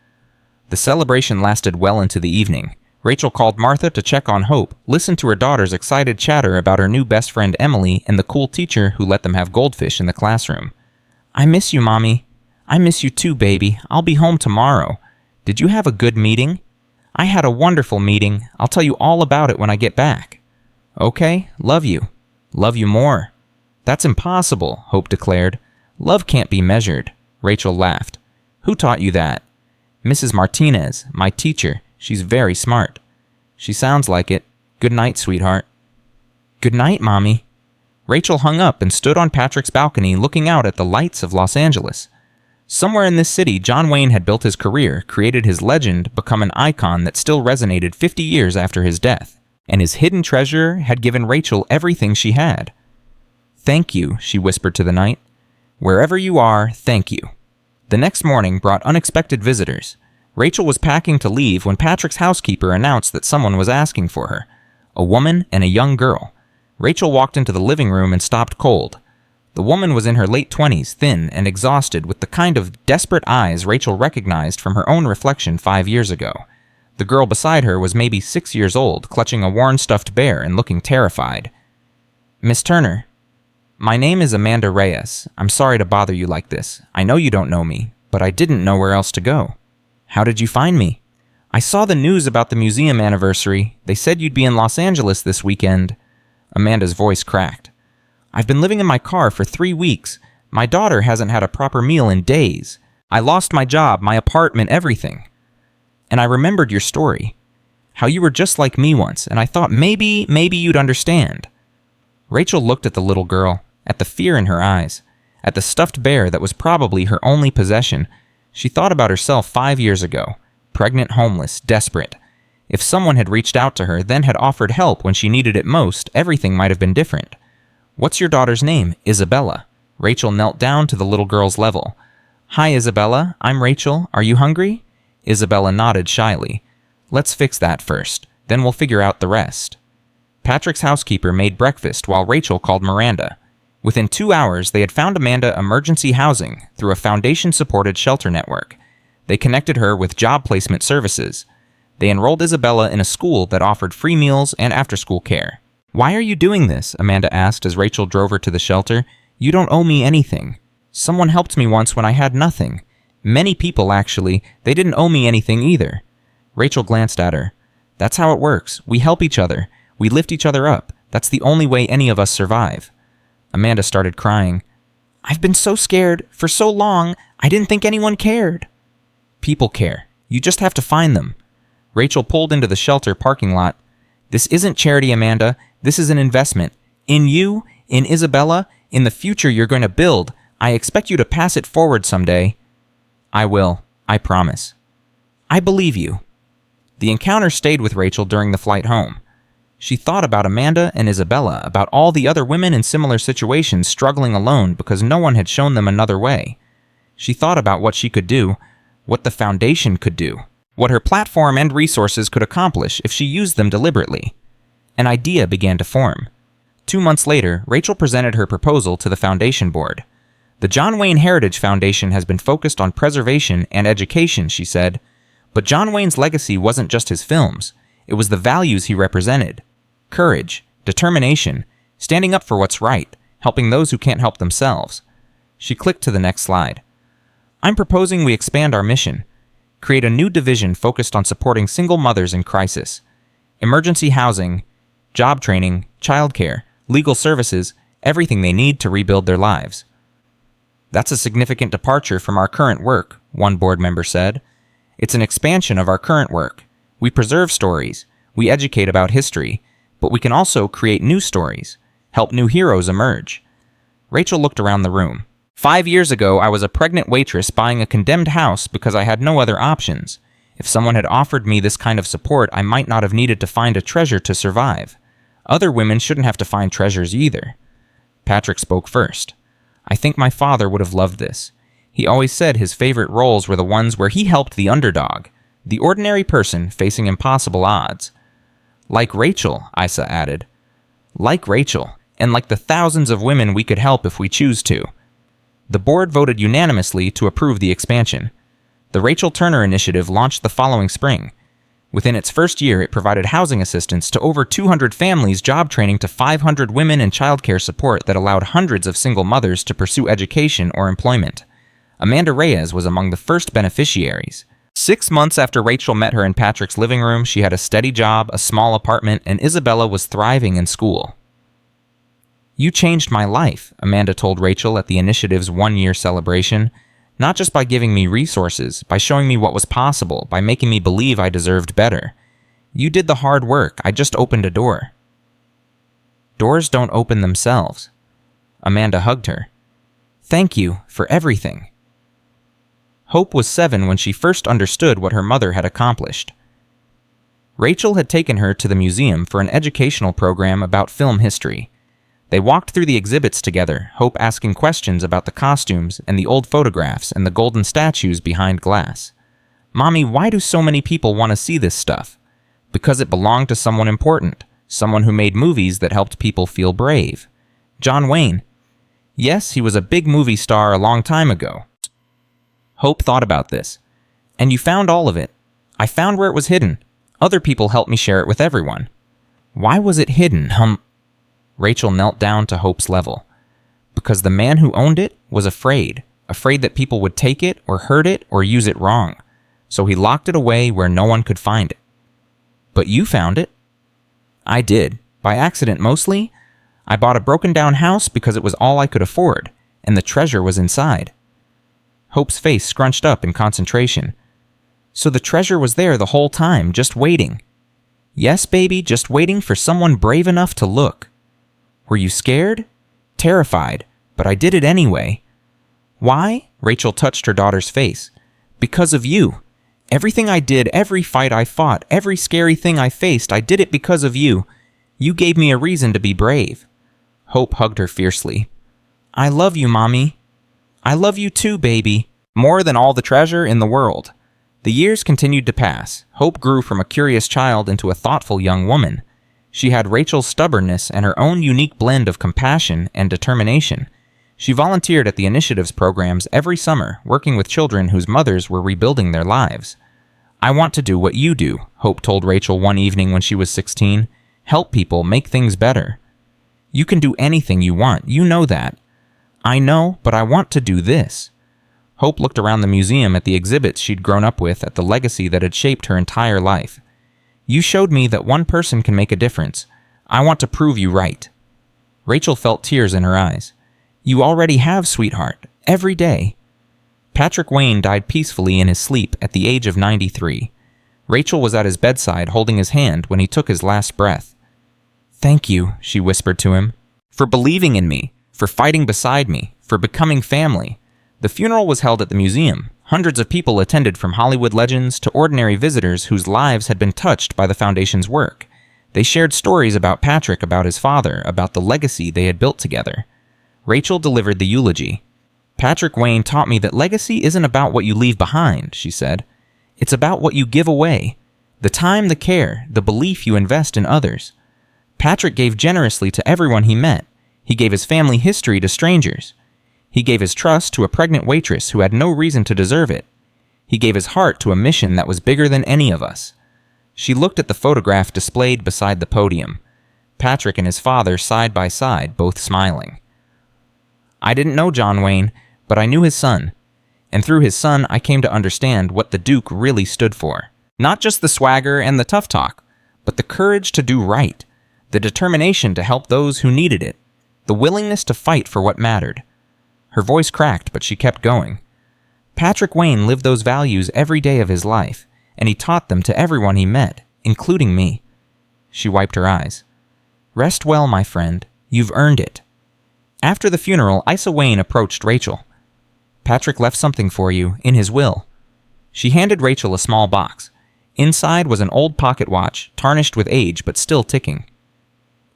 The celebration lasted well into the evening. Rachel called Martha to check on Hope, listened to her daughter's excited chatter about her new best friend Emily and the cool teacher who let them have goldfish in the classroom. I miss you, Mommy. I miss you too, baby. I'll be home tomorrow. Did you have a good meeting? I had a wonderful meeting. I'll tell you all about it when I get back. Okay, love you. Love you more. That's impossible, Hope declared. Love can't be measured. Rachel laughed. Who taught you that? Mrs. Martinez, my teacher. She's very smart. She sounds like it. Good night, sweetheart. Good night, Mommy. Rachel hung up and stood on Patrick's balcony looking out at the lights of Los Angeles. Somewhere in this city, John Wayne had built his career, created his legend, become an icon that still resonated 50 years after his death. And his hidden treasure had given Rachel everything she had. Thank you, she whispered to the night. Wherever you are, thank you. The next morning brought unexpected visitors. Rachel was packing to leave when Patrick's housekeeper announced that someone was asking for her. A woman and a young girl. Rachel walked into the living room and stopped cold. The woman was in her late 20s, thin and exhausted, with the kind of desperate eyes Rachel recognized from her own reflection 5 years ago. The girl beside her was maybe 6 years old, clutching a worn stuffed bear and looking terrified. Miss Turner. My name is Amanda Reyes. I'm sorry to bother you like this. I know you don't know me, but I didn't know where else to go. How did you find me? I saw the news about the museum anniversary. They said you'd be in Los Angeles this weekend. Amanda's voice cracked. I've been living in my car for 3 weeks. My daughter hasn't had a proper meal in days. I lost my job, my apartment, everything. And I remembered your story. How you were just like me once, and I thought maybe you'd understand. Rachel looked at the little girl, at the fear in her eyes, at the stuffed bear that was probably her only possession. She thought about herself 5 years ago, pregnant, homeless, desperate. If someone had reached out to her, then had offered help when she needed it most, everything might have been different. "What's your daughter's name?" "Isabella." Rachel knelt down to the little girl's level. "Hi, Isabella. I'm Rachel. Are you hungry?" Isabella nodded shyly. "Let's fix that first. Then we'll figure out the rest." Patrick's housekeeper made breakfast while Rachel called Miranda. Within 2 hours, they had found Amanda emergency housing through a foundation-supported shelter network. They connected her with job placement services. They enrolled Isabella in a school that offered free meals and after-school care. "Why are you doing this?" Amanda asked as Rachel drove her to the shelter. "You don't owe me anything. Someone helped me once when I had nothing. Many people, actually. They didn't owe me anything either." Rachel glanced at her. "That's how it works. We help each other. We lift each other up. That's the only way any of us survive." Amanda started crying. "I've been so scared. For so long, I didn't think anyone cared." "People care. You just have to find them." Rachel pulled into the shelter parking lot. "This isn't charity, Amanda. This is an investment. In you, in Isabella, in the future you're going to build. I expect you to pass it forward someday." "I will. I promise." "I believe you." The encounter stayed with Rachel during the flight home. She thought about Amanda and Isabella, about all the other women in similar situations struggling alone because no one had shown them another way. She thought about what she could do, what the foundation could do, what her platform and resources could accomplish if she used them deliberately. An idea began to form. 2 months later, Rachel presented her proposal to the foundation board. "The John Wayne Heritage Foundation has been focused on preservation and education," she said. But John Wayne's legacy wasn't just his films. It was the values he represented. Courage, determination, standing up for what's right, helping those who can't help themselves. She clicked to the next slide. "I'm proposing we expand our mission. Create a new division focused on supporting single mothers in crisis. Emergency housing, job training, childcare, legal services, everything they need to rebuild their lives." "That's a significant departure from our current work," one board member said. "It's an expansion of our current work. We preserve stories, we educate about history, but we can also create new stories, help new heroes emerge." Rachel looked around the room. 5 years ago, I was a pregnant waitress buying a condemned house because I had no other options. If someone had offered me this kind of support, I might not have needed to find a treasure to survive. Other women shouldn't have to find treasures either." Patrick spoke first. "I think my father would have loved this. He always said his favorite roles were the ones where he helped the underdog, the ordinary person facing impossible odds." "Like Rachel," Isa added. "Like Rachel, and like the thousands of women we could help if we choose to." The board voted unanimously to approve the expansion. The Rachel Turner Initiative launched the following spring. Within its first year, it provided housing assistance to over 200 families, job training to 500 women, and childcare support that allowed hundreds of single mothers to pursue education or employment. Amanda Reyes was among the first beneficiaries. 6 months after Rachel met her in Patrick's living room, she had a steady job, a small apartment, and Isabella was thriving in school. "You changed my life," Amanda told Rachel at the initiative's 1-year celebration. "Not just by giving me resources, by showing me what was possible, by making me believe I deserved better. You did the hard work. I just opened a door." "Doors don't open themselves." Amanda hugged her. "Thank you for everything." Hope was 7 when she first understood what her mother had accomplished. Rachel had taken her to the museum for an educational program about film history. They walked through the exhibits together, Hope asking questions about the costumes and the old photographs and the golden statues behind glass. "Mommy, why do so many people want to see this stuff?" "Because it belonged to someone important, someone who made movies that helped people feel brave." "John Wayne." "Yes, he was a big movie star a long time ago." Hope thought about this. "And you found all of it." "I found where it was hidden. Other people helped me share it with everyone." "Why was it hidden, Rachel knelt down to Hope's level. "Because the man who owned it was afraid that people would take it or hurt it or use it wrong. So he locked it away where no one could find it." "But you found it." "I did. By accident mostly. I bought a broken-down house because it was all I could afford, and the treasure was inside." Hope's face scrunched up in concentration. "So the treasure was there the whole time, just waiting." "Yes, baby, just waiting for someone brave enough to look." "Were you scared?" "Terrified, but I did it anyway." "Why?" Rachel touched her daughter's face. "Because of you. Everything I did, every fight I fought, every scary thing I faced, I did it because of you. You gave me a reason to be brave." Hope hugged her fiercely. "I love you, Mommy." "I love you too, baby." More than all the treasure in the world. The years continued to pass. Hope grew from a curious child into a thoughtful young woman. She had Rachel's stubbornness and her own unique blend of compassion and determination. She volunteered at the Initiatives programs every summer, working with children whose mothers were rebuilding their lives. "I want to do what you do," Hope told Rachel one evening when she was 16. "Help people make things better." "You can do anything you want, you know that." "I know, but I want to do this." Hope looked around the museum at the exhibits she'd grown up with, at the legacy that had shaped her entire life. "You showed me that one person can make a difference. I want to prove you right." Rachel felt tears in her eyes. "You already have, sweetheart, every day." Patrick Wayne died peacefully in his sleep at the age of 93. Rachel was at his bedside holding his hand when he took his last breath. "Thank you," she whispered to him, "for believing in me, for fighting beside me, for becoming family." The funeral was held at the museum. Hundreds of people attended, from Hollywood legends to ordinary visitors whose lives had been touched by the foundation's work. They shared stories about Patrick, about his father, about the legacy they had built together. Rachel delivered the eulogy. "Patrick Wayne taught me that legacy isn't about what you leave behind," she said. "It's about what you give away. The time, the care, the belief you invest in others. Patrick gave generously to everyone he met. He gave his family history to strangers. He gave his trust to a pregnant waitress who had no reason to deserve it. He gave his heart to a mission that was bigger than any of us." She looked at the photograph displayed beside the podium. Patrick and his father side by side, both smiling. "I didn't know John Wayne, but I knew his son. And through his son, I came to understand what the Duke really stood for. Not just the swagger and the tough talk, but the courage to do right, the determination to help those who needed it, the willingness to fight for what mattered." Her voice cracked, but she kept going. "Patrick Wayne lived those values every day of his life, and he taught them to everyone he met, including me." She wiped her eyes. "Rest well, my friend. You've earned it." After the funeral, Isa Wayne approached Rachel. "Patrick left something for you, in his will." She handed Rachel a small box. Inside was an old pocket watch, tarnished with age but still ticking.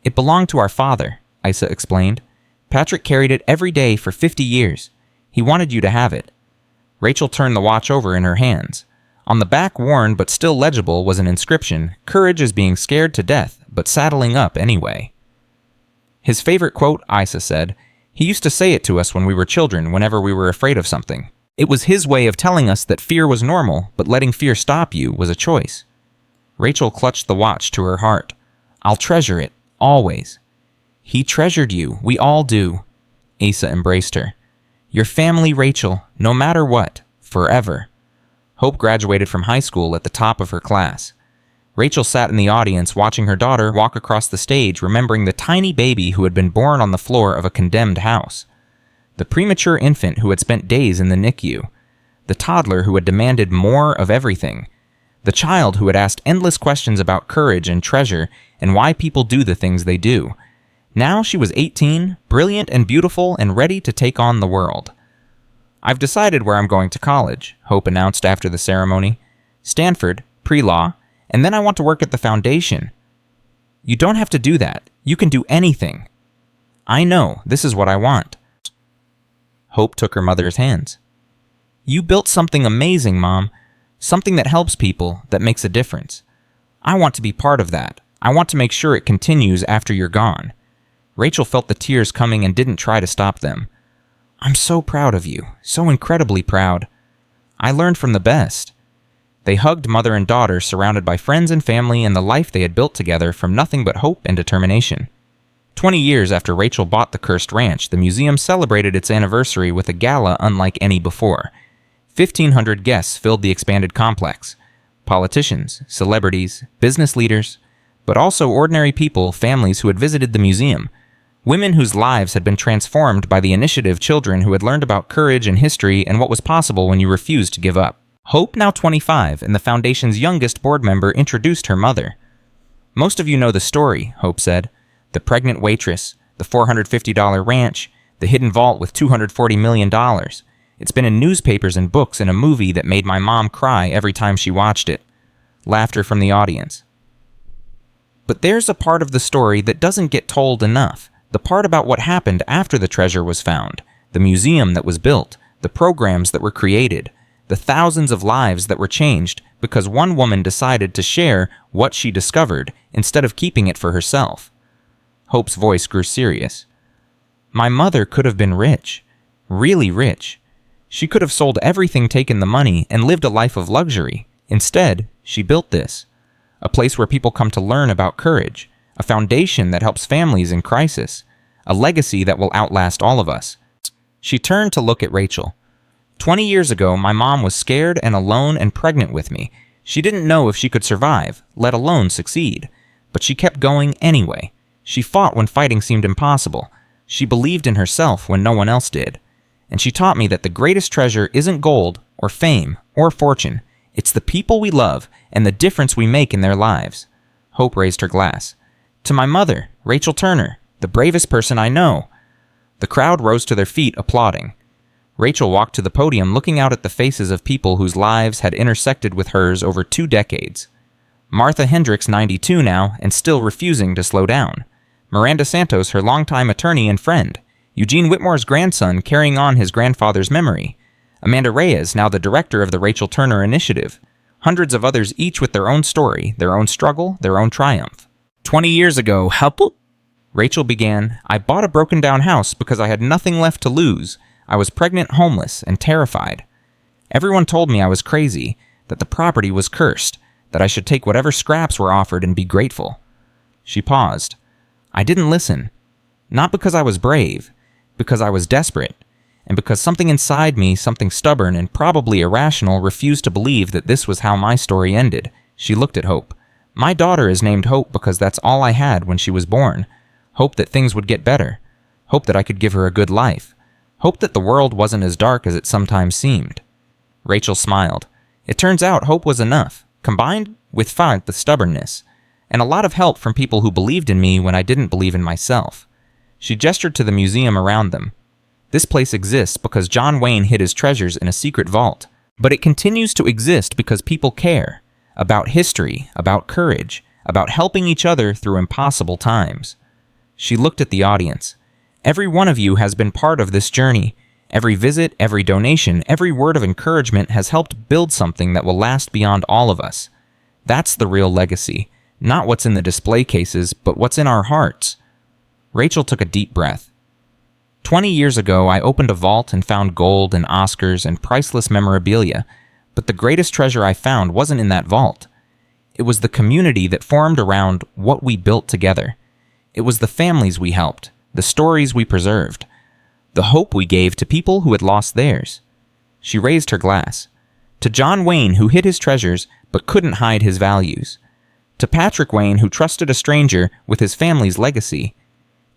"It belonged to our father," Isa explained. "Patrick carried it every day for 50 years. He wanted you to have it." Rachel turned the watch over in her hands. On the back, worn but still legible, was an inscription: "Courage is being scared to death, but saddling up anyway." "His favorite quote," Isa said. "He used to say it to us when we were children, whenever we were afraid of something. It was his way of telling us that fear was normal, but letting fear stop you was a choice." Rachel clutched the watch to her heart. "I'll treasure it, always." "He treasured you. We all do." Asa embraced her. "Your family, Rachel, no matter what, forever." Hope graduated from high school at the top of her class. Rachel sat in the audience watching her daughter walk across the stage, remembering the tiny baby who had been born on the floor of a condemned house, the premature infant who had spent days in the NICU, the toddler who had demanded more of everything, the child who had asked endless questions about courage and treasure and why people do the things they do. Now she was 18, brilliant and beautiful, and ready to take on the world. "I've decided where I'm going to college," Hope announced after the ceremony. "Stanford, pre-law, and then I want to work at the foundation." "You don't have to do that. You can do anything." "I know. This is what I want." Hope took her mother's hands. "You built something amazing, Mom. Something that helps people, that makes a difference. I want to be part of that. I want to make sure it continues after you're gone." Rachel felt the tears coming and didn't try to stop them. "I'm so proud of you. So incredibly proud. I learned from the best." They hugged mother and daughter, surrounded by friends and family and the life they had built together from nothing but hope and determination. 20 years after Rachel bought the cursed ranch, the museum celebrated its anniversary with a gala unlike any before. 1,500 guests filled the expanded complex. Politicians, celebrities, business leaders, but also ordinary people, families who had visited the museum. Women whose lives had been transformed by the initiative, children who had learned about courage and history and what was possible when you refused to give up. Hope, now 25, and the Foundation's youngest board member, introduced her mother. "Most of you know the story," Hope said. "The pregnant waitress, the $450 ranch, the hidden vault with $240 million. It's been in newspapers and books and a movie that made my mom cry every time she watched it. Laughter from the audience. But there's a part of the story that doesn't get told enough. The part about what happened after the treasure was found. The museum that was built. The programs that were created. The thousands of lives that were changed because one woman decided to share what she discovered instead of keeping it for herself. Hope's voice grew serious. My mother could have been rich. Really rich. She could have sold everything, taken the money, and lived a life of luxury. Instead, she built this. A place where people come to learn about courage. A foundation that helps families in crisis. A legacy that will outlast all of us. She turned to look at Rachel. 20 years ago, my mom was scared and alone and pregnant with me. She didn't know if she could survive, let alone succeed. But she kept going anyway. She fought when fighting seemed impossible. She believed in herself when no one else did. And she taught me that the greatest treasure isn't gold or fame or fortune. It's the people we love and the difference we make in their lives. Hope raised her glass. To my mother, Rachel Turner, the bravest person I know. The crowd rose to their feet, applauding. Rachel walked to the podium, looking out at the faces of people whose lives had intersected with hers over 2 decades. Martha Hendricks, 92 now, and still refusing to slow down. Miranda Santos, her longtime attorney and friend. Eugene Whitmore's grandson, carrying on his grandfather's memory. Amanda Reyes, now the director of the Rachel Turner Initiative. Hundreds of others, each with their own story, their own struggle, their own triumph. 20 years ago, Rachel began, I bought a broken-down house because I had nothing left to lose. I was pregnant, homeless, and terrified. Everyone told me I was crazy, that the property was cursed, that I should take whatever scraps were offered and be grateful. She paused. I didn't listen. Not because I was brave, because I was desperate, and because something inside me, something stubborn and probably irrational, refused to believe that this was how my story ended. She looked at Hope. My daughter is named Hope because that's all I had when she was born. Hope that things would get better. Hope that I could give her a good life. Hope that the world wasn't as dark as it sometimes seemed. Rachel smiled. It turns out hope was enough, combined with the stubbornness, and a lot of help from people who believed in me when I didn't believe in myself. She gestured to the museum around them. This place exists because John Wayne hid his treasures in a secret vault, but it continues to exist because people care about history, about courage, about helping each other through impossible times. She looked at the audience. Every one of you has been part of this journey. Every visit, every donation, every word of encouragement has helped build something that will last beyond all of us. That's the real legacy, not what's in the display cases, but what's in our hearts. Rachel took a deep breath. 20 years ago, I opened a vault and found gold and Oscars and priceless memorabilia, but the greatest treasure I found wasn't in that vault. It was the community that formed around what we built together. It was the families we helped, the stories we preserved, the hope we gave to people who had lost theirs. She raised her glass. To John Wayne, who hid his treasures but couldn't hide his values. To Patrick Wayne, who trusted a stranger with his family's legacy.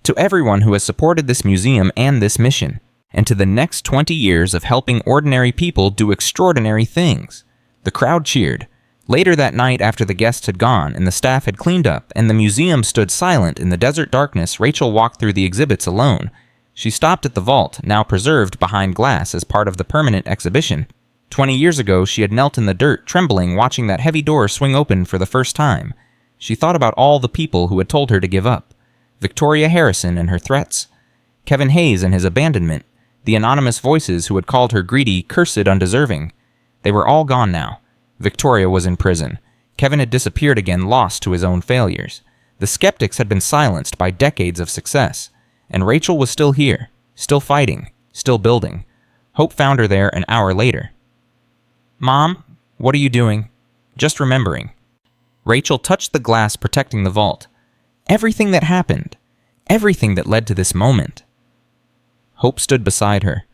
To everyone who has supported this museum and this mission. And to the next 20 years of helping ordinary people do extraordinary things. The crowd cheered. Later that night, after the guests had gone and the staff had cleaned up and the museum stood silent in the desert darkness, Rachel walked through the exhibits alone. She stopped at the vault, now preserved behind glass as part of the permanent exhibition. 20 years ago, she had knelt in the dirt, trembling, watching that heavy door swing open for the first time. She thought about all the people who had told her to give up. Victoria Harrison and her threats. Kevin Hayes and his abandonment. The anonymous voices who had called her greedy, cursed, undeserving. They were all gone now. Victoria was in prison. Kevin had disappeared again, lost to his own failures. The skeptics had been silenced by decades of success. And Rachel was still here, still fighting, still building. Hope found her there an hour later. Mom, what are you doing? Just remembering. Rachel touched the glass protecting the vault. Everything that happened. Everything that led to this moment. Hope stood beside her.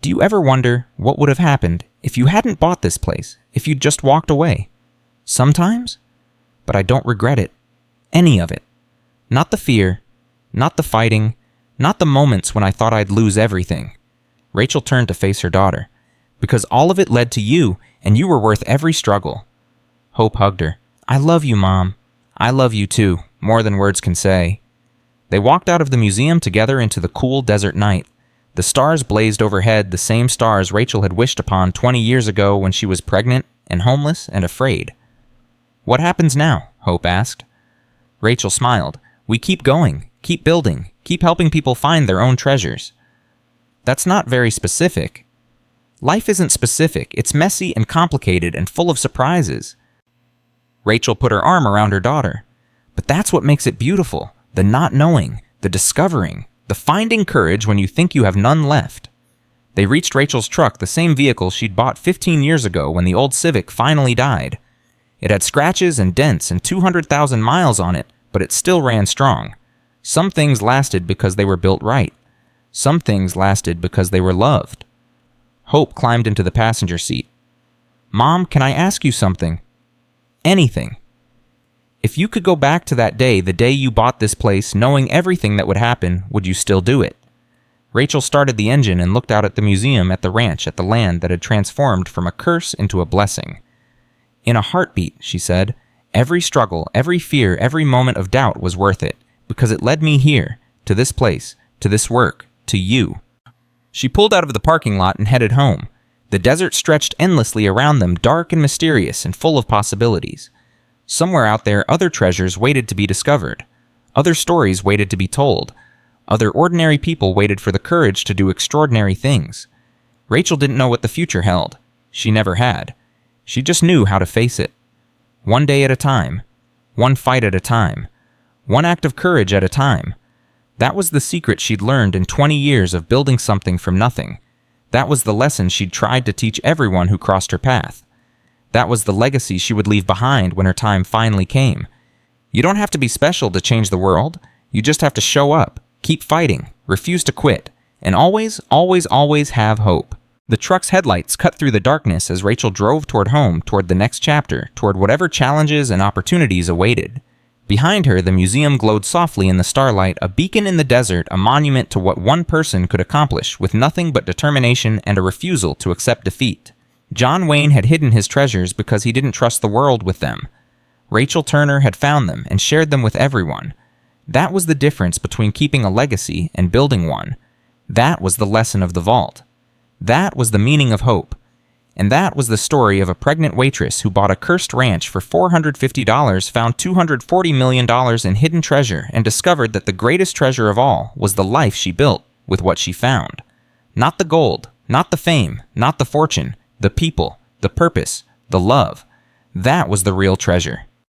Do you ever wonder what would have happened if you hadn't bought this place, if you'd just walked away? Sometimes. But I don't regret it. Any of it. Not the fear. Not the fighting. Not the moments when I thought I'd lose everything. Rachel turned to face her daughter. Because all of it led to you, and you were worth every struggle. Hope hugged her. I love you, Mom. I love you too, more than words can say. They walked out of the museum together into the cool desert night. The stars blazed overhead, the same stars Rachel had wished upon 20 years ago when she was pregnant and homeless and afraid. "What happens now?" Hope asked. Rachel smiled. "We keep going, keep building, keep helping people find their own treasures." "That's not very specific." "Life isn't specific. It's messy and complicated and full of surprises." Rachel put her arm around her daughter. "But that's what makes it beautiful. The not knowing, the discovering, the finding courage when you think you have none left." They reached Rachel's truck, the same vehicle she'd bought 15 years ago when the old Civic finally died. It had scratches and dents and 200,000 miles on it, but it still ran strong. Some things lasted because they were built right. Some things lasted because they were loved. Hope climbed into the passenger seat. "Mom, can I ask you something?" "Anything." "If you could go back to that day, the day you bought this place, knowing everything that would happen, would you still do it?" Rachel started the engine and looked out at the museum, at the ranch, at the land that had transformed from a curse into a blessing. "In a heartbeat," she said. "Every struggle, every fear, every moment of doubt was worth it, because it led me here, to this place, to this work, to you." She pulled out of the parking lot and headed home. The desert stretched endlessly around them, dark and mysterious and full of possibilities. Somewhere out there, other treasures waited to be discovered. Other stories waited to be told. Other ordinary people waited for the courage to do extraordinary things. Rachel didn't know what the future held. She never had. She just knew how to face it. One day at a time. One fight at a time. One act of courage at a time. That was the secret she'd learned in 20 years of building something from nothing. That was the lesson she'd tried to teach everyone who crossed her path. That was the legacy she would leave behind when her time finally came. You don't have to be special to change the world. You just have to show up, keep fighting, refuse to quit, and always, always, always have hope. The truck's headlights cut through the darkness as Rachel drove toward home, toward the next chapter, toward whatever challenges and opportunities awaited. Behind her, the museum glowed softly in the starlight, a beacon in the desert, a monument to what one person could accomplish with nothing but determination and a refusal to accept defeat. John Wayne had hidden his treasures because he didn't trust the world with them. Rachel Turner had found them and shared them with everyone. That was the difference between keeping a legacy and building one. That was the lesson of the vault. That was the meaning of hope. And that was the story of a pregnant waitress who bought a cursed ranch for $450, found $240 million in hidden treasure, and discovered that the greatest treasure of all was the life she built with what she found. Not the gold, not the fame, not the fortune, the people, the purpose, the love. That was the real treasure.